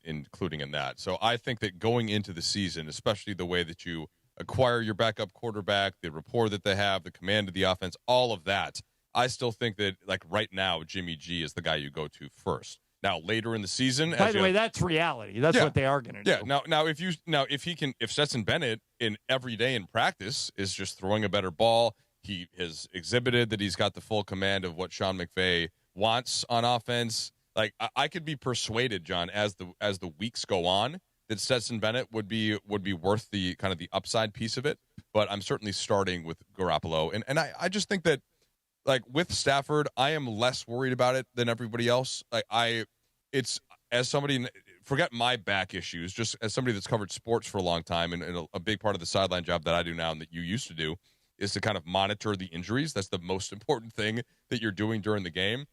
Including in that. So I think that going into the season, especially the way that you acquire your backup quarterback, the rapport that they have, the command of the offense, all of that, I still think that, like, right now, Jimmy G is the guy you go to first. Now, later in the season, by the way, that's reality. That's what they are going to do. Yeah. Now, if Stetson Bennett in every day in practice is just throwing a better ball, he has exhibited that he's got the full command of what Sean McVay wants on offense. Like, I could be persuaded, John, as the weeks go on, that Stetson Bennett would be worth the kind of the upside piece of it. But I'm certainly starting with Garoppolo, and I just think that, like, with Stafford, I am less worried about it than everybody else. Like, it's as somebody, forget my back issues, just as somebody that's covered sports for a long time, and a big part of the sideline job that I do now and that you used to do is to kind of monitor the injuries. That's the most important thing that you're doing during the game.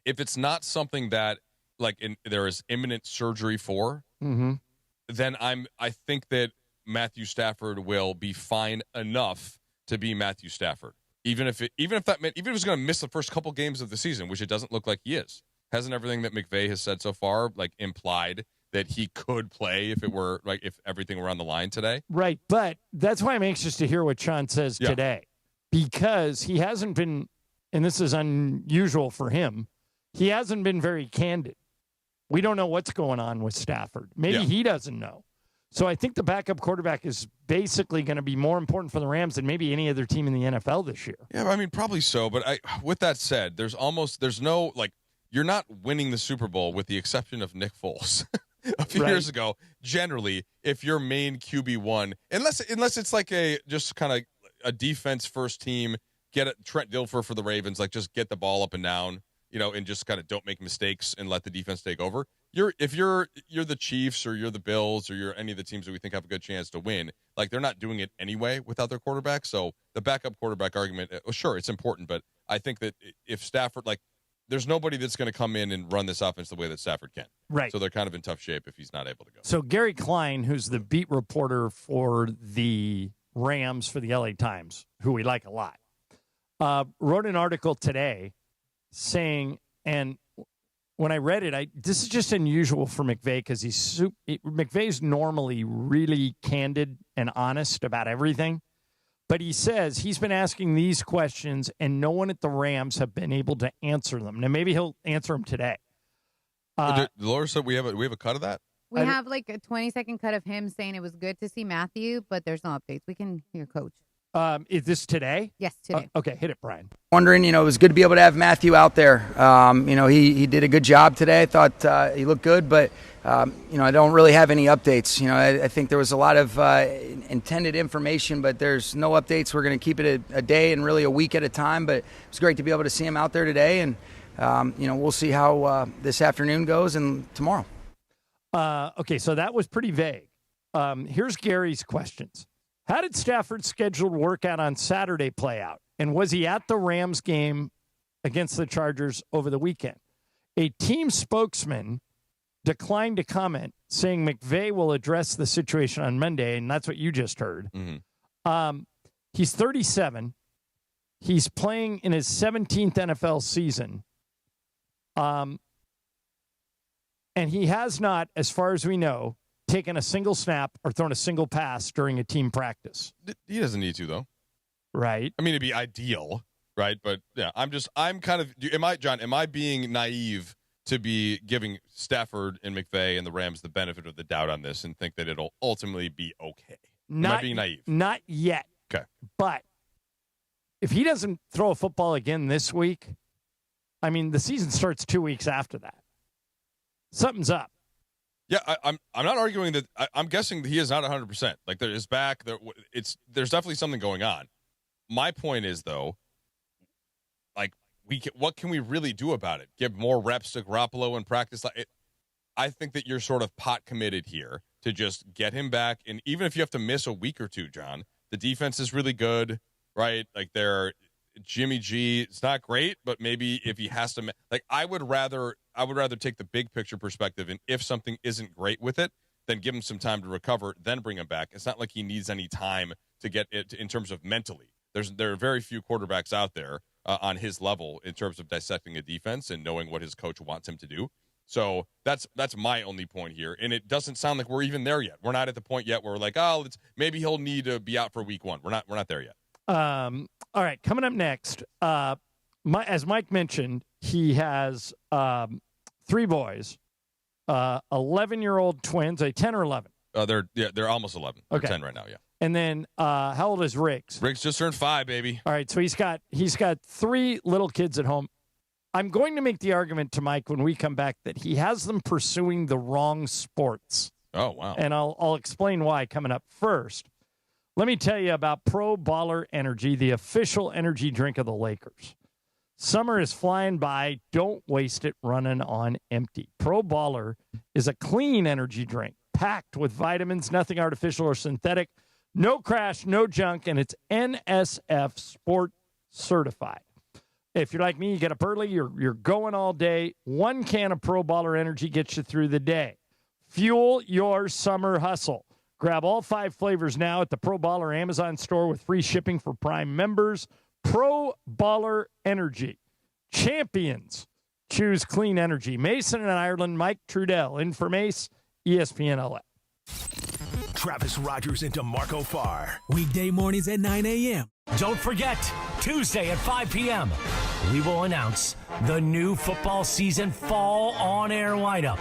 If it's not something that, like, there is imminent surgery for, then I think that Matthew Stafford will be fine enough to be Matthew Stafford. Even if it was going to miss the first couple games of the season, which it doesn't look like he is. Hasn't everything that McVay has said so far, like, implied that he could play if everything were on the line today? Right, but that's why I'm anxious to hear what Sean says today, because he hasn't been, and this is unusual for him, he hasn't been very candid. We don't know what's going on with Stafford. Maybe he doesn't know. So I think the backup quarterback is basically going to be more important for the Rams than maybe any other team in the NFL this year. Yeah, I mean, probably so. But with that said, there's no, like, you're not winning the Super Bowl with the exception of Nick Foles a few years ago. Generally, if your main QB1, unless it's like just kind of a defense first team, get Trent Dilfer for the Ravens, like, just get the ball up and down, and just kind of don't make mistakes and let the defense take over. If you're the Chiefs or you're the Bills or you're any of the teams that we think have a good chance to win, like, they're not doing it anyway without their quarterback. So the backup quarterback argument, sure, it's important, but I think that if Stafford, like, there's nobody that's going to come in and run this offense the way that Stafford can. Right. So they're kind of in tough shape if he's not able to go. So Gary Klein, who's the beat reporter for the Rams for the LA Times, who we like a lot, wrote an article today saying, and when I read it, this is just unusual for McVay because McVay's normally really candid and honest about everything. But he says he's been asking these questions, and no one at the Rams have been able to answer them. Now, maybe he'll answer them today. Laura said we have a cut of that? We have like a 20-second cut of him saying it was good to see Matthew, but there's no updates. We can hear Coach. Is this today? Yes, today. Okay, hit it, Brian. Wondering, it was good to be able to have Matthew out there. He did a good job today. I thought he looked good, but, I don't really have any updates. I think there was a lot of intended information, but there's no updates. We're going to keep it a day and really a week at a time, but it's great to be able to see him out there today, and, we'll see how this afternoon goes and tomorrow. Okay, so that was pretty vague. Here's Gary's questions. How did Stafford's scheduled workout on Saturday play out? And was he at the Rams game against the Chargers over the weekend? A team spokesman declined to comment, saying McVay will address the situation on Monday, and that's what you just heard. Mm-hmm. He's 37. He's playing in his 17th NFL season. And he has not, as far as we know, taken a single snap or thrown a single pass during a team practice. He doesn't need to, though. Right. I mean, it'd be ideal, right? But yeah, am I being naive to be giving Stafford and McVay and the Rams the benefit of the doubt on this and think that it'll ultimately be okay? Am I being naive? Not yet. Okay. But if he doesn't throw a football again this week, the season starts 2 weeks after that. Something's up. Yeah, I'm not arguing that. I'm guessing that he is not 100%. Like, there is back. There's definitely something going on. My point is, though, like, what can we really do about it? Give more reps to Garoppolo in practice? I think that you're sort of pot committed here to just get him back. And even if you have to miss a week or two, John, the defense is really good, right? Like, Jimmy G, it's not great, but maybe if he has to, I would rather take the big picture perspective, and if something isn't great with it, then give him some time to recover, then bring him back. It's not like he needs any time to get it in terms of mentally. There are very few quarterbacks out there on his level in terms of dissecting a defense and knowing what his coach wants him to do. So that's my only point here, and it doesn't sound like we're even there yet. We're not at the point yet where we're like, maybe he'll need to be out for week one. We're not there yet. All right, coming up next, as Mike mentioned, he has 3 boys, 11-year-old twins, 10 or 11. They're almost 11. They're 10 right now, yeah. And then how old is Riggs? Riggs just turned 5, baby. All right, so he's got 3 little kids at home. I'm going to make the argument to Mike when we come back that he has them pursuing the wrong sports. Oh, wow. And I'll explain why coming up. First, let me tell you about Pro Baller Energy, the official energy drink of the Lakers. Summer is flying by. Don't waste it running on empty. Pro Baller is a clean energy drink packed with vitamins, nothing artificial or synthetic, no crash, no junk, and it's NSF Sport certified. If you're like me, you get up early, you're going all day. 1 can of Pro Baller Energy gets you through the day. Fuel your summer hustle. Grab all 5 flavors now at the Pro Baller Amazon store with free shipping for Prime members. Pro Baller Energy. Champions choose clean energy. Mason and Ireland, Mike Trudell. In for Mace, ESPN LA. Travis Rogers into Marco Farr. Weekday mornings at 9 a.m. Don't forget, Tuesday at 5 p.m., we will announce the new football season fall on-air lineup.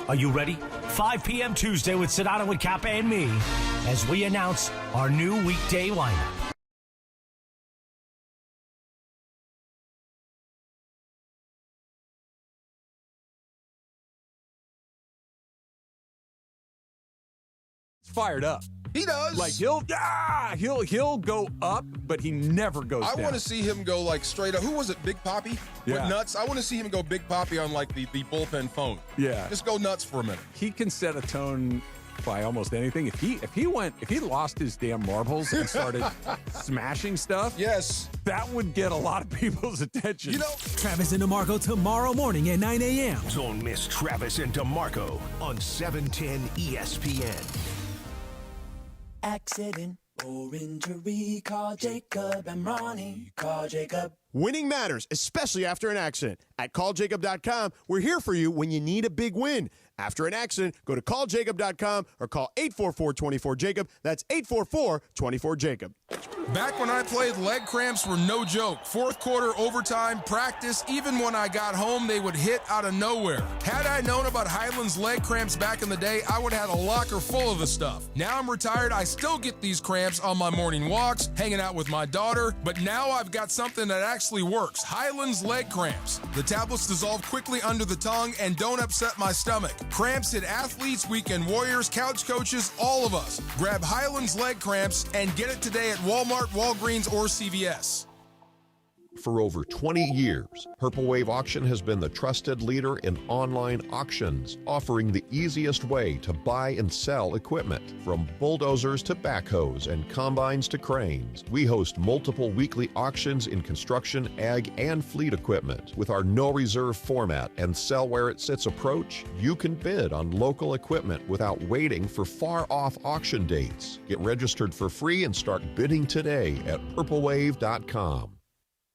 Are you ready? 5 p.m. Tuesday with Sedano and Kappa and me as we announce our new weekday lineup. Fired up. He does. Like he'll go up, but he never goes down. I want to see him go like straight up. Who was it? Big Poppy? Yeah. With nuts. I want to see him go Big Poppy on like the bullpen phone. Yeah. Just go nuts for a minute. He can set a tone by almost anything. If he lost his damn marbles and started smashing stuff, yes, that would get a lot of people's attention. You know, Travis and DeMarco tomorrow morning at 9 a.m. Don't miss Travis and DeMarco on 710 ESPN. Accident or injury, call Jacob and Ronnie. Call Jacob. Winning matters, especially after an accident. At calljacob.com, we're here for you when you need a big win. After an accident, go to calljacob.com or call 844-24-JACOB. That's 844-24-JACOB. Back when I played, leg cramps were no joke. Fourth quarter, overtime, practice, even when I got home, they would hit out of nowhere. Had I known about Highland's leg cramps back in the day, I would have had a locker full of the stuff. Now I'm retired, I still get these cramps on my morning walks, hanging out with my daughter, but now I've got something that actually works. Highland's leg cramps. The tablets dissolve quickly under the tongue and don't upset my stomach. Cramps hit athletes, weekend warriors, couch coaches, all of us. Grab Highland's leg cramps and get it today at Walmart, Walgreens, or CVS. For over 20 years, Purple Wave Auction has been the trusted leader in online auctions, offering the easiest way to buy and sell equipment. From bulldozers to backhoes and combines to cranes, we host multiple weekly auctions in construction, ag, and fleet equipment. With our no reserve format and sell where it sits approach, you can bid on local equipment without waiting for far off auction dates. Get registered for free and start bidding today at purplewave.com.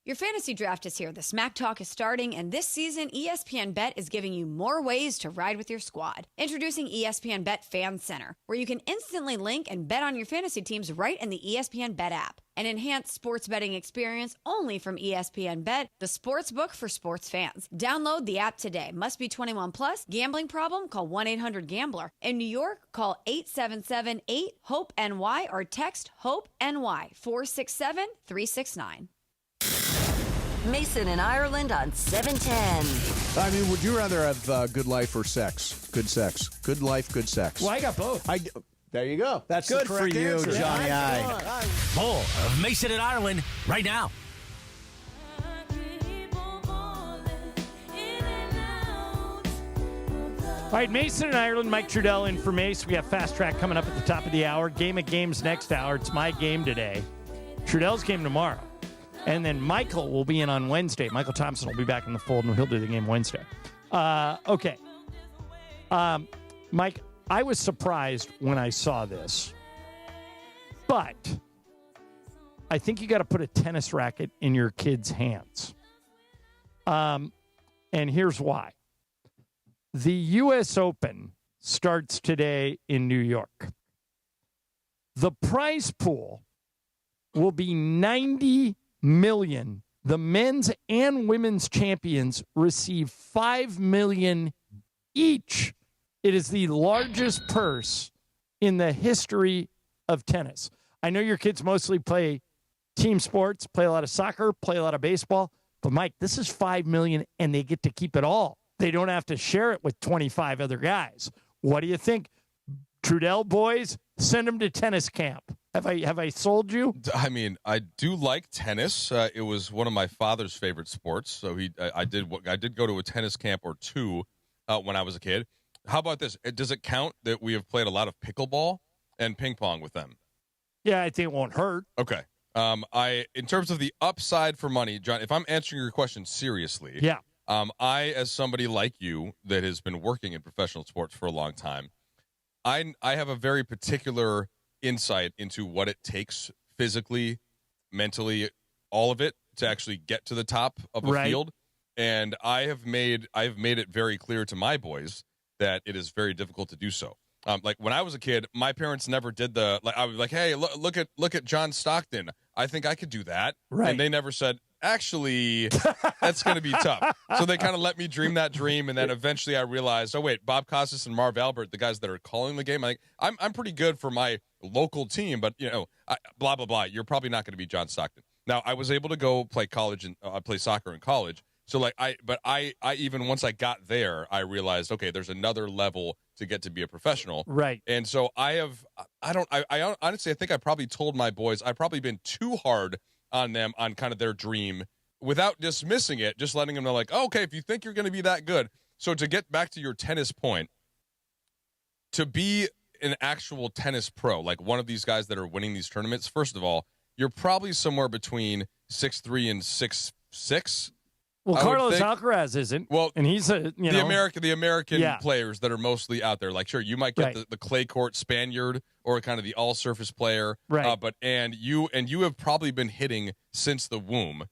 Your fantasy draft is here. The Smack Talk is starting, and this season, ESPN Bet is giving you more ways to ride with your squad. Introducing ESPN Bet Fan Center, where you can instantly link and bet on your fantasy teams right in the ESPN Bet app. An enhanced sports betting experience only from ESPN Bet, the sports book for sports fans. Download the app today. Must be 21 plus. Gambling problem? Call 1-800-GAMBLER. In New York, call 877-8-HOPE-NY or text HOPE-NY 467-369. Mason in Ireland on 710. I mean, would you rather have good life or sex? Good sex. Good life, good sex. Well, I got both. There you go. That's Good the correct for you, answer. Johnny I. More of Mason in Ireland right now. All right, Mason in Ireland, Mike Trudell in for Mace. We have Fast Track coming up at the top of the hour. Game of Games next hour. It's my game today. Trudell's game tomorrow. And then Michael will be in on Wednesday. Michael Thompson will be back in the fold, and he'll do the game Wednesday. Okay. Mike, I was surprised when I saw this. But I think you got to put a tennis racket in your kid's hands. And here's why. The U.S. Open starts today in New York. The prize pool will be $90 million. The men's and women's champions receive $5 million each. It is the largest purse in the history of tennis. I know your kids mostly play team sports, play a lot of soccer, play a lot of baseball, but Mike, this is $5 million and they get to keep it all. They don't have to share it with 25 other guys. What do you think? Trudell boys, send them to tennis camp. Have I sold you? I mean, I do like tennis. It was one of my father's favorite sports. So I did go to a tennis camp or two when I was a kid. How about this? Does it count that we have played a lot of pickleball and ping pong with them? Yeah, I think it won't hurt. Okay. In terms of the upside for money, John, if I'm answering your question seriously, yeah. I, as somebody like you that has been working in professional sports for a long time, I have a very particular insight into what it takes physically, mentally, all of it to actually get to the top of a field. And I have made it very clear to my boys that it is very difficult to do so. Like when I was a kid, my parents never did I was like, hey, look at John Stockton. I think I could do that. Right. And they never said, actually, that's going to be tough. So they kind of let me dream that dream. And then eventually I realized, oh, wait, Bob Costas and Marv Albert, the guys that are calling the game, I'm pretty good for my local team, but, blah, blah, blah. You're probably not going to be John Stockton. Now, I was able to go play college and play soccer in college. So I even once I got there, I realized, okay, there's another level to get to be a professional. Right. And so I honestly, I think I probably told my boys, I've probably been too hard on them on kind of their dream without dismissing it, just letting them know like, oh, okay, if you think you're going to be that good. So to get back to your tennis point, to be an actual tennis pro, like one of these guys that are winning these tournaments, first of all, you're probably somewhere between 6'3" and 6'6". Well, Carlos Alcaraz isn't. Well, and he's the American players that are mostly out there. Like, sure, you might get the clay court Spaniard or kind of the all surface player, right? But you have probably been hitting since the womb,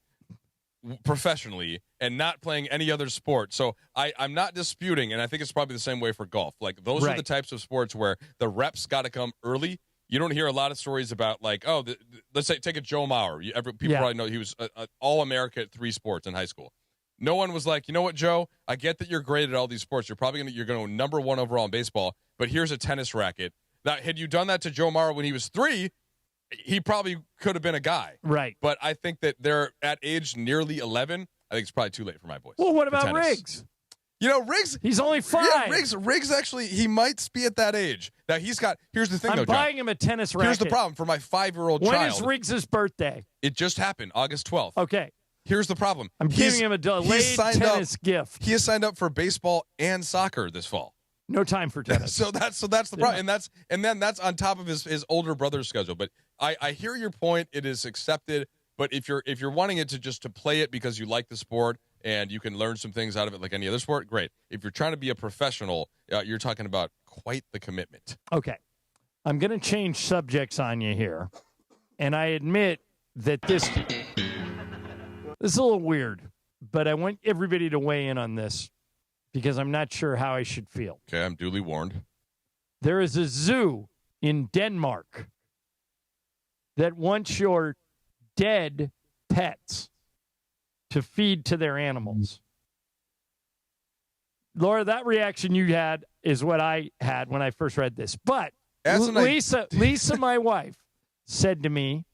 professionally, and not playing any other sport. So I'm not disputing, and I think it's probably the same way for golf. Like, those are the types of sports where the reps got to come early. You don't hear a lot of stories about, like, let's say, take a Joe Mauer. People probably know he was an All-America at 3 sports in high school. No one was like, you know what, Joe? I get that you're great at all these sports. You're probably going to go number 1 overall in baseball, but here's a tennis racket. Now, had you done that to Joe Mauer when he was 3, he probably could have been a guy. Right. But I think that they're at age nearly 11. I think it's probably too late for my boys. Well, what about Riggs? Riggs. He's only 5. Yeah, Riggs actually, he might be at that age. Now, here's the thing, I'm buying him a tennis racket. Here's the problem for my 5-year-old child. When is Riggs' birthday? It just happened, August 12th. Okay. Here's the problem. I'm giving him a delayed tennis gift. He has signed up for baseball and soccer this fall. No time for tennis. so that's the problem, and then that's on top of his older brother's schedule. But I hear your point. It is accepted. But if you're wanting it to play it because you like the sport and you can learn some things out of it like any other sport, great. If you're trying to be a professional, you're talking about quite the commitment. Okay, I'm going to change subjects on you here, and I admit that this is a little weird, but I want everybody to weigh in on this because I'm not sure how I should feel. Okay, I'm duly warned. There is a zoo in Denmark that wants your dead pets to feed to their animals. Laura, that reaction you had is what I had when I first read this. But Lisa, my wife, said to me,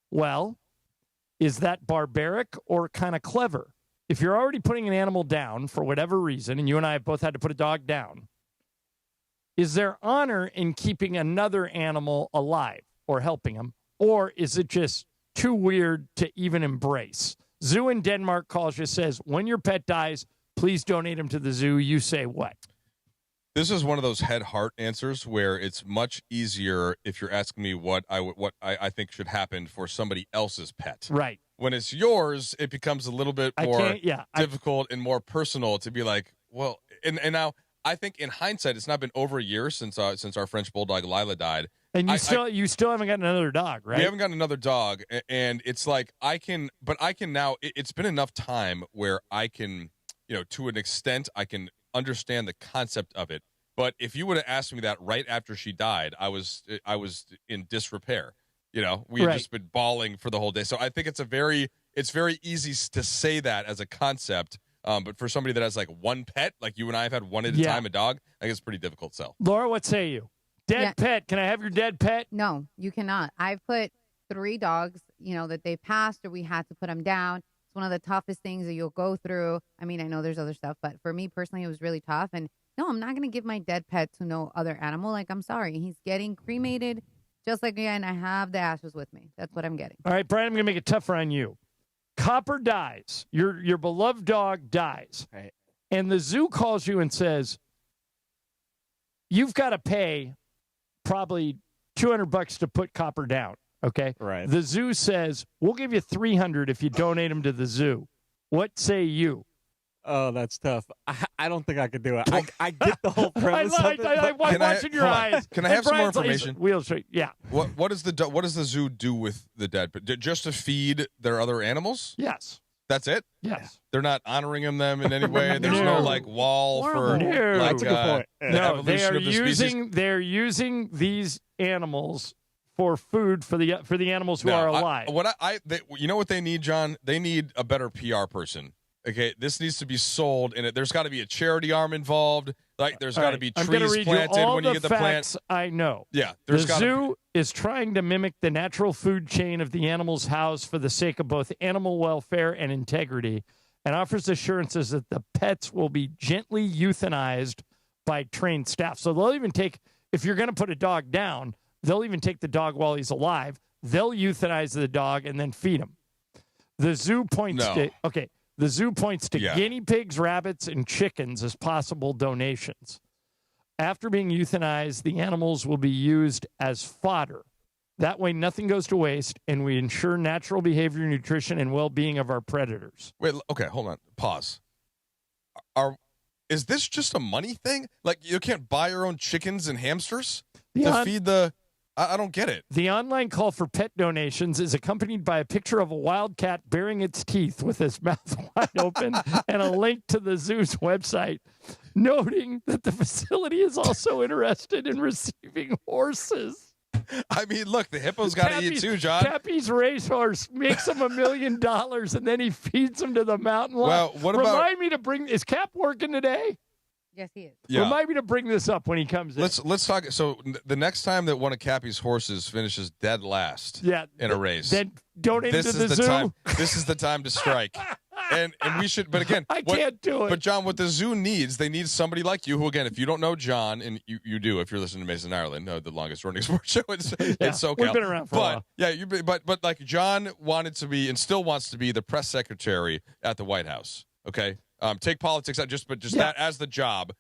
well, is that barbaric or kind of clever? If you're already putting an animal down for whatever reason, and you and I have both had to put a dog down, is there honor in keeping another animal alive or helping them? Or is it just too weird to even embrace? Zoo in Denmark calls you, says, when your pet dies, please donate him to the zoo. You say what? This is one of those head-heart answers where it's much easier if you're asking me what I think should happen for somebody else's pet. Right. When it's yours, it becomes a little bit more difficult and more personal to be like, well, and now I think in hindsight, it's not been over a year since our French bulldog Lila died. And you still haven't gotten another dog, right? We haven't gotten another dog, and it's like I can now. It's been enough time where I can, to an extent, I can understand the concept of it. But if you would have asked me that right after she died, I was in disrepair. We had just been bawling for the whole day. So I think it's very easy to say that as a concept. But for somebody that has like one pet, like you and I have had one at a time, a dog, I think it's a pretty difficult sell. Laura, what say you? Dead pet. Can I have your dead pet? No, you cannot. I've put 3 dogs, that they passed or we had to put them down. It's one of the toughest things that you'll go through. I mean, I know there's other stuff, but for me personally, it was really tough. And no, I'm not going to give my dead pet to no other animal. Like, I'm sorry. He's getting cremated. Just like, again, I have the ashes with me. That's what I'm getting. All right, Brian, I'm going to make it tougher on you. Copper dies. Your beloved dog dies. Right. And the zoo calls you and says, you've got to pay probably $200 to put Copper down. Okay. Right. The zoo says, we'll give you $300 if you donate him to the zoo. What say you? Oh, that's tough. I don't think I could do it. I get the whole premise. I'm watching your eyes. Can I have some more information? Wheel straight. Yeah. What does the zoo do with the dead? Just to feed their other animals? Yes. That's it? Yes. They're not honoring them in any way. There's no wall for That's a good point. No, they're using these animals for food for the animals who are alive. You know what they need, John? They need a better PR person. Okay, this needs to be sold, and there's got to be a charity arm involved. Like, there's got to be trees planted when you get the plant. I know. Yeah, the zoo is trying to mimic the natural food chain of the animals housed for the sake of both animal welfare and integrity, and offers assurances that the pets will be gently euthanized by trained staff. So they'll even take, if you're going to put a dog down, they'll even take the dog while he's alive. They'll euthanize the dog and then feed him. The zoo points to guinea pigs, rabbits, and chickens as possible donations. After being euthanized, the animals will be used as fodder. That way, nothing goes to waste, and we ensure natural behavior, nutrition, and well-being of our predators. Wait, okay, hold on. Pause. Is this just a money thing? Like, you can't buy your own chickens and hamsters to feed the... I don't get it. The online call for pet donations is accompanied by a picture of a wild cat baring its teeth with its mouth wide open and a link to the zoo's website, noting that the facility is also interested in receiving horses. I mean, look, the hippo's got to eat too, John. Cappy's racehorse makes him $1 million, and then he feeds him to the mountain lion. Well, what about... Remind me to bring... Is Cap working today? Yes, he is. Yeah. Remind me to bring this up when he comes in. Let's talk. So the next time that one of Cappy's horses finishes dead last in a race, then donate to the zoo. Time, this is the time to strike. And we should, but again, I can't do it. But John, what the zoo needs, they need somebody like you who, again, if you don't know John, and you do, if you're listening to Mason Ireland, the longest running sports show in SoCal. We've been around for a while. Yeah, but like John wanted to be and still wants to be the press secretary at the White House. Okay, take politics out, just that as the job.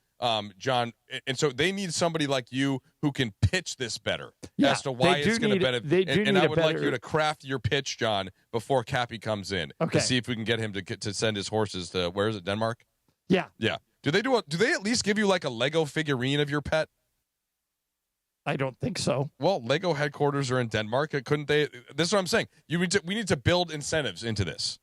John, and so they need somebody like you who can pitch this better as to why it's going to benefit. And I would like you to craft your pitch, John, before Cappy comes in to see if we can get him to send his horses to, where is it, Denmark? Yeah. Yeah. Do they at least give you like a Lego figurine of your pet? I don't think so. Well, Lego headquarters are in Denmark. Couldn't they? This is what I'm saying. We need to build incentives into this.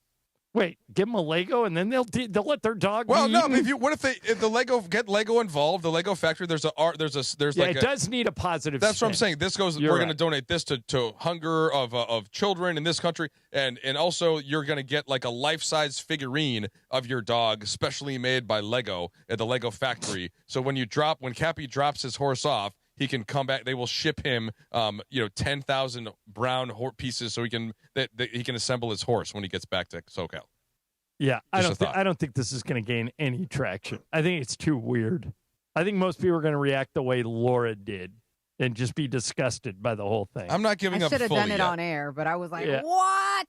Wait, give them a Lego and then they'll let their dog. Well, no. But If the Lego get Lego involved, the Lego factory. There's it does need a positive. That's spin. what I'm saying. This goes. You're we're going to right. donate this to hunger of children in this country, and also you're going to get like a life-size figurine of your dog, specially made by Lego at the Lego factory. So when Cappy drops his horse off, he can come back. They will ship him, 10,000 brown pieces so he can assemble his horse when he gets back to SoCal. Yeah, I don't think this is going to gain any traction. I think it's too weird. I think most people are going to react the way Laura did and just be disgusted by the whole thing. I'm not giving up. I should have done it yet. on air, but I was like, Yeah. what?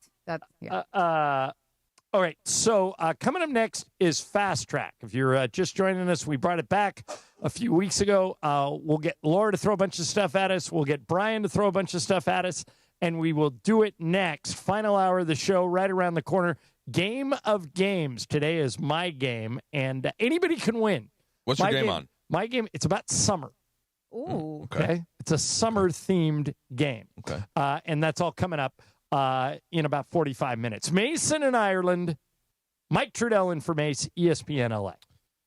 All right, so coming up next is Fast Track. If you're just joining us, we brought it back a few weeks ago. We'll get Laura to throw a bunch of stuff at us. We'll get Brian to throw a bunch of stuff at us, and we will do it next. Final hour of the show right around the corner. Game of games. Today is my game, and anybody can win. What's your game on? My game, it's about summer. Ooh. Okay. It's a summer-themed game. Okay. And that's all coming up in about 45 minutes. Mason in Ireland, Mike Trudell in for Mace, ESPN LA.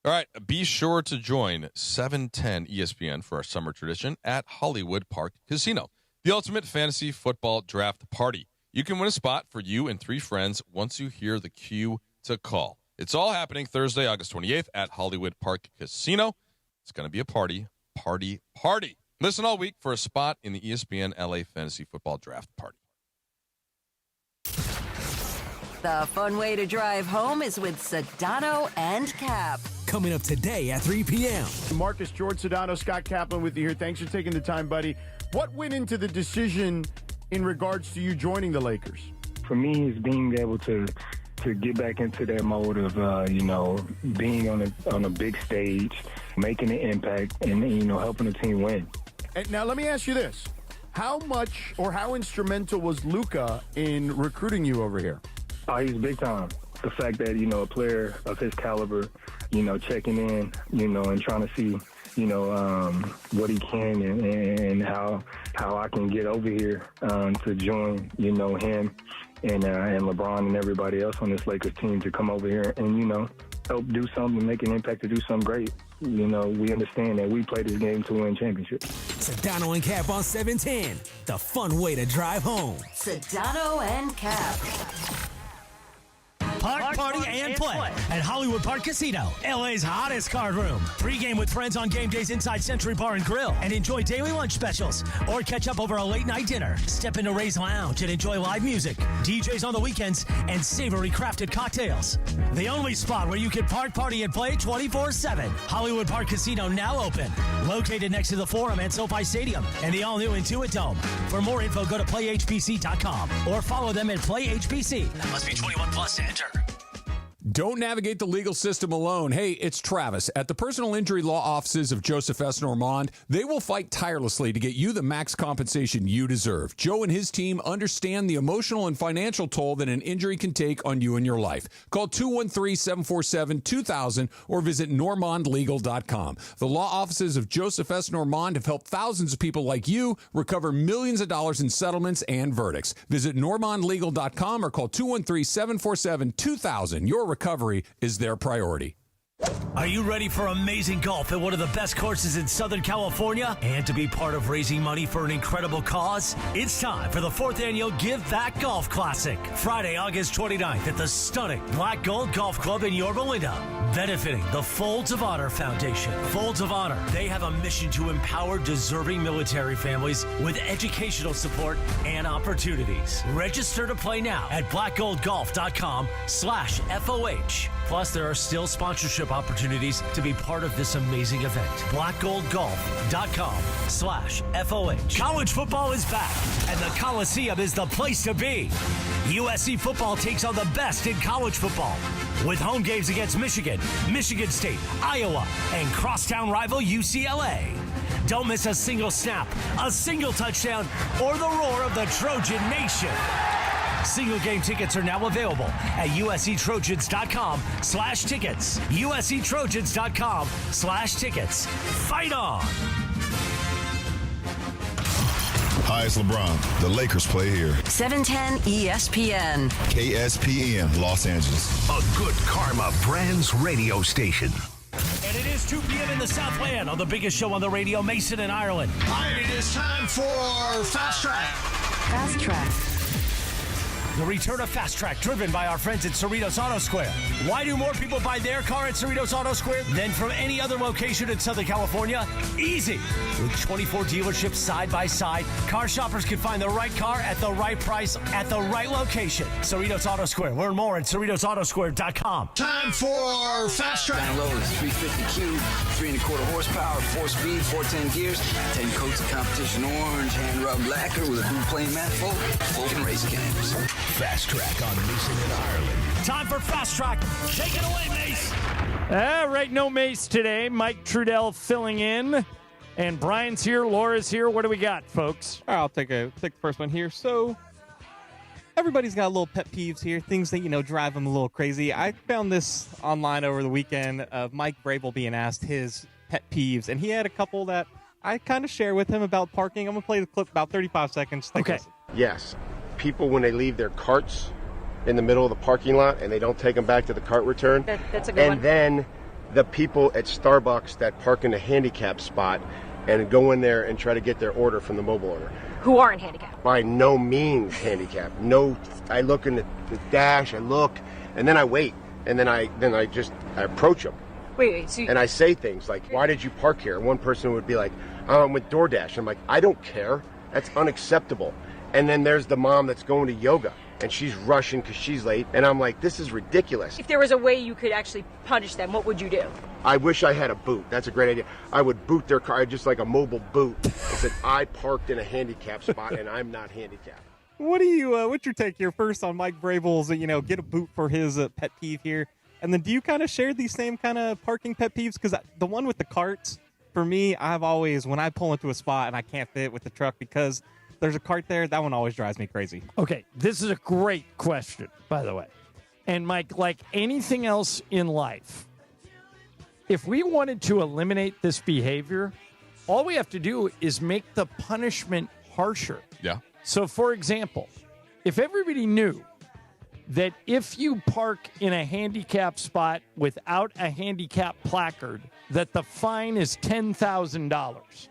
All right. Be sure to join 710 ESPN for our summer tradition at Hollywood Park Casino, the ultimate fantasy football draft party. You can win a spot for you and 3 friends once you hear the cue to call. It's all happening Thursday, August 28th at Hollywood Park Casino. It's going to be a party. Listen all week for a spot in the ESPN LA Fantasy Football Draft Party. The fun way to drive home is with Sedano and Cap. Coming up today at 3 p.m. Marcus, George Sedano, Scott Kaplan with you here. Thanks for taking the time, buddy. What went into the decision in regards to you joining the Lakers? For me, it's being able to get back into that mode of, being on a big stage, making an impact, and, helping the team win. And now, let me ask you this. How much or how instrumental was Luka in recruiting you over here? Oh, he's big time. The fact that, a player of his caliber, checking in, and trying to see, what he can and how I can get over here to join, him and LeBron and everybody else on this Lakers team to come over here and, help do something, make an impact, to do something great. We understand that we play this game to win championships. Sedano and Cap on 710, the fun way to drive home. Sedano and Cap. Park, party, and play at Hollywood Park Casino, LA's hottest card room. Pre-game with friends on game days inside Century Bar and Grill and enjoy daily lunch specials or catch up over a late-night dinner. Step into Ray's Lounge and enjoy live music, DJs on the weekends, and savory crafted cocktails. The only spot where you can park, party, and play 24/7. Hollywood Park Casino now open. Located next to the Forum and SoFi Stadium and the all-new Intuit Dome. For more info, go to playhbc.com or follow them at PlayHBC. Must be 21 plus to enter. Don't navigate the legal system alone. Hey, it's Travis. At the personal injury law offices of Joseph S. Normand, they will fight tirelessly to get you the max compensation you deserve. Joe and his team understand the emotional and financial toll that an injury can take on you and your life. Call 213-747-2000 or visit normandlegal.com. The law offices of Joseph S. Normand have helped thousands of people like you recover millions of dollars in settlements and verdicts. Visit normandlegal.com or call 213-747-2000. Your recovery is their priority. Are you ready for amazing golf at one of the best courses in Southern California and to be part of raising money for an incredible cause? It's time for the 4th annual Give Back Golf Classic, Friday, August 29th at the stunning Black Gold Golf Club in Yorba Linda, benefiting the Folds of Honor Foundation. Folds of Honor, they have a mission to empower deserving military families with educational support and opportunities. Register to play now at blackgoldgolf.com/FOH. Plus, there are still sponsorship opportunities to be part of this amazing event. blackgoldgolf.com/FOH. College football is back, and the Coliseum is the place to be. USC football takes on the best in college football, with home games against Michigan, Michigan State, Iowa, and crosstown rival UCLA. Don't miss a single snap, a single touchdown, or the roar of the Trojan Nation. Single game tickets are now available at usctrojans.com/tickets. usctrojans.com/tickets. Fight on! Hi, it's LeBron. The Lakers play here. 710 ESPN. KSPN, Los Angeles. A Good Karma Brands radio station. And it is 2 p.m. in the Southland on the biggest show on the radio, Mason in Ireland. All right, it is time for Fast Track. Fast Track. The return of Fast Track, driven by our friends at Cerritos Auto Square. Why do more people buy their car at Cerritos Auto Square than from any other location in Southern California? Easy. With 24 dealerships side by side, car shoppers can find the right car at the right price at the right location. Cerritos Auto Square. Learn more at CerritosAutoSquare.com. Time for Fast Track. Down low is 350 cube, 3 1/4 horsepower, 4-speed, 410 gears, 10 coats of competition orange, hand rubbed lacquer with a blue plain manifold, open race cams. Fast Track on Mason in Ireland. Time for Fast Track. Take it away, Mace. All right, no Mace today. Mike Trudell filling in. And Brian's here. Laura's here. What do we got, folks? All right, I'll take the first one here. So everybody's got little pet peeves here, things that, drive them a little crazy. I found this online over the weekend of Mike Vrabel being asked his pet peeves, and he had a couple that I kind of share with him about parking. I'm going to play the clip about 35 seconds. Okay. Yes. People, when they leave their carts in the middle of the parking lot and they don't take them back to the cart return. That's a good one. And then the people at Starbucks that park in the handicap spot and go in there and try to get their order from the mobile order. Who aren't handicapped? By no means handicapped. No, I look in the dash, I look, and then I wait. And then I approach them. Wait, so and I say things like, why did you park here? And one person would be like, oh, I'm with DoorDash. I'm like, I don't care. That's unacceptable. And then there's the mom that's going to yoga, and she's rushing because she's late. And I'm like, this is ridiculous. if there was a way you could actually punish them, what would you do? I wish I had a boot. That's a great idea. I would boot their car, just like a mobile boot. I said, I parked in a handicap spot, and I'm not handicapped. What's your take here first on Mike Vrabel's, get a boot for his pet peeve here? And then do you kind of share these same kind of parking pet peeves? Because the one with the carts, for me, I've always, when I pull into a spot and I can't fit with the truck because there's a cart there, that one always drives me crazy. Okay, this is a great question, by the way. And Mike, like anything else in life, if we wanted to eliminate this behavior, all we have to do is make the punishment harsher. Yeah. So, for example, if everybody knew that if you park in a handicap spot without a handicap placard, that the fine is $10,000,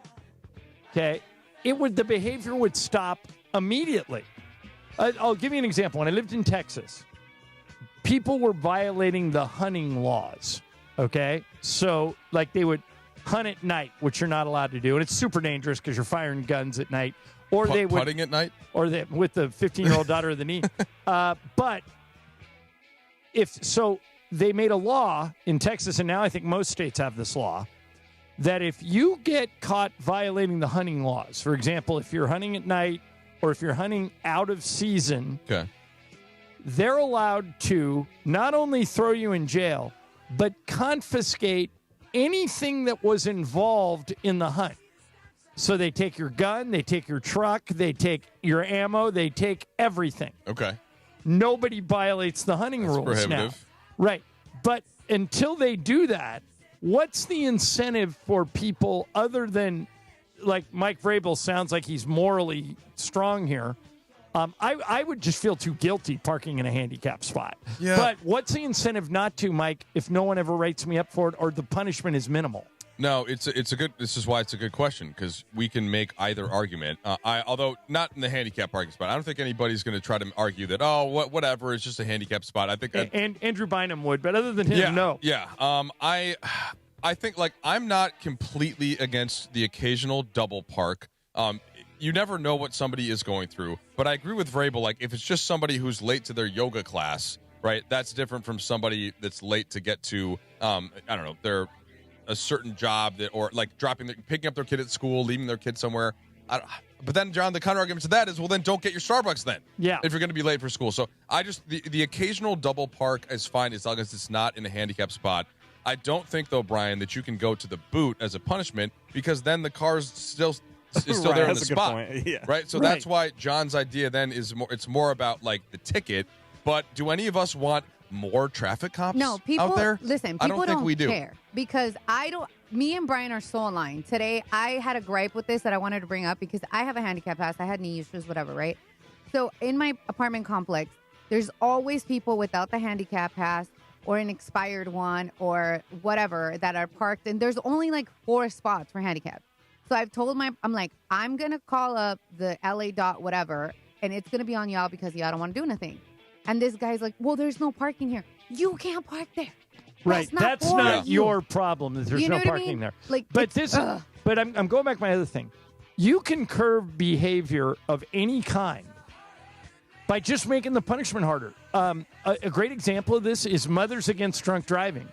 okay, the behavior would stop immediately. I'll give you an example. When I lived in Texas, people were violating the hunting laws, okay? So, like, they would hunt at night, which you're not allowed to do, and it's super dangerous because you're firing guns at night. Or they would putting at night, or with the 15-year-old daughter of the knee. But they made a law in Texas, and now I think most states have this law, that if you get caught violating the hunting laws, for example, if you're hunting at night or if you're hunting out of season, okay, they're allowed to not only throw you in jail, but confiscate anything that was involved in the hunt. So they take your gun, they take your truck, they take your ammo, they take everything. Okay. Nobody violates the hunting rules prohibitive. now. Right. But until they do that, what's the incentive for people other than, like Mike Vrabel sounds like he's morally strong here. I would just feel too guilty parking in a handicap spot. Yeah. But what's the incentive not to, Mike, if no one ever writes me up for it or the punishment is minimal? No, it's a good. This is why it's a good question, because we can make either argument. Although not in the handicap parking spot. I don't think anybody's going to try to argue that whatever, it's just a handicap spot. I think and Andrew Bynum would, but other than him, no. Yeah. I think I'm not completely against the occasional double park. You never know what somebody is going through, but I agree with Vrabel. Like if it's just somebody who's late to their yoga class, right? That's different from somebody that's late to get to I don't know their a certain job or like picking up their kid at school, leaving their kid somewhere. But then, John, the counter argument to that is, well, then don't get your Starbucks then. Yeah. If you're going to be late for school. So I just, the occasional double park is fine as long as it's not in a handicap spot. I don't think, though, Brian, that you can go to the boot as a punishment because then the car's still Right, there in that's the a good spot. point. Yeah. Right? So that's why John's idea then is it's more about like the ticket. But do any of us want more traffic cops out there? Listen, I people don't think we do. care because me and Brian are so aligned. Today, I had a gripe with this that I wanted to bring up because I have a handicap pass. I had knee issues, whatever, right? So in my apartment complex, there's always people without the handicap pass or an expired one or whatever that are parked. And there's only like 4 spots for handicap. So I've told I'm going to call up the LA dot whatever, and it's going to be on y'all because y'all don't want to do anything. And this guy's like, well, there's no parking here. You can't park there. Right. That's not your problem that there's no parking there. But I'm going back to my other thing. You can curb behavior of any kind by just making the punishment harder. A great example of this is Mothers Against Drunk Driving.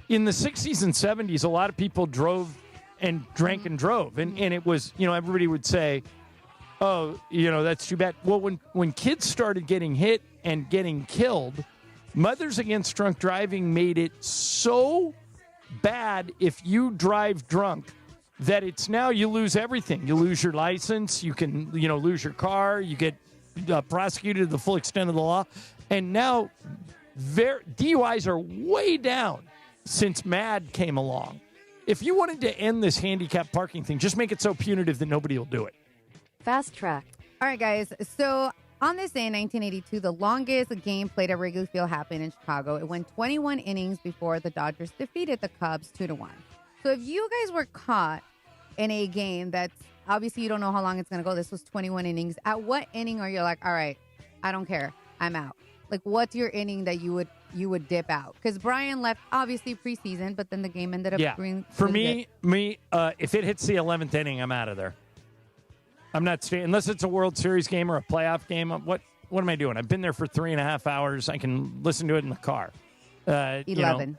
In the 60s and 70s, a lot of people drove and drank and drove. And it was, everybody would say, oh, that's too bad. Well, when kids started getting hit and getting killed, Mothers Against Drunk Driving made it so bad if you drive drunk that it's now you lose everything. You lose your license. You can, lose your car. You get prosecuted to the full extent of the law. And now DUIs are way down since MAD came along. If you wanted to end this handicap parking thing, just make it so punitive that nobody will do it. Fast track. All right, guys. So on this day in 1982, the longest game played at Wrigley Field happened in Chicago. It went 21 innings before the Dodgers defeated the Cubs 2-1. So if you guys were caught in a game that's obviously you don't know how long it's going to go. This was 21 innings. At what inning are you like, all right, I don't care, I'm out? Like, what's your inning that you would dip out? Because Brian left obviously preseason, but then the game ended up being for me, if it hits the 11th inning, I'm out of there. I'm not staying unless it's a World Series game or a playoff game. What am I doing? I've been there for 3.5 hours. I can listen to it in the car. 11.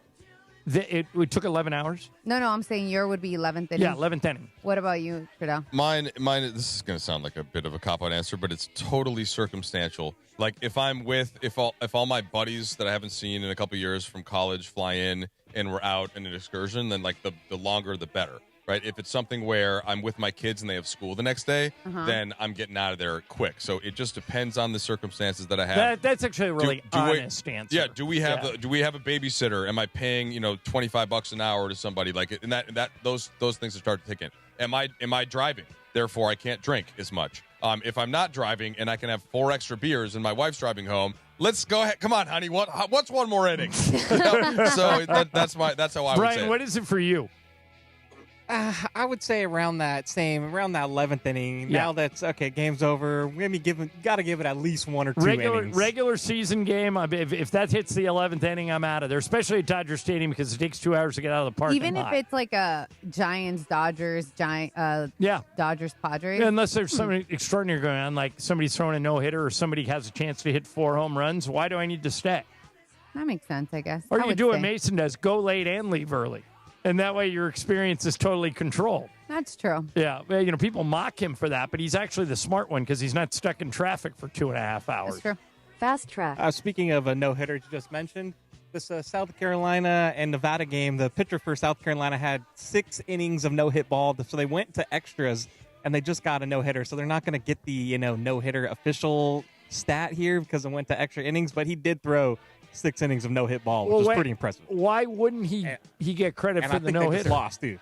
It took 11 hours? No, I'm saying your would be 11th inning. Yeah, 11th inning. What about you, Trudeau? Mine. This is going to sound like a bit of a cop-out answer, but it's totally circumstantial. Like if all my buddies that I haven't seen in a couple years from college fly in and we're out in an excursion, then like the longer the better. Right? If it's something where I'm with my kids and they have school the next day, then I'm getting out of there quick. So it just depends on the circumstances that I have. That's actually a really honest answer. Yeah. Do we have a babysitter? Am I paying $25 an hour to somebody like it? And that those things start to kick in. Am I driving? Therefore, I can't drink as much. If I'm not driving and I can have 4 extra beers and my wife's driving home, let's go ahead. Come on, honey. What's one more inning? So that's how I would say. Brian, what is it for you? I would say around that 11th inning. Yeah. Now that's okay. Game's over. Got to give it at least 1 or 2 innings. Regular season game. If that hits the 11th inning, I'm out of there. Especially at Dodger Stadium because it takes 2 hours to get out of the parking Even lot. if it's like a Giants, Dodgers, Dodgers, Padres. Yeah, unless there's something extraordinary going on, like somebody's throwing a no hitter or somebody has a chance to hit 4 home runs. Why do I need to stay? That makes sense, I guess. Or you do what Mason does: go late and leave early. And that way your experience is totally controlled. That's true. Yeah. People mock him for that, but he's actually the smart one because he's not stuck in traffic for 2.5 hours. That's true. Fast track. Speaking of a no-hitter you just mentioned, this South Carolina and Nevada game, the pitcher for South Carolina had 6 innings of no-hit ball, so they went to extras, and they just got a no-hitter. So they're not going to get the no-hitter official stat here because it went to extra innings, but he did throw 6 innings of no-hit ball, which is pretty impressive. Why wouldn't he get credit for the no-hitter? They just lost, too.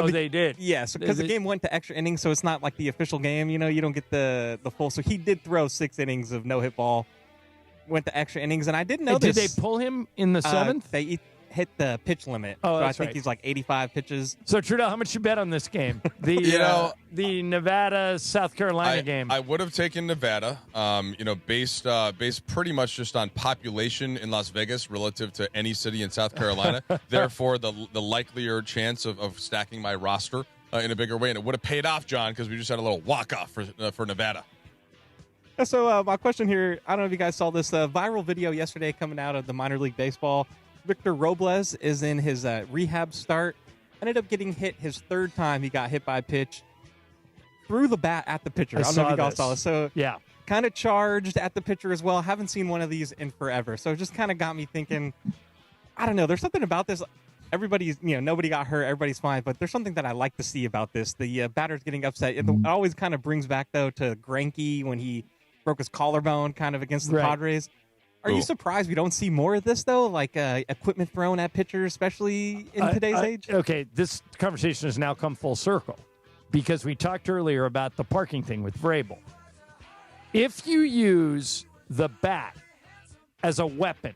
They did. Yeah, because the game went to extra innings, so it's not like the official game. You don't get the full. So he did throw 6 innings of no-hit ball, went to extra innings, and I didn't know this. Did they pull him in the 7th? They hit the pitch limit. Oh, so that's I think right. he's like 85 pitches. So, Trudell, how much you bet on this game? The Nevada-South Carolina game. I would have taken Nevada, based pretty much just on population in Las Vegas relative to any city in South Carolina. Therefore, the likelier chance of stacking my roster in a bigger way. And it would have paid off, John, because we just had a little walk-off for Nevada. So my question here, I don't know if you guys saw this viral video yesterday coming out of the minor league baseball. Victor Robles is in his rehab start. Ended up getting hit his 3rd time. He got hit by a pitch. Threw the bat at the pitcher. I don't know if you guys saw this. So yeah, kind of charged at the pitcher as well. Haven't seen one of these in forever. So it just kind of got me thinking, I don't know. There's something about this. Everybody's, nobody got hurt. Everybody's fine. But there's something that I like to see about this. The batter's getting upset. It always kind of brings back, though, to Greinke when he broke his collarbone kind of against the Padres. Are you surprised we don't see more of this, though? Like equipment thrown at pitchers, especially in today's age? Okay, this conversation has now come full circle because we talked earlier about the parking thing with Vrabel. If you use the bat as a weapon,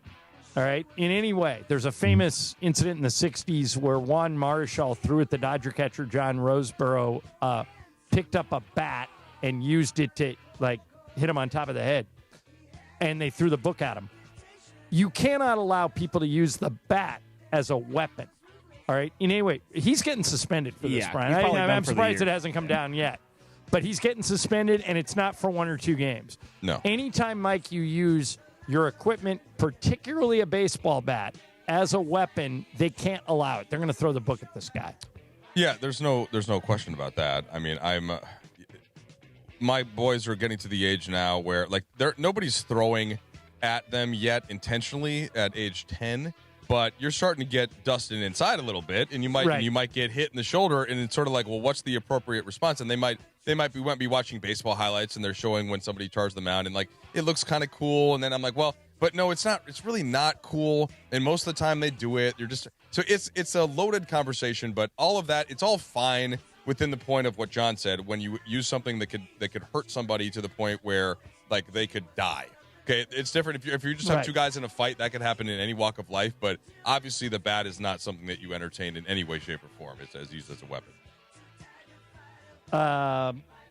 all right, in any way, there's a famous incident in the 60s where Juan Marichal threw at the Dodger catcher John Roseborough, picked up a bat and used it to, hit him on top of the head. And they threw the book at him. You cannot allow people to use the bat as a weapon. All right? In any way, he's getting suspended for this, Brian. I'm surprised it hasn't come down yet. But he's getting suspended, and it's not for 1 or 2 games. No. Anytime, Mike, you use your equipment, particularly a baseball bat, as a weapon, they can't allow it. They're going to throw the book at this guy. Yeah, there's no question about that. I mean, my boys are getting to the age now where nobody's throwing at them yet intentionally at age 10, but you're starting to get dusted inside a little bit, and you might get hit in the shoulder, and it's sort of like, well, what's the appropriate response? And they might be watching baseball highlights, and they're showing when somebody charged them out, and it looks kind of cool, and then I'm like, well, but no, it's not. It's really not cool, and most of the time they do it. It's a loaded conversation, but all of that, it's all fine within the point of what John said, when you use something that could hurt somebody to the point where they could die. Okay, it's different if you just have 2 guys in a fight. That could happen in any walk of life, but obviously the bat is not something that you entertain in any way, shape, or form. It's used as a weapon.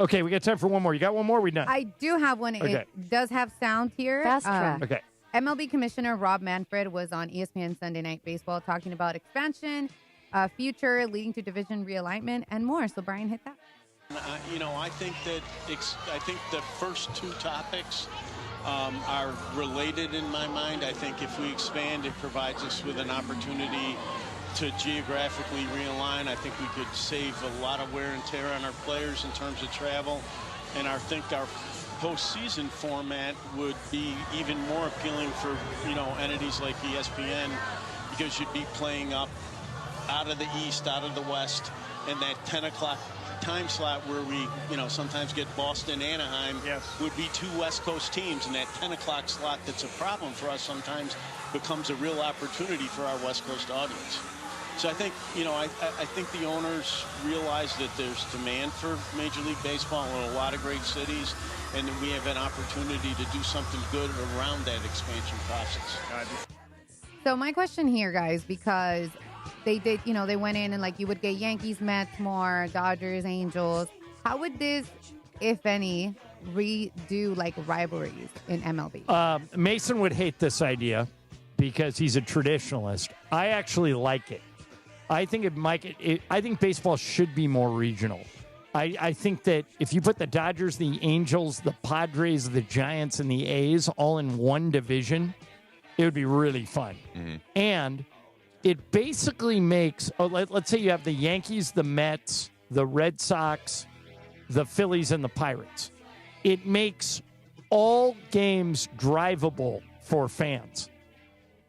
Okay, we got time for one more. You got one more? We done? I do have one. Okay. It does have sound here. Fast track. Okay. MLB Commissioner Rob Manfred was on ESPN Sunday Night Baseball talking about expansion, future leading to division realignment, and more. So, Brian, hit that. I think the first 2 topics are related in my mind. I think if we expand, it provides us with an opportunity to geographically realign. I think we could save a lot of wear and tear on our players in terms of travel. And I think our postseason format would be even more appealing for, entities like ESPN, because you'd be playing up out of the East, out of the West, and that 10 o'clock time slot where we, sometimes get Boston, Anaheim, would be 2 West Coast teams, and that 10 o'clock slot that's a problem for us sometimes becomes a real opportunity for our West Coast audience. So I think, I think the owners realize that there's demand for Major League Baseball in a lot of great cities, and we have an opportunity to do something good around that expansion process. So my question here, guys, because they did, they went in and you would get Yankees, Mets more, Dodgers, Angels. How would this, if any, redo rivalries in MLB? Mason would hate this idea because he's a traditionalist. I actually like it. I think I think baseball should be more regional. I think that if you put the Dodgers, the Angels, the Padres, the Giants, and the A's all in one division, it would be really fun. Mm-hmm. And it basically makes, let's say you have the Yankees, the Mets, the Red Sox, the Phillies, and the Pirates. It makes all games drivable for fans.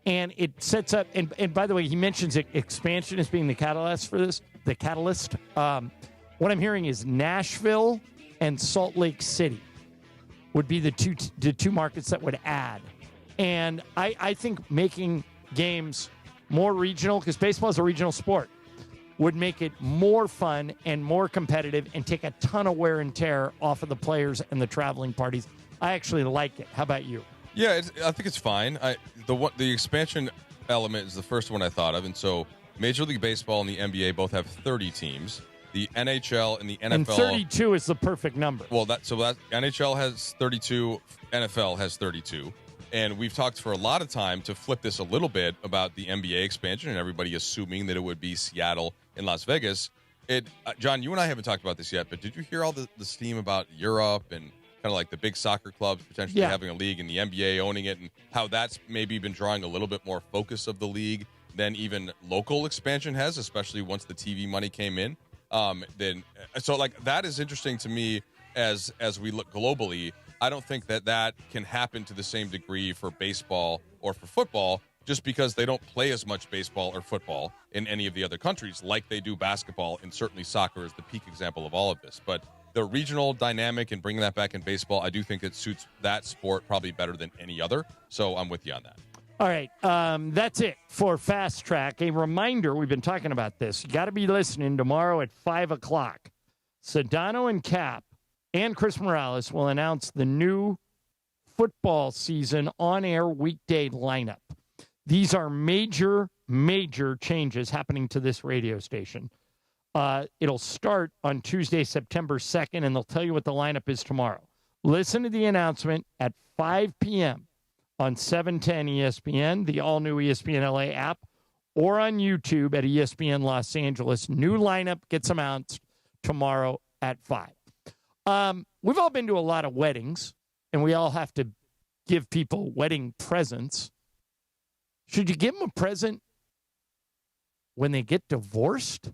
And it sets up, and by the way, he mentions expansion as being the catalyst for this. The catalyst. What I'm hearing is Nashville and Salt Lake City would be the two markets that would add. And I think making games more regional, because baseball is a regional sport, would make it more fun and more competitive and take a ton of wear and tear off of the players and the traveling parties. I actually like it. How about you? Yeah, I think it's fine. The expansion element is the first one I thought of, and so Major League Baseball and the NBA both have 30 teams. The NHL and the NFL, and 32 is the perfect number. Well, NHL has 32, NFL has 32, and we've talked for a lot of time to flip this a little bit about the NBA expansion, and everybody assuming that it would be Seattle and Las Vegas. John, you and I haven't talked about this yet, but did you hear all the steam about Europe and kind of like the big soccer clubs potentially having a league and the NBA owning it, and how that's maybe been drawing a little bit more focus of the league than even local expansion has, especially once the TV money came in. That is interesting to me as we look globally. I don't think that can happen to the same degree for baseball or for football, just because they don't play as much baseball or football in any of the other countries like they do basketball, and certainly soccer is the peak example of all of this. But the regional dynamic and bringing that back in baseball, I do think it suits that sport probably better than any other. So I'm with you on that. All right. That's it for Fast Track. A reminder, we've been talking about this. You got to be listening tomorrow at 5 o'clock. Sedano and Cap and Chris Morales will announce the new football season on-air weekday lineup. These are major, major changes happening to this radio station. It'll start on Tuesday, September 2nd, and they'll tell you what the lineup is tomorrow. Listen to the announcement at 5 p.m. on 710 ESPN, the all-new ESPN LA app, or on YouTube at ESPN Los Angeles. New lineup gets announced tomorrow at 5. We've all been to a lot of weddings, and we all have to give people wedding presents. Should you give them a present when they get divorced?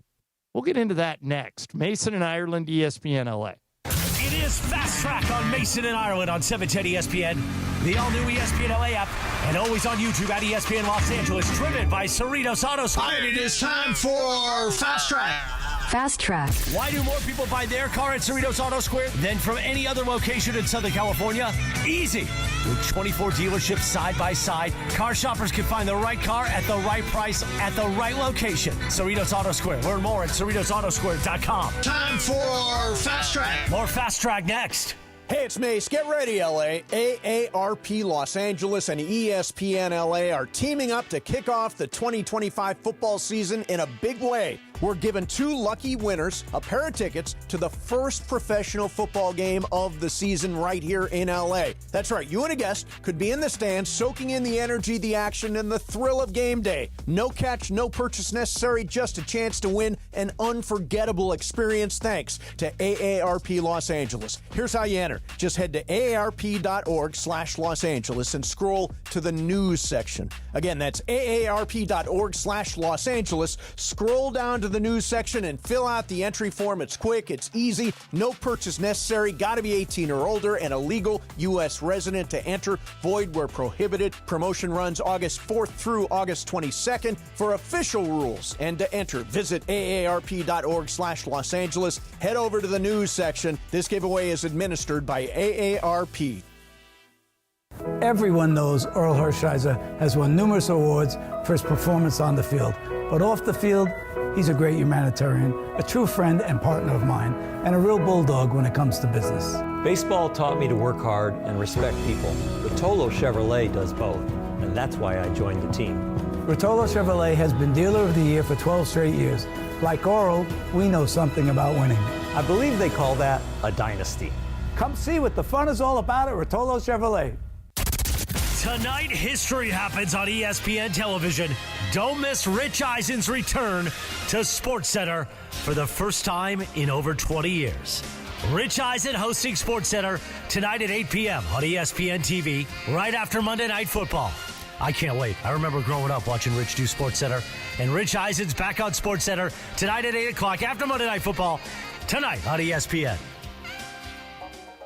We'll get into that next. Mason and Ireland, ESPN LA. It is Fast Track on Mason and Ireland on 710 ESPN, the all-new ESPN LA app, and always on YouTube at ESPN Los Angeles, driven by Cerritos Auto Square. And it is time for Fast Track. Fast Track. Why do more people buy their car at Cerritos Auto Square than from any other location in Southern California? Easy. With 24 dealerships side by side, car shoppers can find the right car at the right price at the right location. Cerritos Auto Square. Learn more at CerritosAutoSquare.com. Time for Fast Track. More Fast Track next. Hey, it's Mace. Get ready, LA. AARP Los Angeles and ESPN LA are teaming up to kick off the 2025 football season in a big way. We're giving 2 lucky winners a pair of tickets to the first professional football game of the season right here in LA. That's right, you and a guest could be in the stands soaking in the energy, the action, and the thrill of game day. No catch, no purchase necessary, just a chance to win an unforgettable experience thanks to AARP Los Angeles. Here's how you enter. Just head to aarp.org/Los Angeles and scroll to the news section. Again, that's aarp.org/Los Angeles. Scroll down to the news section and fill out the entry form. It's quick, it's easy, no purchase necessary, got to be 18 or older and a legal U.S. resident to enter. Void where prohibited. Promotion runs August 4th through August 22nd. For official rules and to enter, visit aarp.org/Los Angeles. Head over to the news section. This giveaway is administered by AARP. Everyone knows Earl Hershiser has won numerous awards for his performance on the field. But off the field, he's a great humanitarian, a true friend and partner of mine, and a real bulldog when it comes to business. Baseball taught me to work hard and respect people. Rotolo Chevrolet does both, and that's why I joined the team. Rotolo Chevrolet has been Dealer of the Year for 12 straight years. Like Earl, we know something about winning. I believe they call that a dynasty. Come see what the fun is all about at Rotolo Chevrolet. Tonight, history happens on ESPN television. Don't miss Rich Eisen's return to SportsCenter for the first time in over 20 years. Rich Eisen hosting SportsCenter tonight at 8 p.m. on ESPN TV, right after Monday Night Football. I can't wait. I remember growing up watching Rich do SportsCenter, and Rich Eisen's back on SportsCenter tonight at 8 o'clock after Monday Night Football, tonight on ESPN.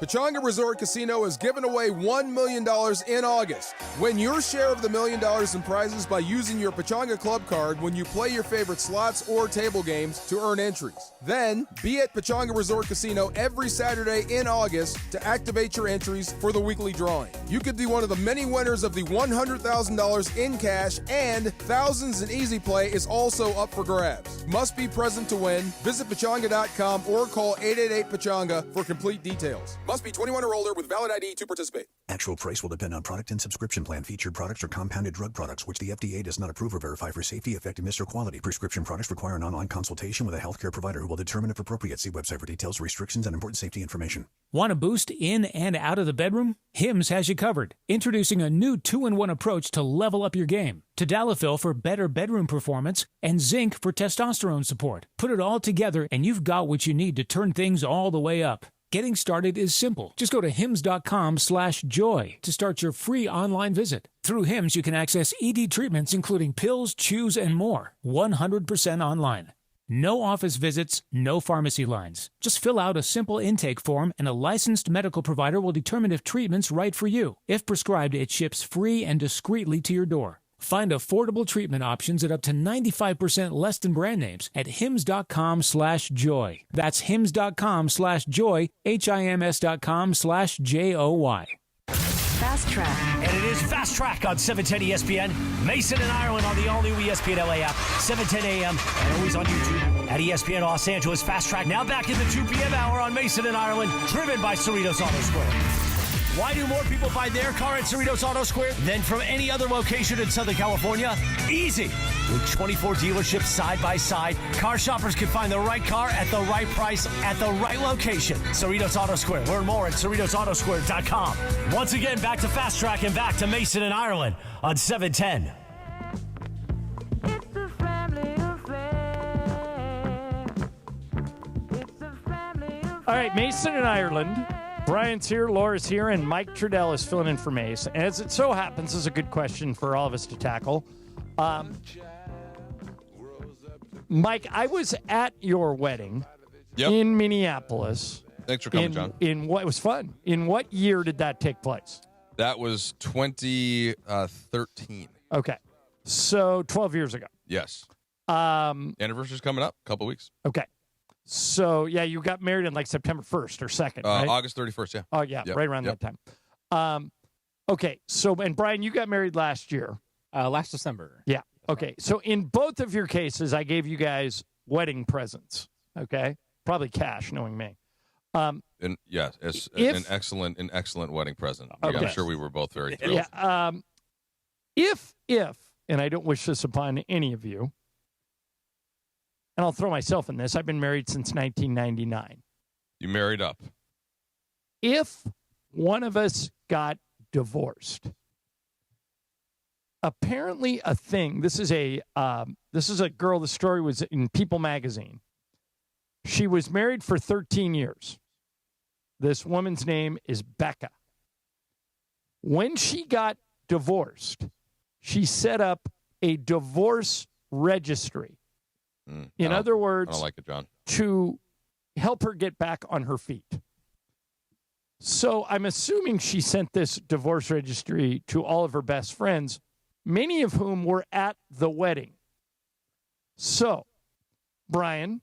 Pechanga Resort Casino is giving away $1 million in August. Win your share of the $1 million in prizes by using your Pechanga Club card when you play your favorite slots or table games to earn entries. Then, be at Pechanga Resort Casino every Saturday in August to activate your entries for the weekly drawing. You could be one of the many winners of the $100,000 in cash, and thousands in easy play is also up for grabs. Must be present to win. Visit Pechanga.com or call 888-PECHANGA for complete details. Must be 21 or older with valid ID to participate. Actual price will depend on product and subscription plan. Featured products are compounded drug products, which the FDA does not approve or verify for safety, effectiveness, or quality. Prescription products require an online consultation with a healthcare provider who will determine if appropriate. See website for details, restrictions, and important safety information. Want a boost in and out of the bedroom? Hims has you covered. Introducing a new 2-in-1 approach to level up your game. Tadalafil for better bedroom performance and zinc for testosterone support. Put it all together and you've got what you need to turn things all the way up. Getting started is simple. Just go to hims.com/joy to start your free online visit. Through Hims, you can access ED treatments including pills, chews, and more. 100% online. No office visits, no pharmacy lines. Just fill out a simple intake form and a licensed medical provider will determine if treatment's right for you. If prescribed, it ships free and discreetly to your door. Find affordable treatment options at up to 95% less than brand names at hims.com/joy. That's hims.com/joy, HIMS.com/JOY. Fast Track. And it is Fast Track on 710 ESPN. Mason and Ireland on the all-new ESPN LA app, 7:10 a.m. and always on YouTube at ESPN Los Angeles. Fast Track now back in the 2 p.m. hour on Mason and Ireland, driven by Cerritos Auto Square. Why do more people buy their car at Cerritos Auto Square than from any other location in Southern California? Easy. With 24 dealerships side by side, car shoppers can find the right car at the right price at the right location. Cerritos Auto Square. Learn more at CerritosAutoSquare.com. Once again, back to Fast Track and back to Mason and Ireland on 710. All right, Mason and Ireland. Brian's here, Laura's here, and Mike Trudell is filling in for Mace. And as it so happens, this is a good question for all of us to tackle. Mike, I was at your wedding in Minneapolis. Thanks for coming, John. In what was fun? In what year did that take place? That was 2013. Okay, so 12 years ago. Yes. Anniversary's coming up, a couple weeks. Okay. So, yeah, you got married on like September 1st or 2nd, right? August 31st, yeah. Oh, yeah, right around that time. Okay, so, and Brian, you got married last year. Last December. Yeah, okay. So, in both of your cases, I gave you guys wedding presents, okay? Probably cash, knowing me. And yeah, it's an excellent wedding present. Okay. I'm sure we were both very thrilled. Yeah. If, and I don't wish this upon any of you, and I'll throw myself in this. I've been married since 1999. You married up. If one of us got divorced, apparently a thing. This is a girl. The story was in People magazine. She was married for 13 years. This woman's name is Becca. When she got divorced, she set up a divorce registry. In other words, I don't like it, John. To help her get back on her feet. So I'm assuming she sent this divorce registry to all of her best friends, many of whom were at the wedding. So, Brian,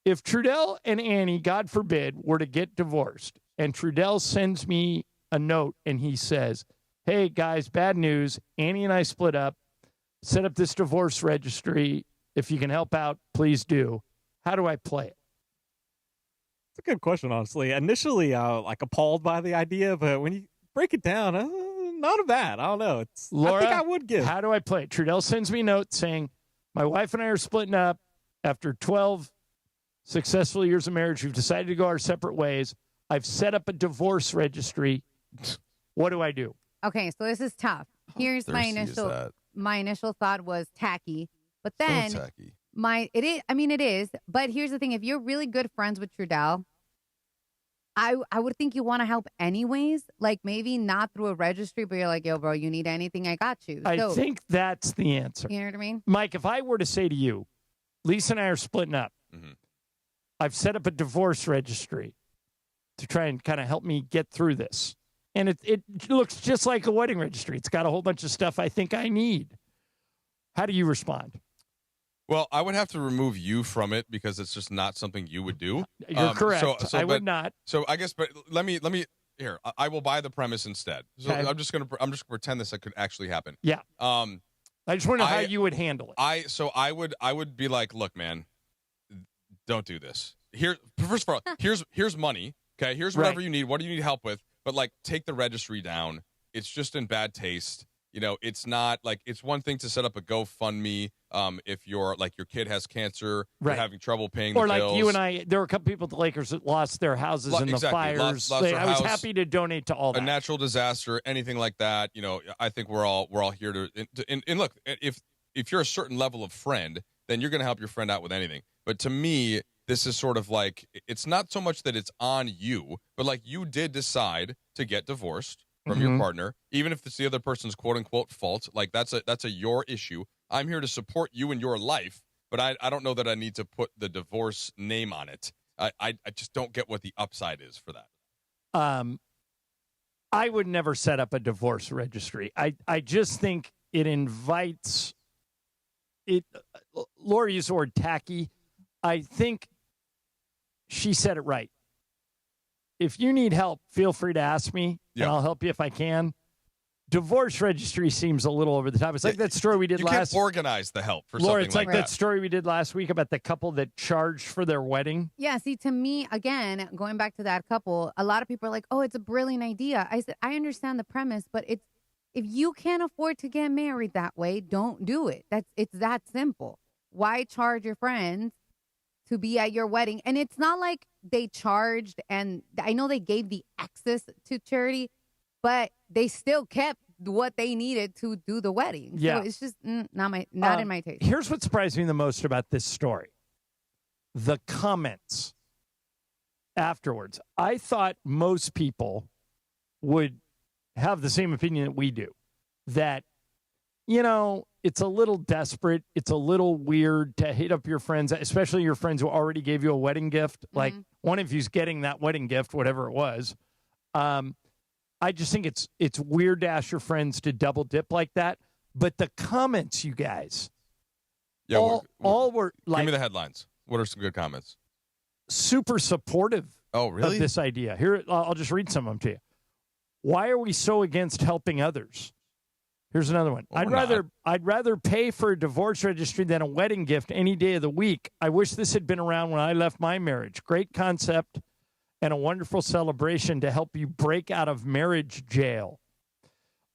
if Trudell and Annie, God forbid, were to get divorced, and Trudell sends me a note and he says, hey, guys, bad news. Annie and I split up, set up this divorce registry. If you can help out, please do. How do I play it? It's a good question, honestly. Initially, like appalled by the idea, but when you break it down, not bad. I don't know. Laura, I think I would give. How do I play it? Trudell sends me a note saying, my wife and I are splitting up. After 12 successful years of marriage, we've decided to go our separate ways. I've set up a divorce registry. What do I do? Okay, so this is tough. Here's my initial thought was tacky. But then it is. But here's the thing. If you're really good friends with Trudell, I would think you want to help anyways. Like maybe not through a registry, but you're like, yo, bro, you need anything, I got you. I think that's the answer. You know what I mean? Mike, if I were to say to you, Lisa and I are splitting up. Mm-hmm. I've set up a divorce registry. to try and kind of help me get through this. And it looks just like a wedding registry. It's got a whole bunch of stuff I think I need. How do you respond? Well, I would have to remove you from it because it's just not something you would do. You're correct. I would not. So I guess, but let me here. I will buy the premise instead. So Okay. I'm just gonna pretend this could actually happen. Yeah. I just wonder how you would handle it. I would be like, look, man, don't do this. First of all, here's money. Okay, here's whatever you need. What do you need help with? But like, take the registry down. It's just in bad taste. You know, it's not like, it's one thing to set up a GoFundMe if your kid has cancer, you're having trouble paying the bills. Or like you and I, there were a couple people at the Lakers that lost their houses in the fires. Lost their I was house, happy to donate to all that. A natural disaster, anything like that. You know, I think we're all here to and look, if you're a certain level of friend, then you're going to help your friend out with anything. But to me, this is sort of like, it's not so much that it's on you, but like you did decide to get divorced from your partner, even if it's the other person's quote unquote fault. Like that's a your issue. I'm here to support you in your life, but I don't know that I need to put the divorce name on it. I just don't get what the upside is for that. I would never set up a divorce registry. I just think it invites it. Laura used the word tacky. I think she said it right. If you need help, feel free to ask me, and I'll help you if I can. Divorce registry seems a little over the top. It's like that story we did you last. You can't organize the help for Laura, something it's like that story we did last week about the couple that charged for their wedding. Yeah, see, to me, again, going back to that couple, a lot of people are like, oh, it's a brilliant idea. I said, I understand the premise, but if you can't afford to get married that way, don't do it. It's that simple. Why charge your friends to be at your wedding? And it's not like they charged, and I know they gave the excess to charity, but they still kept what they needed to do the wedding. Yeah. So it's just not in my taste. Here's what surprised me the most about this story. The comments afterwards. I thought most people would have the same opinion that we do. That, you know, it's a little desperate. It's a little weird to hit up your friends, especially your friends who already gave you a wedding gift. Like one of you's getting that wedding gift, whatever it was. I just think it's weird to ask your friends to double dip like that. But the comments, you guys, all were like, give me the headlines. What are some good comments? Super supportive. Oh, really? Of this idea. Here, I'll just read some of them to you. Why are we so against helping others? Here's another one. Well, I'd rather pay for a divorce registry than a wedding gift any day of the week. I wish this had been around when I left my marriage. Great concept and a wonderful celebration to help you break out of marriage jail.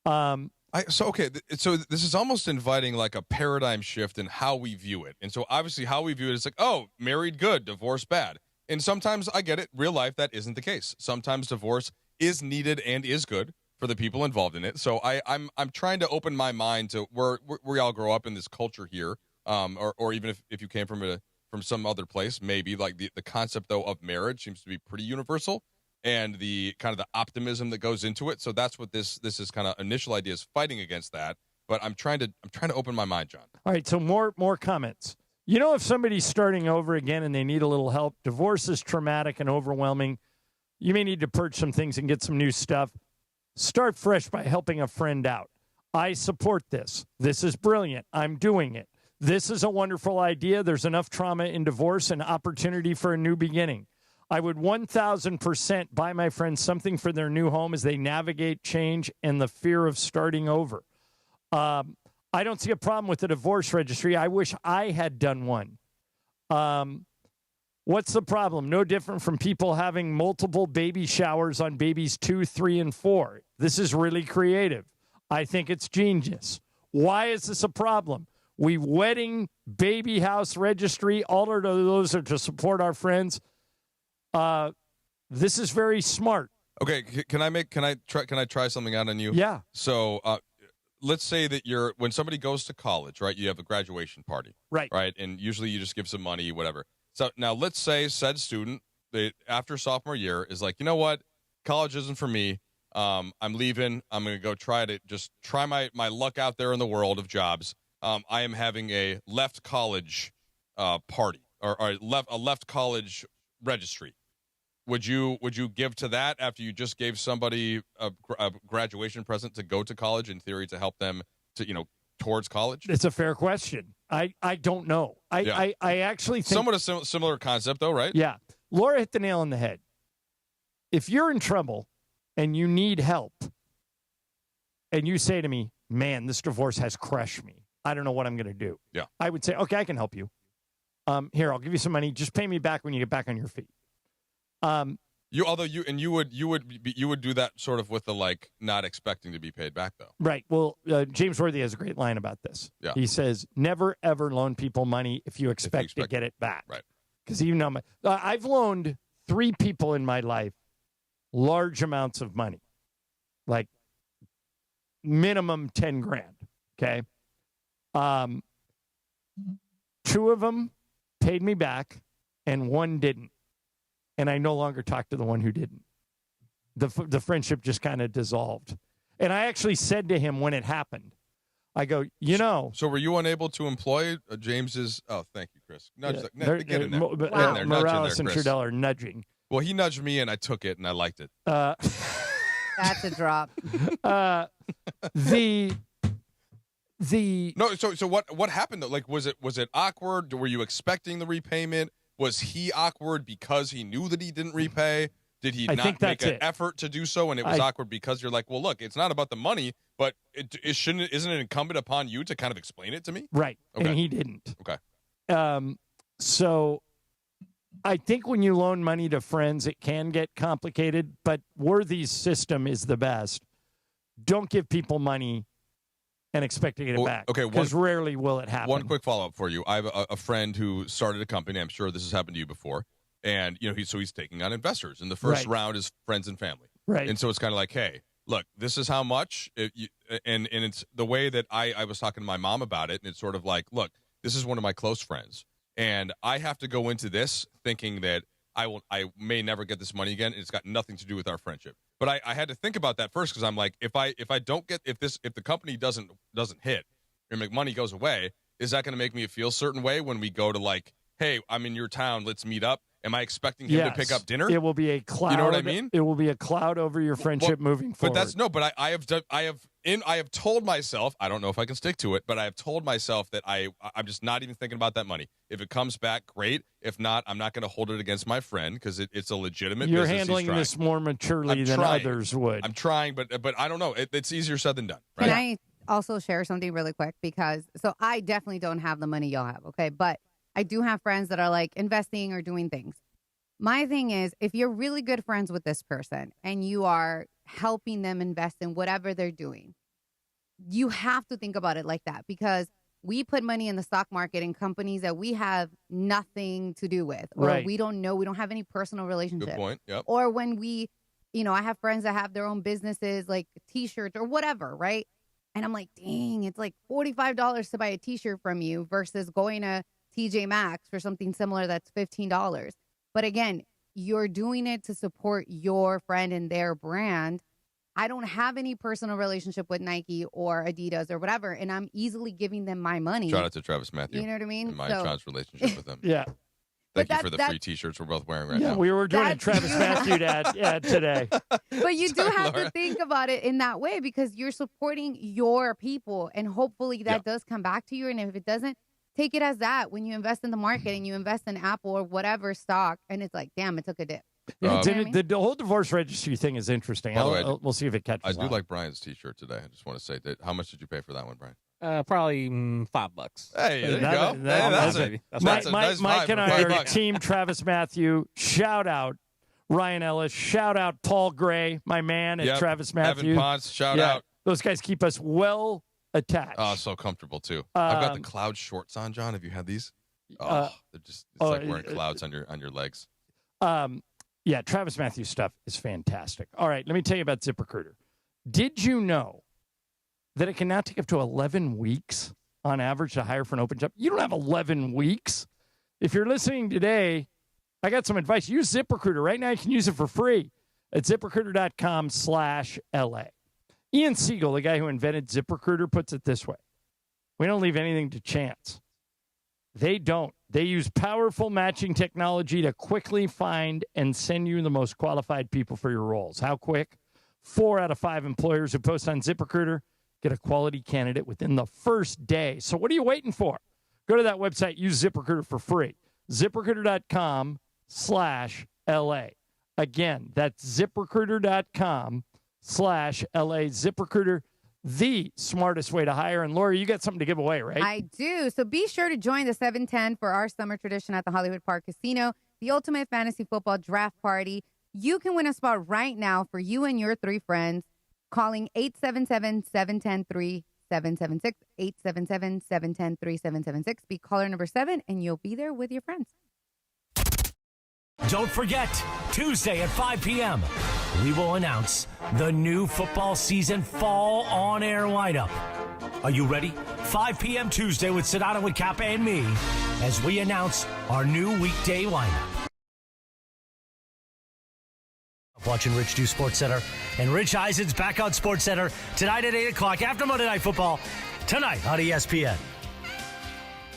So this is almost inviting like a paradigm shift in how we view it. And so obviously how we view it is like, oh, married good, divorce bad. And sometimes I get it, real life, that isn't the case. Sometimes divorce is needed and is good for the people involved in it. So I'm trying to open my mind to where we all grow up in this culture here, or even if you came from some other place, maybe like the concept though of marriage seems to be pretty universal, and the kind of the optimism that goes into it. So that's what this is kind of initial idea is, fighting against that. But I'm trying to open my mind, John. All right, so more comments. You know, if somebody's starting over again and they need a little help, divorce is traumatic and overwhelming. You may need to purge some things and get some new stuff. Start fresh by helping a friend out. I support this. This is brilliant. I'm doing it. This is a wonderful idea. There's enough trauma in divorce and opportunity for a new beginning. I would 1,000% buy my friends something for their new home as they navigate change and the fear of starting over. I don't see a problem with the divorce registry. I wish I had done one. What's the problem? No different from people having multiple baby showers on babies 2, 3, and 4. This is really creative. I think it's genius. Why is this a problem? We wedding, baby house registry, all of those are to support our friends. This is very smart. Okay, can I try something out on you? Yeah. So let's say that when somebody goes to college, right? You have a graduation party, right? And usually you just give some money, whatever. So now let's say said student, after sophomore year, is like, you know what, college isn't for me. I'm leaving. I'm going to go try my luck out there in the world of jobs. I am having a left college party or a left college registry. Would you give to that after you just gave somebody a graduation present to go to college, in theory, to help them to towards college? It's a fair question. I don't know. I actually think somewhat a similar concept, though, right? Yeah. Laura hit the nail on the head. If you're in trouble and you need help, and you say to me, "Man, this divorce has crushed me. I don't know what I'm going to do." Yeah. I would say, "Okay, I can help you. Here, I'll give you some money. Just pay me back when you get back on your feet." You would do that sort of with the not expecting to be paid back, though. Right. Well, James Worthy has a great line about this. Yeah. He says, "Never ever loan people money if you expect to get it back." Right. Because I've loaned 3 people in my life large amounts of money, like minimum 10 grand. Okay. 2 of them paid me back, and 1 didn't. And I no longer talk to the one who didn't. The friendship just kind of dissolved. And I actually said to him when it happened, I go, So were you unable to employ James's? Oh, thank you, Chris. Nudge get in there. Morales and Trudell are nudging. Well, he nudged me, and I took it, and I liked it. That's a drop. No. So what happened though? Was it awkward? Were you expecting the repayment? Was he awkward because he knew that he didn't repay? Did he not make an effort to do so, and it was awkward because you're like, well, look, it's not about the money, but isn't it incumbent upon you to kind of explain it to me? Right. Okay. And he didn't. Okay. So I think when you loan money to friends, it can get complicated, but Worthy's system is the best. Don't give people money and expect to get it back. Okay. Because rarely will it happen. One quick follow-up for you. I have a friend who started a company. I'm sure this has happened to you before. And, he's taking on investors. And the first round is friends and family. Right. And so it's kind of like, hey, look, this is how much. And it's the way that I was talking to my mom about it. And it's sort of like, look, this is one of my close friends. And I have to go into this thinking that I may never get this money again. And it's got nothing to do with our friendship. But I had to think about that first because I'm like, if the company doesn't hit and money goes away, is that going to make me feel a certain way when we go to hey, I'm in your town, let's meet up? Am I expecting him to pick up dinner? It will be a cloud. You know what I mean? It will be a cloud over your friendship moving forward. But I have told myself, I don't know if I can stick to it, but I have told myself that I'm just not even thinking about that money. If it comes back, great. If not, I'm not going to hold it against my friend because it's a legitimate You're business. handling this more maturely than others would. I'm trying, but I don't know. It's easier said than done. Right? Can I also share something really quick? So I definitely don't have the money y'all have, okay? But I do have friends that are investing or doing things. My thing is, if you're really good friends with this person and you are helping them invest in whatever they're doing, you have to think about it like that because we put money in the stock market in companies that we have nothing to do with or we don't know, we don't have any personal relationship. Good point. Yep. Or when we, I have friends that have their own businesses like T-shirts or whatever, right? And I'm like, dang, it's $45 to buy a T-shirt from you versus going to TJ Maxx for something similar that's $15. But again, you're doing it to support your friend and their brand. I don't have any personal relationship with Nike or Adidas or whatever, and I'm easily giving them my money. Shout out to Travis Matthew. You know what I mean? And John's relationship with them. Yeah. Thank you for the free T-shirts we're both wearing right now. We were doing a Travis Matthew ad today. But you do have to think about it in that way because you're supporting your people, and hopefully that does come back to you. And if it doesn't, take it as that when you invest in the market and you invest in Apple or whatever stock, and it's like, damn, it took a dip. The whole divorce registry thing is interesting. By the way, we'll see if it catches on. I do like Brian's T-shirt today. I just want to say that. How much did you pay for that one, Brian? Probably $5. Hey, there you go. Mike and I are team Travis Matthew. Shout out Ryan Ellis. Shout out Paul Gray, my man at Travis Matthew. Evan Ponce, shout out. Those guys keep us well attached. Oh, so comfortable too. I've got the cloud shorts on, John. Have you had these? They're just like wearing clouds on your legs. Yeah, Travis Matthew stuff is fantastic. All right, let me tell you about ZipRecruiter. Did you know that it can now take up to 11 weeks on average to hire for an open job? You don't have 11 weeks. If you're listening today, I got some advice. Use ZipRecruiter. Right now you can use it for free at ZipRecruiter.com/LA. Ian Siegel, the guy who invented ZipRecruiter, puts it this way. We don't leave anything to chance. They don't. They use powerful matching technology to quickly find and send you the most qualified people for your roles. How quick? 4 out of 5 employers who post on ZipRecruiter get a quality candidate within the first day. So what are you waiting for? Go to that website. Use ZipRecruiter for free. ZipRecruiter.com/LA. Again, that's ZipRecruiter.com/LA. ZipRecruiter, the smartest way to hire. And Laura, you got something to give away, right? I do. So be sure to join the 710 for our summer tradition at the Hollywood Park Casino, the ultimate fantasy football draft party. You can win a spot right now for you and your 3 friends, calling 877-710-3776, 877-710-3776. Be caller number 7, and you'll be there with your friends. Don't forget, Tuesday at 5 p.m., we will announce the new football season fall on-air lineup. Are you ready? 5 p.m. Tuesday with Sedano and Kappa and me as we announce our new weekday lineup. Watching Rich do Sports Center, and Rich Eisen's back on Sports Center tonight at 8 o'clock after Monday Night Football, tonight on ESPN.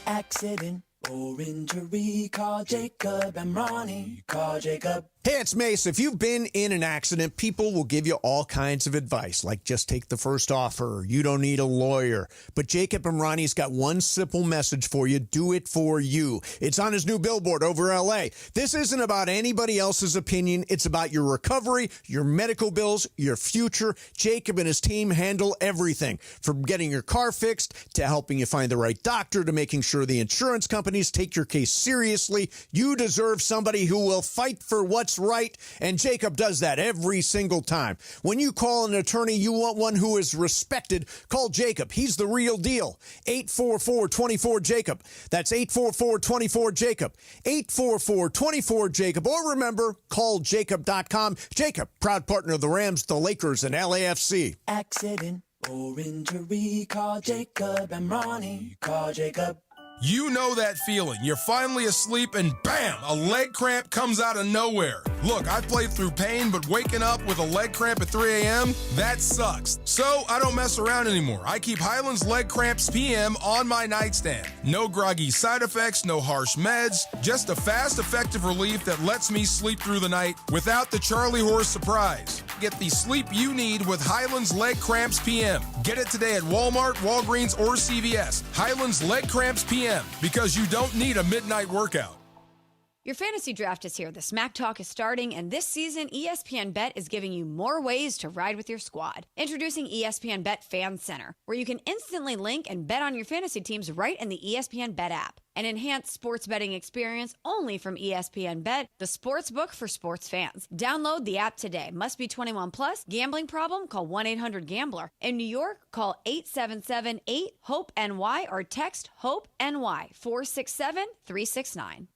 Accident or injury, call Jacob and Ronnie. Call Jacob. Hey, it's Mace. If you've been in an accident, people will give you all kinds of advice, like just take the first offer. You don't need a lawyer. But Jacob and Ronnie's got one simple message for you. Do it for you. It's on his new billboard over L.A. This isn't about anybody else's opinion. It's about your recovery, your medical bills, your future. Jacob and his team handle everything, from getting your car fixed to helping you find the right doctor to making sure the insurance companies take your case seriously. You deserve somebody who will fight for what's right, and Jacob does that every single time. When you call an attorney, you want one who is respected. Call Jacob. He's the real deal. 844-24-JACOB. That's 844-24-JACOB. 844-24-JACOB. Or remember, call Jacob.com. Jacob, proud partner of the Rams, the Lakers, and LAFC. Accident or injury, call Jacob and Ronnie. Call Jacob. You know that feeling. You're finally asleep and bam, a leg cramp comes out of nowhere. Look, I played through pain, but waking up with a leg cramp at 3 a.m., that sucks. So I don't mess around anymore. I keep Highland's Leg Cramps PM on my nightstand. No groggy side effects, no harsh meds, just a fast, effective relief that lets me sleep through the night without the Charlie horse surprise. Get the sleep you need with Highland's Leg Cramps PM. Get it today at Walmart, Walgreens, or CVS. Highland's Leg Cramps PM, because you don't need a midnight workout. Your fantasy draft is here. The Smack Talk is starting, and this season, ESPN Bet is giving you more ways to ride with your squad. Introducing ESPN Bet Fan Center, where you can instantly link and bet on your fantasy teams right in the ESPN Bet app. An enhanced sports betting experience only from ESPN Bet, the sports book for sports fans. Download the app today. Must be 21 plus. Gambling problem? Call 1-800-GAMBLER. In New York, call 877-8-HOPE-NY or text HOPE-NY 467-369.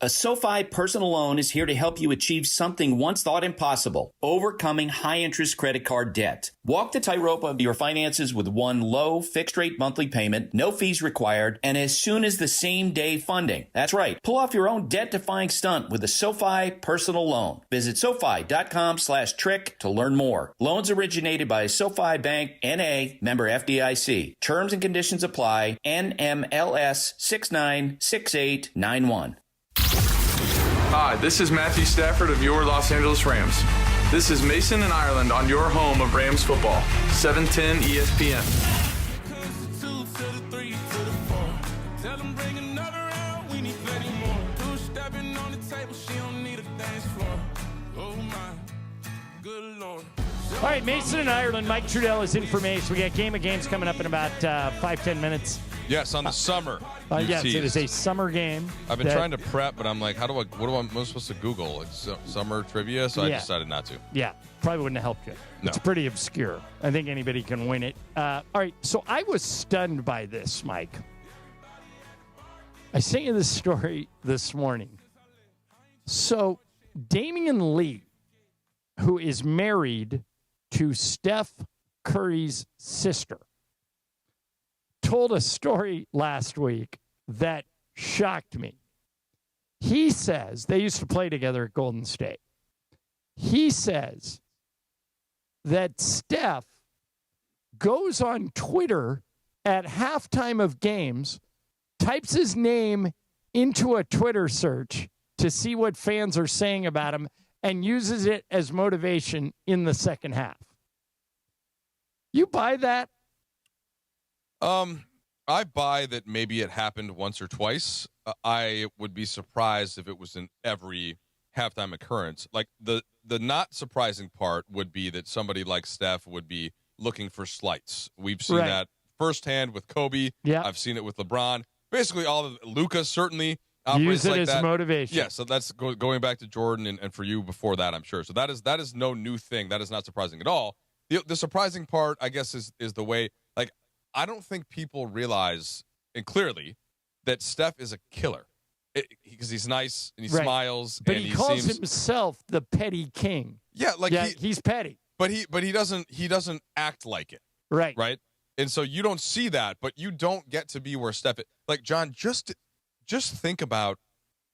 A SoFi personal loan is here to help you achieve something once thought impossible, overcoming high-interest credit card debt. Walk the tightrope of your finances with one low, fixed-rate monthly payment, no fees required, and as soon as the same-day funding. That's right. Pull off your own debt-defying stunt with a SoFi personal loan. Visit SoFi.com/trick to learn more. Loans originated by SoFi Bank, N.A., member FDIC. Terms and conditions apply. NMLS 696891. Hi, this is Matthew Stafford of your Los Angeles Rams. This is Mason in Ireland on your home of Rams football, 710 ESPN. All right, Mason in Ireland. Mike Trudell is in for Mace. We got Game of Games coming up in about 5-10 minutes. Yes, on the summer. Yes, it is a summer game. I've been trying to prep, but I'm like, what am I supposed to Google? It's summer trivia, so I decided not to. Yeah, probably wouldn't have helped you. No. It's pretty obscure. I think anybody can win it. All right, so I was stunned by this, Mike. I sent you this story this morning. So Damian Lee, who is married to Steph Curry's sister, told a story last week that shocked me. He says they used to play together at Golden State. He says that Steph goes on Twitter at halftime of games, types his name into a Twitter search to see what fans are saying about him and uses it as motivation in the second half. You buy that? I buy that maybe it happened once or twice. I would be surprised if it was in every halftime occurrence. Like the not surprising part would be that somebody like Steph would be looking for slights. We've seen that firsthand with Kobe. Yeah. I've seen it with LeBron. Basically, all of Luka certainly use it like as that. motivation. Yeah, so that's going back to Jordan and for you before that, I'm sure. So that is no new thing. That is not surprising at all. The surprising part, I guess, is the way, like, I don't think people realize, and clearly, that Steph is a killer. Because he's nice and he smiles. But and he calls himself the petty king. Yeah, like he's petty. But he doesn't act like it. Right. Right? And so you don't see that, but you don't get to be where Steph is. Like, John, just think about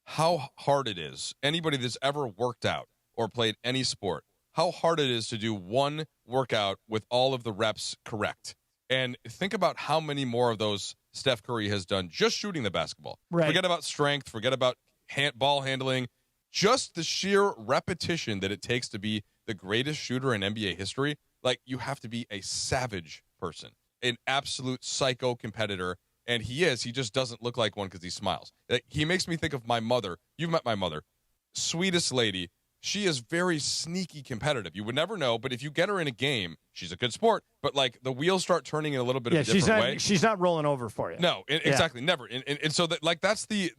how hard it is. Anybody that's ever worked out or played any sport, how hard it is to do one workout with all of the reps correct. And think about how many more of those Steph Curry has done just shooting the basketball. Right. Forget about strength. Forget about ball handling. Just the sheer repetition that it takes to be the greatest shooter in NBA history. Like, you have to be a savage person, an absolute psycho competitor. And he is. He just doesn't look like one because he smiles. Like, he makes me think of my mother. You've met my mother. Sweetest lady. She is very sneaky competitive. You would never know, but if you get her in a game, she's a good sport. But, like, the wheels start turning in a little bit of a different way. She's not rolling over for you. No, exactly, never. And so that, like, that's the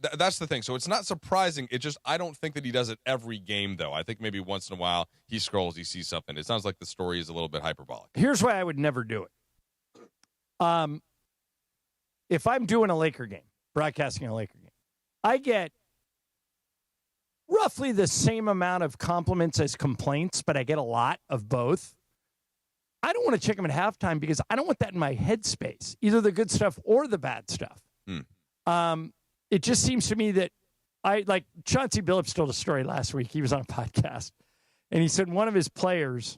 thing. So it's not surprising. It just, I don't think that he does it every game, though. I think maybe once in a while he scrolls, he sees something. It sounds like the story is a little bit hyperbolic. Here's why I would never do it. If I'm doing a Laker game, broadcasting a Laker game, I get roughly the same amount of compliments as complaints, but I get a lot of both. I don't want to check them at halftime because I don't want that in my headspace, either the good stuff or the bad stuff. It just seems to me that Chauncey Billups told a story last week. He was on a podcast, and he said one of his players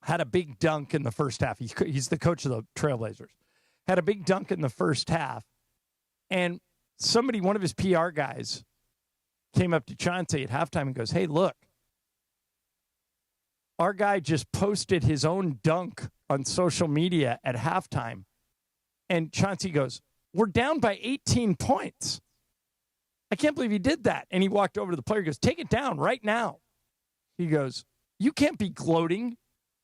had a big dunk in the first half. He's the coach of the Trailblazers. Had a big dunk in the first half, and one of his PR guys, came up to Chauncey at halftime and goes, "Hey, look, our guy just posted his own dunk on social media at halftime." And Chauncey goes, "We're down by 18 points. I can't believe he did that." And he walked over to the player and goes, "Take it down right now." He goes, "You can't be gloating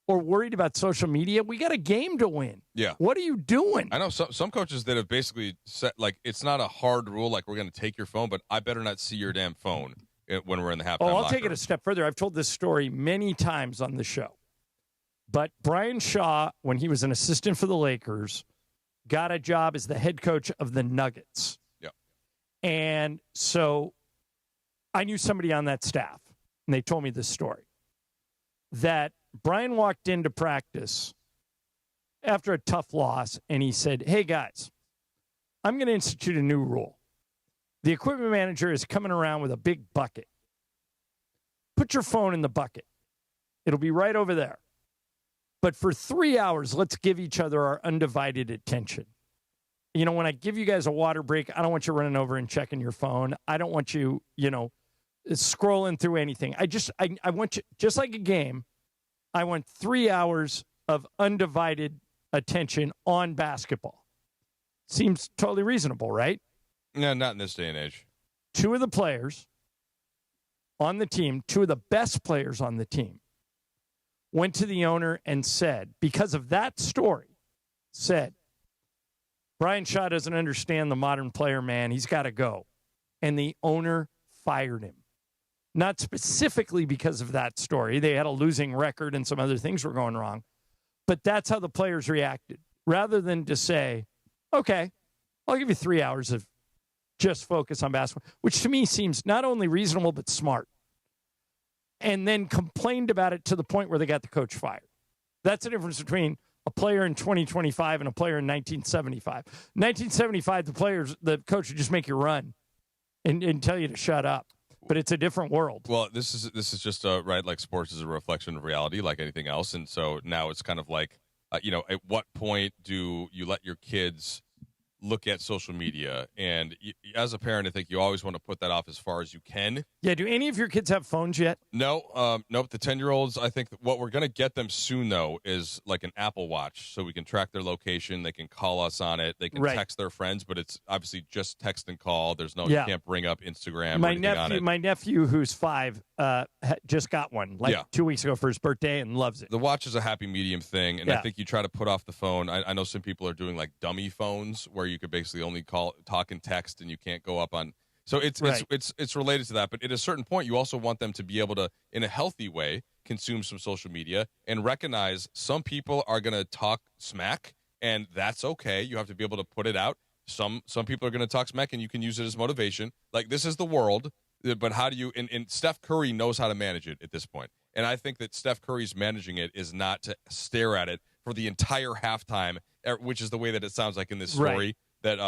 or worried about social media. We got a game to win. Yeah. What are you doing?" I know some coaches that have basically said, like, it's not a hard rule, like, we're going to take your phone, but I better not see your damn phone when we're in the halftime I'll locker take it a step further. I've told this story many times on the show. But Brian Shaw, when he was an assistant for the Lakers, got a job as the head coach of the Nuggets. Yeah. And so I knew somebody on that staff, and they told me this story, that Brian walked into practice after a tough loss, and he said, "Hey, guys, I'm going to institute a new rule. The equipment manager is coming around with a big bucket. Put your phone in the bucket. It'll be right over there. But for 3 hours, let's give each other our undivided attention. You know, when I give you guys a water break, I don't want you running over and checking your phone. I don't want you, scrolling through anything. I want you, just like a game, I want 3 hours of undivided attention on basketball." Seems totally reasonable, right? No, not in this day and age. Two of the players on the team, two of the best players on the team, went to the owner and said, because of that story, "Brian Shaw doesn't understand the modern player, man. He's got to go." And the owner fired him. Not specifically because of that story. They had a losing record and some other things were going wrong. But that's how the players reacted. Rather than to say, "Okay, I'll give you 3 hours of just focus on basketball," which to me seems not only reasonable but smart. And then complained about it to the point where they got the coach fired. That's the difference between a player in 2025 and a player in 1975. 1975, the coach would just make you run and tell you to shut up. But it's a different world. Well, this is just right. Like, sports is a reflection of reality, like anything else, and so now it's kind of like, at what point do you let your kids look at social media. And as a parent, I think you always want to put that off as far as you can. Yeah, do any of your kids have phones yet? No, nope. The 10-year-olds, I think what we're going to get them soon, though, is like an Apple Watch, so we can track their location. They can call us on it. They can text their friends, but it's obviously just text and call. There's no, you can't bring up Instagram or anything on it. My nephew, who's 5, just got one 2 weeks ago for his birthday and loves it. The watch is a happy medium thing, and I think you try to put off the phone. I know some people are doing like dummy phones where you could basically only talk and text, and you can't go up on. So it's related to that. But at a certain point, you also want them to be able to, in a healthy way, consume some social media and recognize some people are going to talk smack, and that's okay. You have to be able to put it out. Some people are going to talk smack, and you can use it as motivation. Like, this is the world, but how do you? And Steph Curry knows how to manage it at this point. And I think that Steph Curry's managing it is not to stare at it for the entire halftime, which is the way that it sounds like in this story that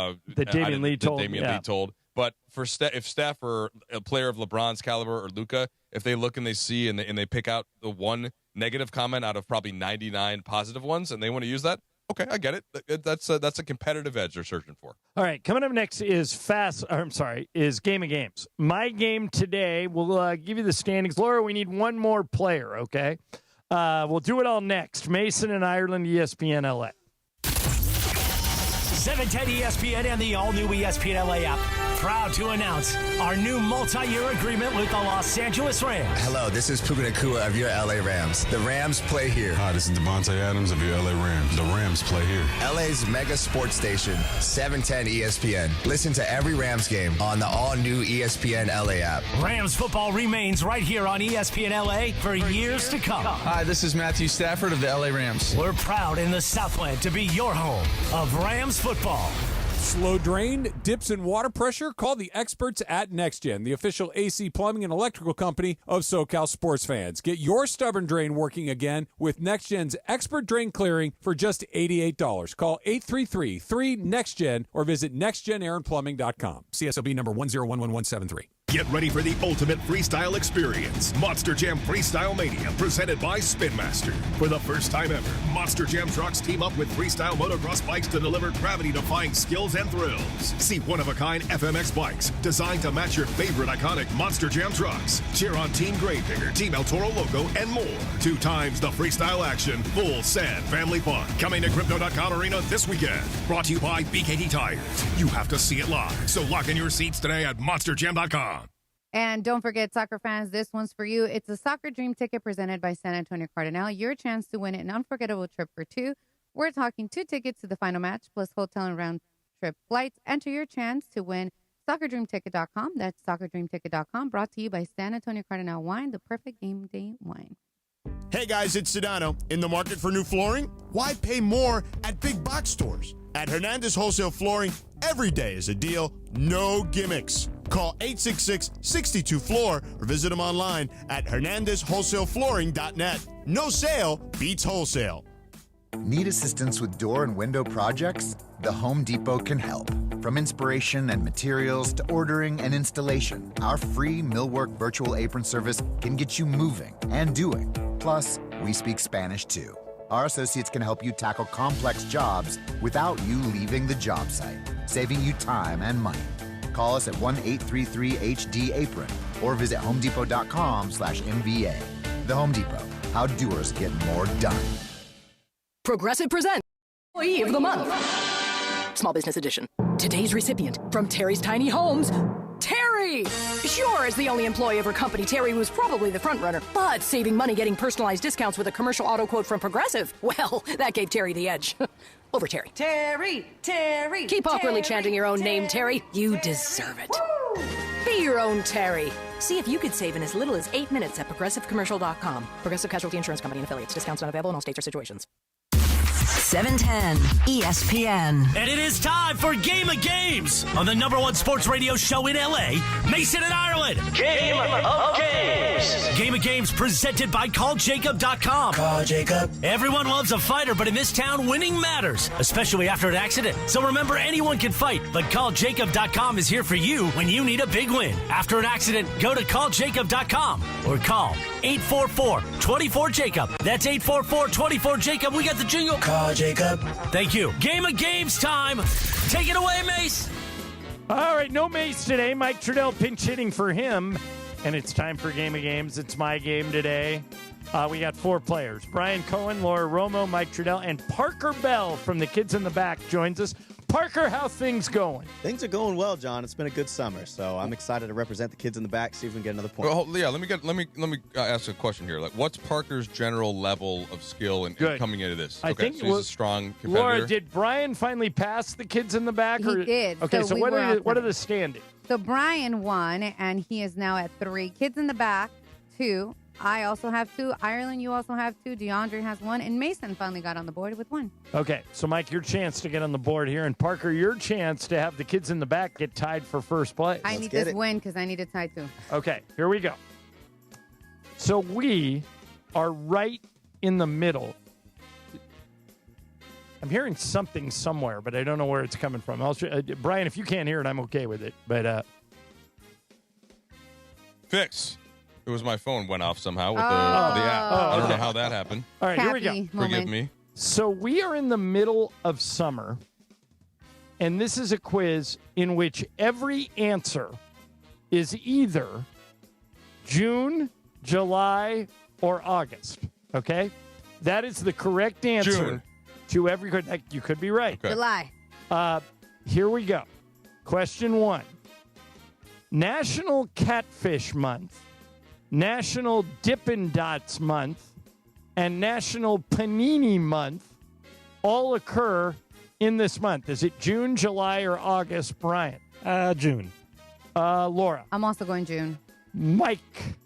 Damian Lee told. But for if Steph or a player of LeBron's caliber or Luka, if they look and they see and they pick out the one negative comment out of probably 99 positive ones, and they want to use that, okay, I get it. That's a competitive edge they're searching for. All right, coming up next is Game of Games. My game today, we'll give you the standings. Laura, we need one more player, okay? We'll do it all next. Mason in Ireland, ESPN LA. 710 ESPN and the all-new ESPN LA app. Proud to announce our new multi-year agreement with the Los Angeles Rams. Hello, this is Puka Nacua of your LA Rams. The Rams play here. Hi, this is Devontae Adams of your LA Rams. The Rams play here. LA's mega sports station, 710 ESPN. Listen to every Rams game on the all-new ESPN LA app. Rams football remains right here on ESPN LA for years to come. Hi, this is Matthew Stafford of the LA Rams. We're proud in the Southland to be your home of Rams football. Slow drain, dips in water pressure? Call the experts at NextGen, the official AC plumbing and electrical company of SoCal sports fans. Get your stubborn drain working again with NextGen's expert drain clearing for just $88. Call 833-3NEXTGen or visit nextgenaironplumbing.com. CSOB number 1011173. Get ready for the ultimate freestyle experience. Monster Jam Freestyle Mania, presented by Spin Master. For the first time ever, Monster Jam trucks team up with freestyle motocross bikes to deliver gravity-defying skills and thrills. See one-of-a-kind FMX bikes designed to match your favorite iconic Monster Jam trucks. Cheer on Team Gravedigger, Team El Toro Loco, and more. 2 times the freestyle action, full sad family fun. Coming to Crypto.com Arena this weekend. Brought to you by BKT Tires. You have to see it live, so lock in your seats today at monsterjam.com. And don't forget, soccer fans, this one's for you. It's a Soccer Dream Ticket presented by San Antonio Cardinal. Your chance to win an unforgettable trip for 2. We're talking 2 tickets to the final match, plus hotel and round-trip flights. Enter your chance to win SoccerDreamTicket.com. That's SoccerDreamTicket.com, brought to you by San Antonio Cardinal Wine, the perfect game day wine. Hey guys, it's Sedano. In the market for new flooring? Why pay more at big box stores? At Hernandez Wholesale Flooring, every day is a deal, no gimmicks. Call 866-62-FLOOR or visit them online at hernandezwholesaleflooring.net. No sale beats wholesale. Need assistance with door and window projects? The Home Depot can help. From inspiration and materials to ordering and installation, our free Millwork virtual apron service can get you moving and doing. Plus, we speak Spanish too. Our associates can help you tackle complex jobs without you leaving the job site, saving you time and money. Call us at 1-833-HD-APRON or visit homedepot.com/MBA. The Home Depot, how doers get more done. Progressive presents Employee of the Month. Small Business Edition. Today's recipient from Terry's Tiny Homes, Terry! Sure, as the only employee of her company, Terry was probably the front runner, but saving money getting personalized discounts with a commercial auto quote from Progressive, well, that gave Terry the edge. Over Terry. Terry! Keep awkwardly chanting your own name, Terry. You deserve it. Woo! Be your own Terry. See if you could save in as little as 8 minutes at progressivecommercial.com. Progressive Casualty Insurance Company and affiliates. Discounts not available in all states or situations. 710 ESPN. And it is time for Game of Games on the #1 sports radio show in LA, Mason and Ireland. Game of Games. Game of Games presented by CallJacob.com. Call Jacob. Everyone loves a fighter, but in this town, winning matters, especially after an accident. So remember, anyone can fight, but CallJacob.com is here for you when you need a big win. After an accident, go to CallJacob.com or call 844-24-JACOB. That's 844-24-JACOB. We got the jingle. Call Jacob. Thank you. Game of games time. Take it away, Mace. All right, no Mace today. Mike Trudell pinch hitting for him. And it's time for Game of Games. It's my game today. We got 4 players. Brian Cohen, Laura Romo, Mike Trudell, and Parker Bell from the Kids in the Back joins us. Parker, how things going? Things are going well, John. It's been a good summer, so I'm excited to represent the kids in the back, see if we can get another point. Well, yeah, let me ask a question here. Like, what's Parker's general level of skill in coming into this? I think so he's a strong competitor. Laura, did Brian finally pass the Kids in the Back? He did. Okay, so what are the standings? So Brian won, and he is now at 3. Kids in the Back, 2. I also have 2. Ireland, you also have 2. DeAndre has 1. And Mason finally got on the board with 1. Okay, so Mike, your chance to get on the board here. And Parker, your chance to have the Kids in the Back get tied for first place. I need this win because I need a tie too. Okay, here we go. So we are right in the middle. I'm hearing something somewhere, but I don't know where it's coming from. Brian, if you can't hear it, I'm okay with it. But Fix. It was my phone went off somehow with the app. I don't know how that happened. All right, here we go. Forgive me. So we are in the middle of summer, and this is a quiz in which every answer is either June, July, or August. Okay? That is the correct answer June. To every question. You could be right. Okay. July. Here we go. Question 1. National Catfish Month, National Dippin' Dots Month, and National Panini Month all occur in this month. Is it June, July, or August, Brian? June. Laura. I'm also going June. Mike.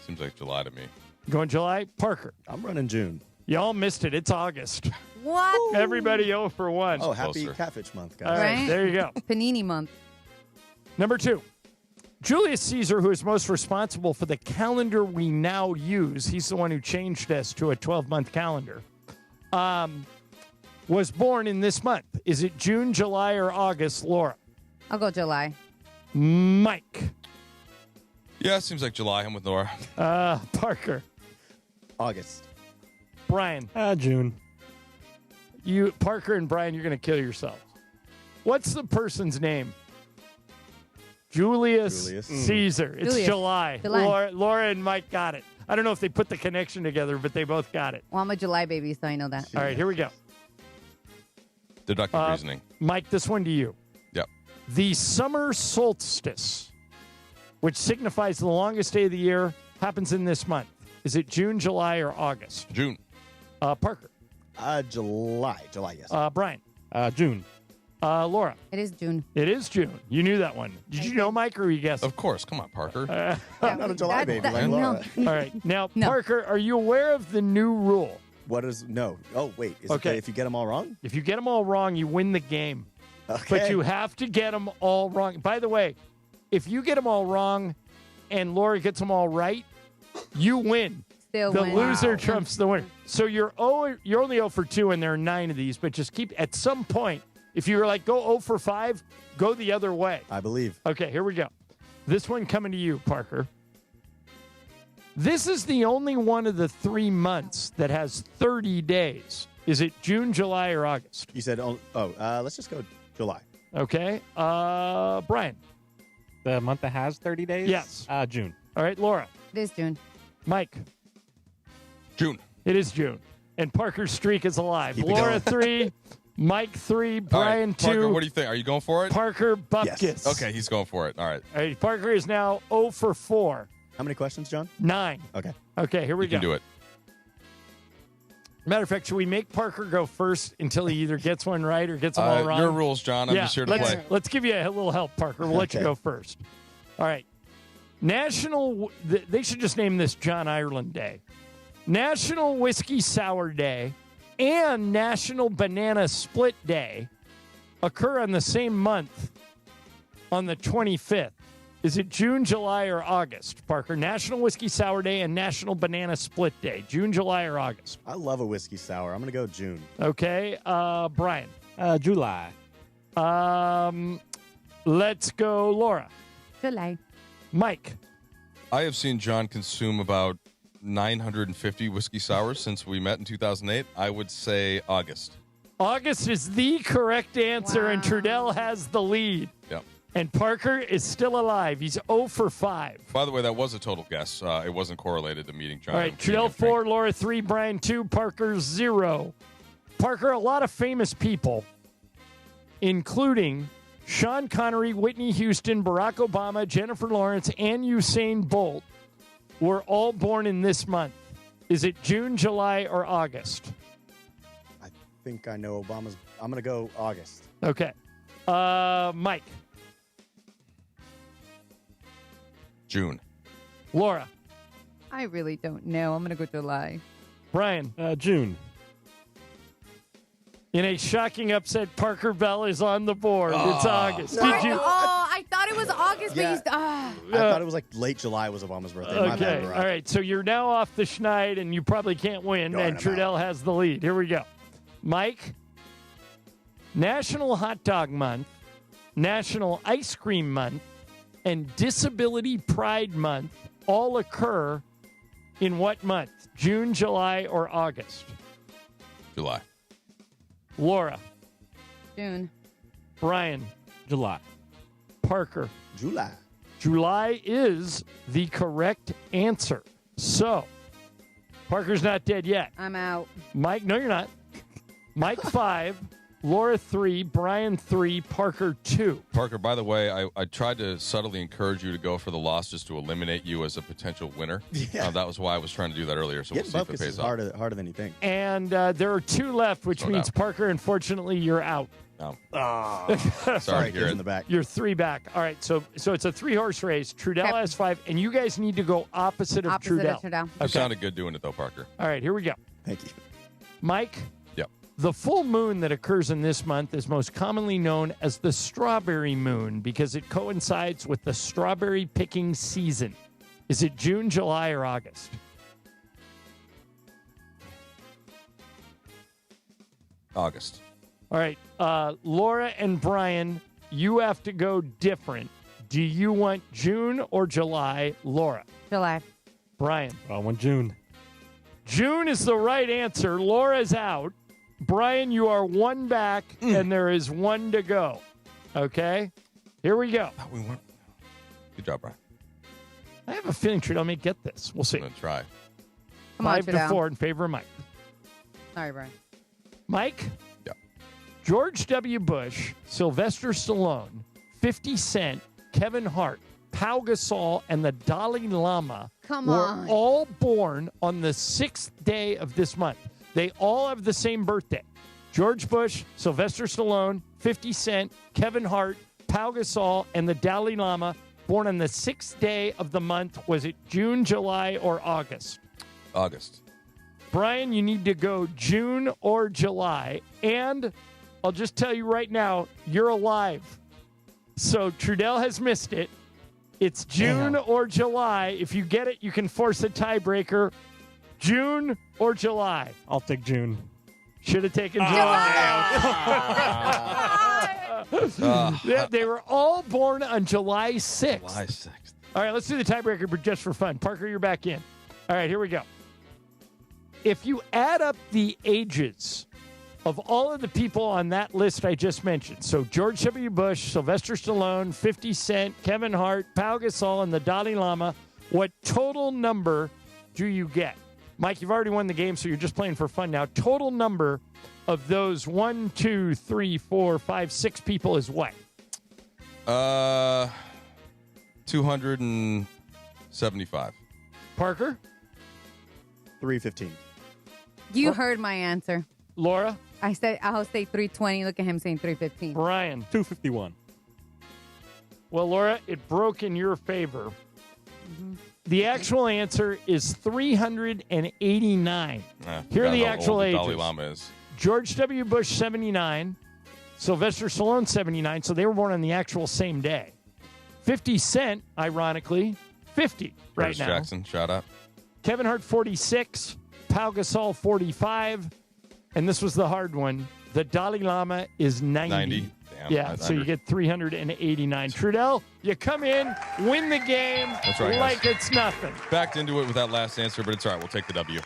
Seems like July to me. Going July? Parker. I'm running June. Y'all missed it. It's August. What? Everybody 0 for 1. Oh, happy Catfish Month, guys. All right, there you go. Panini Month. Number 2. Julius Caesar, who is most responsible for the calendar we now use, he's the one who changed us to a 12-month calendar, was born in this month. Is it June, July, or August, Laura? I'll go July. Mike. Yeah, it seems like July. I'm with Laura. Parker. August. Brian. June. Parker and Brian, you're going to kill yourselves. What's the person's name? Julius Caesar. It's July. Laura and Mike got it. I don't know if they put the connection together, but they both got it. Well, I'm a July baby, so I know that. All right, here we go. Deductive reasoning. Mike, this one to you. Yep. The summer solstice, which signifies the longest day of the year, happens in this month. Is it June, July, or August? June. July. Parker. July, yes. Brian. June. Laura. It is June. It is June. You knew that one. Did you know, Mike, or were you guessing? Of course. Come on, Parker. I'm not a July baby like Laura. All right. Now, Parker, are you aware of the new rule? What is no? Oh, wait. Is it if you get them all wrong? If you get them all wrong, you win the game. Okay. But you have to get them all wrong. By the way, if you get them all wrong and Laura gets them all right, you win. Still the win. loser trumps the winner. So you're only 0 for 2, and there are 9 of these. But just keep at some point. If you're like go 0 for 5, go the other way. I believe. Okay, here we go. This one coming to you, Parker. This is the only one of the 3 months that has 30 days. Is it June, July, or August? You said, let's just go July. Okay. Brian. The month that has 30 days? Yes. June. All right, Laura. It is June. Mike. June. It is June. And Parker's streak is alive. Keep it Laura, going. 3. Mike, 3. Brian, 2. Parker, what do you think? Are you going for it? Parker, Bupkis. Yes. Okay, he's going for it. All right. All right, Parker is now 0 for 4. How many questions, John? 9. Okay. Okay, here we You go. can do it. Matter of fact, should we make Parker go first until he either gets one right or gets them all wrong? Your rules, John. I'm just here to play. Let's give you a little help, Parker. We'll let you go first. All right. They should just name this John Ireland Day. National Whiskey Sour Day and National Banana Split Day occur on the same month on the 25th. Is it June, July, or August? Parker, National Whiskey Sour Day and National Banana Split Day. June, July, or August? I love a whiskey sour. I'm going to go June. Okay. Brian. July. Let's go, Laura. July. Mike. I have seen John consume about 950 whiskey sours since we met in 2008. I would say August. August is the correct answer, and Trudell has the lead. Yep. And Parker is still alive. He's 0 for 5. By the way, that was a total guess. It wasn't correlated to meeting John. All right, Trudell 4, Laura 3, Brian 2, Parker 0. Parker, a lot of famous people, including Sean Connery, Whitney Houston, Barack Obama, Jennifer Lawrence, and Usain Bolt, were all born in this month. Is it June, July, or August? I think I know Obama's. I'm going to go August. Okay. Mike. June. Laura. I really don't know. I'm going to go July. Brian. June. In a shocking upset, Parker Bell is on the board. It's August. No. Did you? I thought it was August, Yeah. but I thought it was like late July was Obama's birthday. My Okay. bad, All Barack. right. So you're now off the schneid, and you probably can't win. Darn, and I'm Trudell has the lead. Here we go. Mike. National Hot Dog Month, National Ice Cream Month, and Disability Pride Month all occur in what month? June, July, or August? July. Laura. June. Brian. July. Parker. July. July is the correct answer. So, Parker's not dead yet. I'm out. Mike, no, you're not. Mike 5, Laura 3, Brian 3, Parker 2. Parker, by the way, I tried to subtly encourage you to go for the loss just to eliminate you as a potential winner. Yeah. That was why I was trying to do that earlier, so Getting we'll see if Buckus it is pays off. harder than you think. And there are 2 left, which No means, doubt. Parker, unfortunately, you're out. No. Sorry, to hear kids it. in the back. You're 3 back. All right, so it's a 3-horse race. Trudell Okay. has 5, and you guys need to go opposite of Trudell. You sounded good doing it, though, Parker. All right, here we go. Thank you. Mike? Yep. The full moon that occurs in this month is most commonly known as the strawberry moon because it coincides with the strawberry picking season. Is it June, July, or August? August. All right, Laura and Brian, you have to go different. Do you want June or July, Laura? July. Brian. I want June. June is the right answer. Laura's out. Brian, you are 1 back, and there is 1 to go. Okay? Here we go. Good job, Brian. I have a feeling Trudell may get this. We'll see. I'm going to try. Come on, 5 to Trudell. 4 in favor of Mike. Sorry, Brian. Mike? Yep. George W. Bush, Sylvester Stallone, 50 Cent, Kevin Hart, Pau Gasol, and the Dalai Lama Come were on. all born on the 6th day of this month. They all have the same birthday. George Bush, Sylvester Stallone, 50 Cent, Kevin Hart, Pau Gasol, and the Dalai Lama, born on the 6th day of the month. Was it June, July, or August? August. Brian, you need to go June or July. And I'll just tell you right now, you're alive. So Trudell has missed it. It's June or July. If you get it, you can force a tiebreaker. June or July? I'll take June. Should have taken July. Yeah, they were all born on July 6th. July 6th. All right, let's do the tiebreaker but just for fun. Parker, you're back in. All right, here we go. If you add up the ages of all of the people on that list I just mentioned, so George W. Bush, Sylvester Stallone, 50 Cent, Kevin Hart, Pau Gasol, and the Dalai Lama, what total number do you get? Mike, you've already won the game, so you're just playing for fun now. Total number of those 1, 2, 3, 4, 5, 6 people is what? 275. Parker? 315. You heard my answer. Laura? I said I'll say 320. Look at him saying 315. Brian? 251. Well, Laura, it broke in your favor. The actual answer is 389. Here are the actual ages. Dalai Lama is. George W. Bush, 79. Sylvester Stallone, 79. So they were born on the actual same day. 50 Cent, ironically, 50 right Curtis now. Jackson, shout out. Kevin Hart, 46. Pau Gasol, 45. And this was the hard one. The Dalai Lama is 90. Damn, Yeah, so you get 389. Trudell, you come in, win the game That's right, like guys. it's nothing. Backed into it with that last answer, but it's all right. We'll take the W.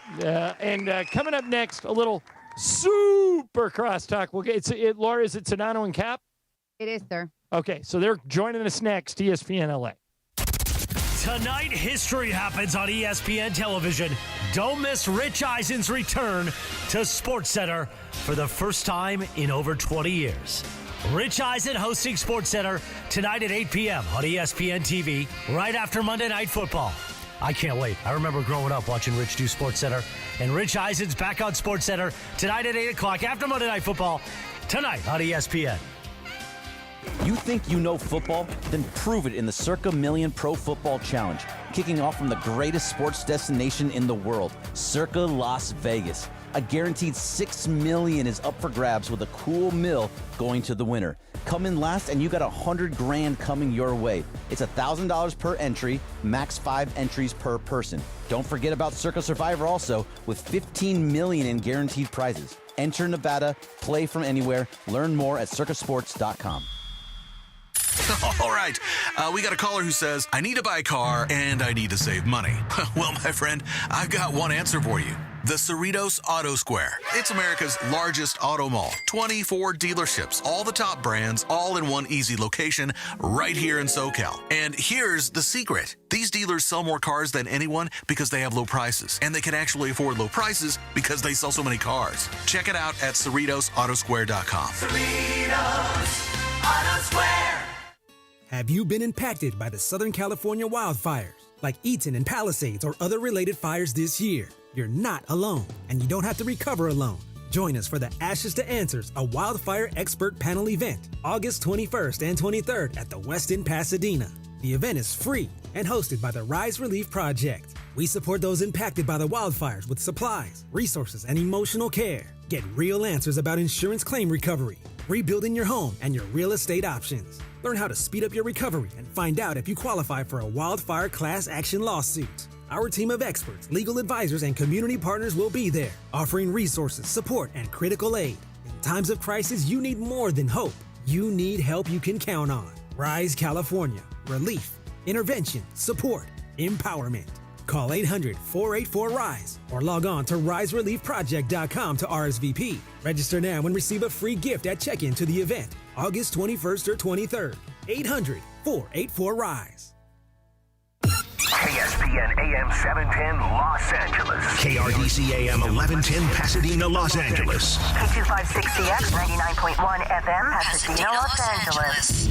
And coming up next, a little super crosstalk. We'll get Laura, is it Sedano and Cap? It is, sir. Okay, so they're joining us next, ESPN LA. Tonight, history happens on ESPN television. Don't miss Rich Eisen's return to SportsCenter for the first time in over 20 years. Rich Eisen hosting SportsCenter tonight at 8 p.m. on ESPN TV, right after Monday Night Football. I can't wait. I remember growing up watching Rich do SportsCenter, and Rich Eisen's back on SportsCenter tonight at 8 o'clock after Monday Night Football, tonight on ESPN. You think you know football? Then prove it in the Circa Million Pro Football Challenge, kicking off from the greatest sports destination in the world, Circa Las Vegas. A guaranteed $6 million is up for grabs with a cool mill going to the winner. Come in last and you got $100,000 coming your way. It's $1,000 per entry, max 5 entries per person. Don't forget about Circa Survivor also, with $15 million in guaranteed prizes. Enter Nevada, play from anywhere, learn more at circasports.com. All right, we got a caller who says, I need to buy a car and I need to save money. Well, my friend, I've got one answer for you. The Cerritos Auto Square. It's America's largest auto mall. 24 dealerships, all the top brands, all in one easy location right here in SoCal. And here's the secret. These dealers sell more cars than anyone because they have low prices. And they can actually afford low prices because they sell so many cars. Check it out at CerritosAutosquare.com. Cerritos Auto Square. Have you been impacted by the Southern California wildfires, like Eaton and Palisades or other related fires this year? You're not alone, and you don't have to recover alone. Join us for the Ashes to Answers, a wildfire expert panel event, August 21st and 23rd at the Westin Pasadena. The event is free and hosted by the Rise Relief Project. We support those impacted by the wildfires with supplies, resources, and emotional care. Get real answers about insurance claim recovery, rebuilding your home, and your real estate options. Learn how to speed up your recovery and find out if you qualify for a wildfire class action lawsuit. Our team of experts, legal advisors, and community partners will be there, offering resources, support, and critical aid. In times of crisis, you need more than hope. You need help you can count on. Rise California. Relief, intervention, support, empowerment. Call 800-484-RISE or log on to risereliefproject.com to RSVP. Register now and receive a free gift at check-in to the event, August 21st or 23rd. 800-484-RISE. ESPN AM 710 Los Angeles. KRDC AM 1110 Pasadena, Los Angeles. K256CX 99.1 FM Pasadena, Los Angeles.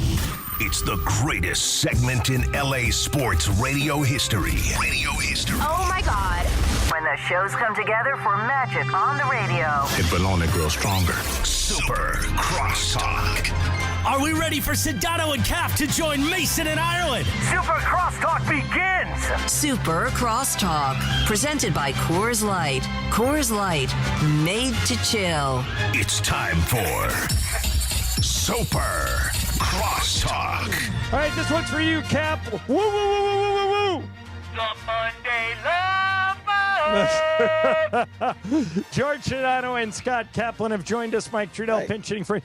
It's the greatest segment in LA sports radio history. Oh my God. When the shows come together for magic on the radio. It will only grow stronger. Super Crosstalk. Are we ready for Sedano and Cap to join Mason in Ireland? Super Crosstalk begins. Super Crosstalk, presented by Coors Light. Coors Light, made to chill. It's time for Super Crosstalk. All right, this one's for you, Cap. Woo, woo, woo, woo, woo, woo, woo. The Monday Lovers. George Sedano and Scott Kaplan have joined us. Mike Trudell pinch hitting for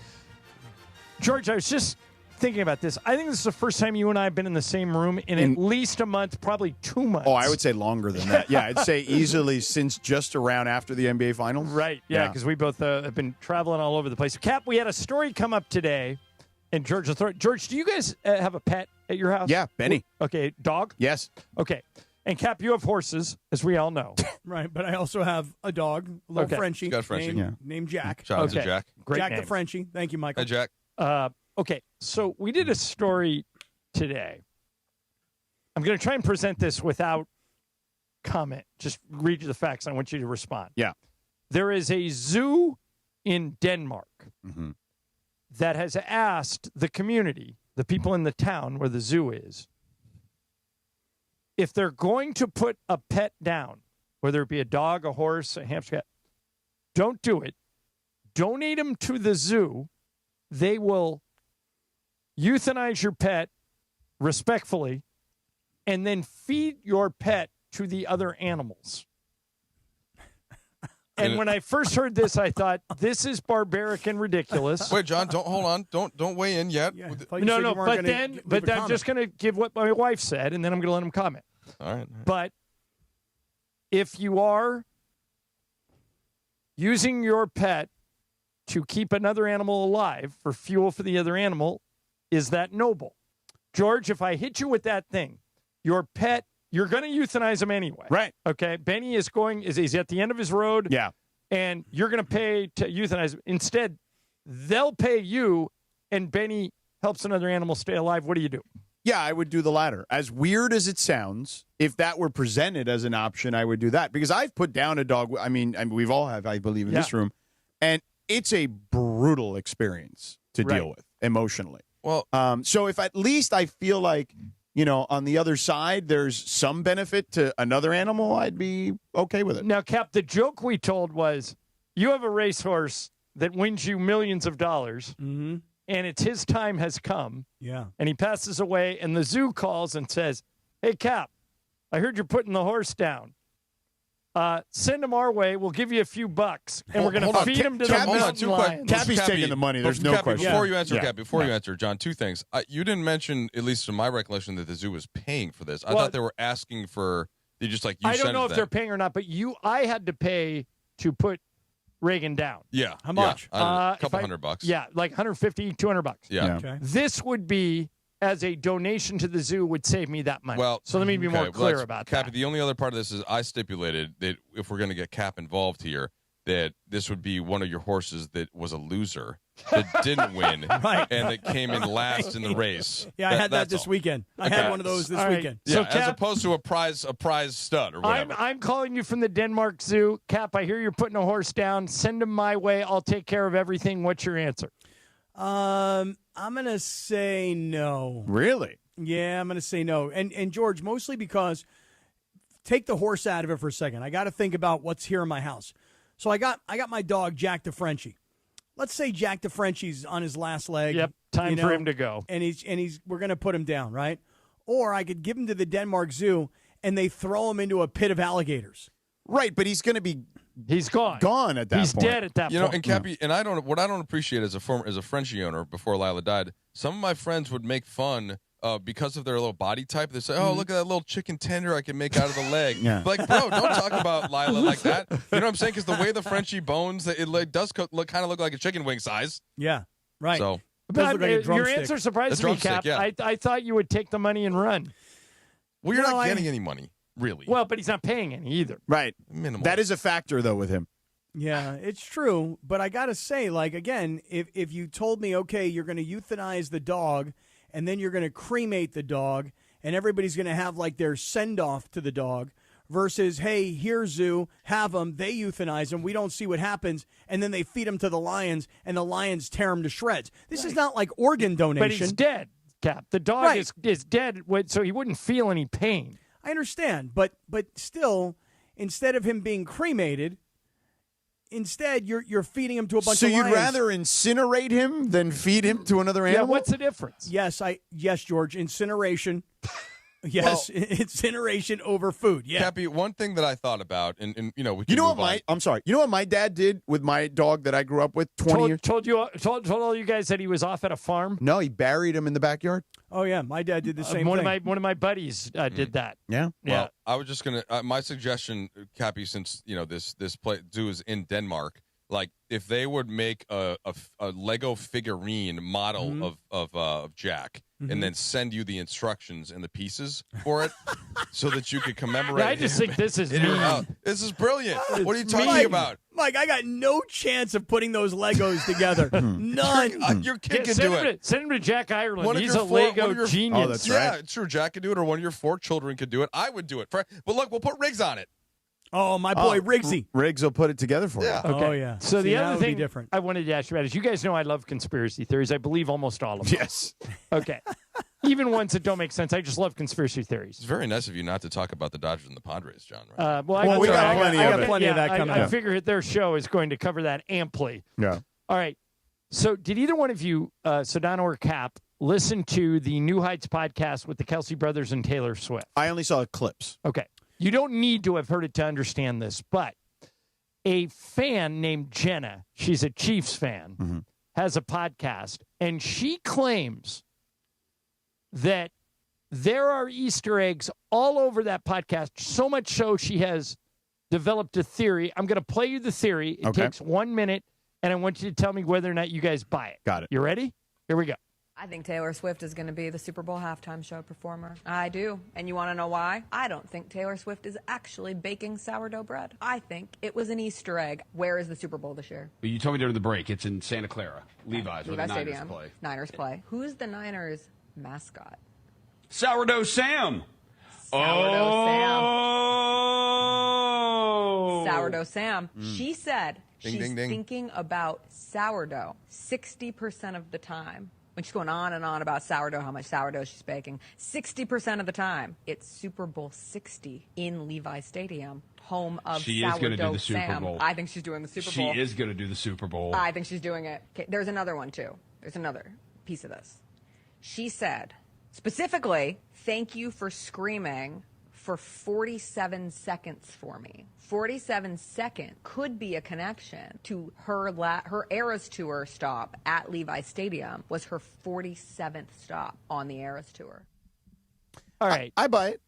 George. I was just thinking about this. I think this is the first time you and I have been in the same room in at least a month, probably 2 months. Oh, I would say longer than that. Yeah, I'd say easily since just around after the NBA Finals. Right, yeah, because we both have been traveling all over the place. Cap, we had a story come up today, and George, George, do you guys have a pet at your house? Yeah, Benny. Okay, dog? Yes. Okay. And Cap, you have horses, as we all know. Right, but I also have a dog, a little Frenchie, Got a Frenchie. named Jack. Shout out to Jack. Great Jack name. the Frenchie. Thank you, Michael. Hey, Jack. Okay, so we did a story today. I'm going to try and present this without comment. Just read you the facts. I want you to respond. Yeah. There is a zoo in Denmark that has asked the community, the people in the town where the zoo is, if they're going to put a pet down, whether it be a dog, a horse, a hamster, cat, don't do it. Donate them to the zoo. They will euthanize your pet respectfully, and then feed your pet to the other animals. And when I first heard this, I thought, this is barbaric and ridiculous. Wait, John, hold on. Don't weigh in yet. No, but I'm just going to give what my wife said, and then I'm going to let him comment. All right. But if you are using your pet to keep another animal alive for fuel for the other animal, is that noble? George, if I hit you with that thing, your pet, you're going to euthanize him anyway. Right. Okay. Benny is he's at the end of his road. Yeah. And you're going to pay to euthanize him. Instead, they'll pay you, and Benny helps another animal stay alive. What do you do? Yeah, I would do the latter. As weird as it sounds, if that were presented as an option, I would do that. Because I've put down a dog. I mean we've all have, I believe, in this room. And it's a brutal experience to deal with emotionally. Well, so if at least I feel like, on the other side, there's some benefit to another animal, I'd be okay with it. Now, Cap, the joke we told was you have a racehorse that wins you millions of dollars, and it's his time has come. Yeah. And he passes away, and the zoo calls and says, hey, Cap, I heard you're putting the horse down. Send him our way. We'll give you a few bucks, and we're going to feed him to the mountain lions. Cappy's taking the money. There's no question. Before you answer, Cap, before you answer, John, two things. You didn't mention, at least in my recollection, that the zoo was paying for this. I thought they were asking for. They just like you. I don't know if them. they're paying or not, but I had to pay to put Reagan down. Yeah. How much? A couple $100. Yeah, like $150, $200. Yeah. Okay. This would be as a donation to the zoo would save me that money. Well, so let me be more clear about Cap, that. the only other part of this is I stipulated that if we're going to get Cap involved here, that this would be one of your horses that was a loser, that didn't win, and that came in last in the race. Yeah, I had that this weekend. I had one of those this weekend. Yeah, so Cap, as opposed to a prize stud or whatever. I'm calling you from the Denmark Zoo. Cap, I hear you're putting a horse down. Send him my way. I'll take care of everything. What's your answer? I'm going to say no. Really? Yeah, I'm going to say no. And George, mostly because take the horse out of it for a second. I got to think about what's here in my house. So I got my dog, Jack the Frenchie. Let's say Jack the Frenchie's on his last leg. Yep, time for him to go. And we're going to put him down, right? Or I could give him to the Denmark Zoo and they throw him into a pit of alligators. Right, but he's going to be He's gone. Gone at that He's point. dead at that point. And Cappy, and what I don't appreciate as a Frenchie owner before Lila died, some of my friends would make fun because of their little body type. They say, "Oh, look at that little chicken tender I can make out of the leg." Yeah. Like, bro, don't talk about Lila like that. You know what I'm saying? Because the way the Frenchie bones, it does kind of look like a chicken wing size. Yeah, right. So, but like your answer surprised me, Cap. Yeah. I thought you would take the money and run. Well, you're not getting any money, really. Well, but he's not paying any either. Right. Minimal. That is a factor, though, with him. Yeah, it's true. But I got to say, like, again, if you told me, okay, you're going to euthanize the dog and then you're going to cremate the dog and everybody's going to have, like, their send-off to the dog versus, hey, here's zoo, have them, they euthanize them, we don't see what happens, and then they feed them to the lions and the lions tear them to shreds. This is not like organ donation. But he's dead, Cap. The dog is dead, so he wouldn't feel any pain. I understand, but still, instead of him being cremated, instead you're feeding him to a bunch of lions. So you'd rather incinerate him than feed him to another animal? Yeah, what's the difference? Yes, George, incineration. Yes, incineration over food. Yeah. Cappy, one thing that I thought about, and we can I'm sorry. You know what my dad did with my dog that I grew up with 20 years? Told all you guys that he was off at a farm? No, he buried him in the backyard. Oh yeah, my dad did the same one thing. One of my buddies did that. Yeah. Well, I was just gonna my suggestion, Cappy, since this zoo is in Denmark, like if they would make a Lego figurine model of Jack. And then send you the instructions and the pieces for it, so that you could commemorate. Yeah, I just think this is This is brilliant. What are you talking about, Mike? I got no chance of putting those Legos together. None. Your kid can do it. Send him to Jack Ireland. He's a Lego genius. Oh, that's right. Yeah, sure. Jack could do it, or one of your 4 children could do it. I would do it. But look, we'll put Riggs on it. Oh, my boy Riggsy. Riggs will put it together for you. Okay. Oh, yeah. So See, the that other would be thing different. I wanted to ask you about is you guys know I love conspiracy theories. I believe almost all of them. Yes. Okay. Even ones that don't make sense. I just love conspiracy theories. It's very nice of you not to talk about the Dodgers and the Padres, John. Right? We got plenty of that coming I up. figure their show is going to cover that amply. Yeah. All right. So did either one of you, Sedano or Cap, listen to the New Heights podcast with the Kelsey brothers and Taylor Swift? I only saw clips. Okay. You don't need to have heard it to understand this, but a fan named Jenna, she's a Chiefs fan, has a podcast, and she claims that there are Easter eggs all over that podcast, so much so she has developed a theory. I'm going to play you the theory. It takes 1 minute, and I want you to tell me whether or not you guys buy it. Got it. You ready? Here we go. I think Taylor Swift is going to be the Super Bowl halftime show performer. I do. And you want to know why? I don't think Taylor Swift is actually baking sourdough bread. I think it was an Easter egg. Where is the Super Bowl this year? You told me during the break. It's in Santa Clara. Levi's, where the Niners Stadium. play. Niners play. Who's the Niners mascot? Sourdough Sam. Sourdough Sam. She said Ding, she's ding, ding. thinking about sourdough 60% of the time. When she's going on and on about sourdough, how much sourdough she's baking, 60% of the time, it's Super Bowl 60 in Levi's Stadium, home of She Sourdough is going to do the Super Sam. Bowl. I think she's doing the Super Bowl. She is going to do the Super Bowl. I think she's doing it. Okay, there's another one, too. There's another piece of this. She said, specifically, thank you for screaming for 47 seconds for me. 47 seconds could be a connection to her Eras Tour stop at Levi's Stadium was her 47th stop on the Eras Tour. All right. I buy it.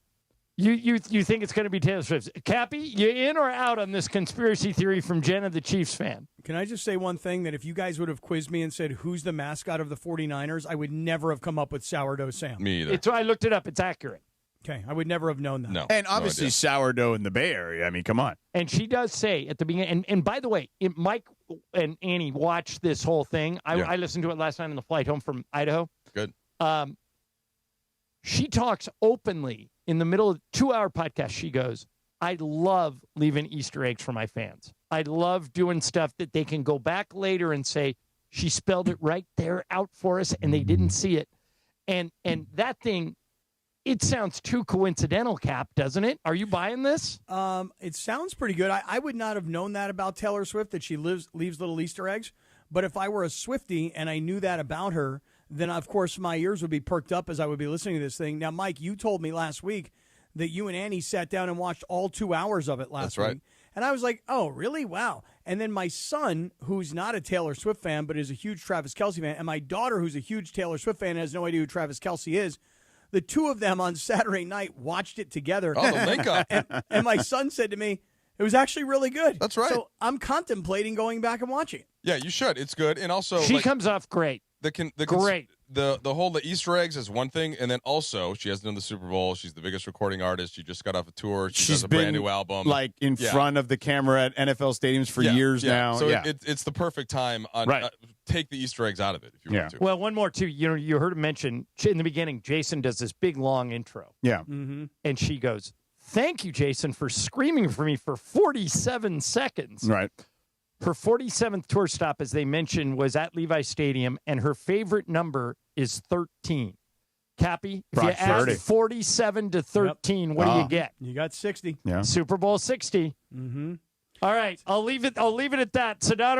You think it's going to be Taylor Swift. Cappy, you in or out on this conspiracy theory from Jenna, the Chiefs fan? Can I just say one thing, that if you guys would have quizzed me and said, who's the mascot of the 49ers, I would never have come up with Sourdough Sam. Me either. I looked it up. It's accurate. Okay, I would never have known that. No. And obviously sourdough in the Bay Area. I mean, come on. And she does say at the beginning, and by the way, Mike and Annie watched this whole thing. I listened to it last night on the flight home from Idaho. Good. She talks openly in the middle of a 2-hour podcast. She goes, I love leaving Easter eggs for my fans. I love doing stuff that they can go back later and say, she spelled it right there out for us, and they didn't see it. And that thing, it sounds too coincidental, Cap, doesn't it? Are you buying this? It sounds pretty good. I would not have known that about Taylor Swift, that she leaves little Easter eggs. But if I were a Swiftie and I knew that about her, then, of course, my ears would be perked up as I would be listening to this thing. Now, Mike, you told me last week that you and Annie sat down and watched all 2 hours of it last week. right. And I was like, oh, really? Wow. And then my son, who's not a Taylor Swift fan but is a huge Travis Kelce fan, and my daughter, who's a huge Taylor Swift fan and has no idea who Travis Kelce is, the two of them on Saturday night watched it together. Oh, the link up. And my son said to me, it was actually really good. That's right. So I'm contemplating going back and watching it. Yeah, you should. It's good. And also, she comes off great. Great. The whole Easter eggs is one thing, and then also she hasn't done the Super Bowl. She's the biggest recording artist. She just got off a tour. She has a brand new album, like in front of the camera at NFL stadiums for years now. So it's the perfect time. Take the Easter eggs out of it if you want to. Well, one more too. You heard him mention in the beginning. Jason does this big long intro. Yeah, and she goes, "Thank you, Jason, for screaming for me for 47 seconds." Right. Her 47th tour stop, as they mentioned, was at Levi's Stadium, and her favorite number is 13. Cappy, if you add 47 to 13, what do you get? You got 60. Yeah. Super Bowl 60. Mm-hmm. All right, I'll leave it at that. Sedano.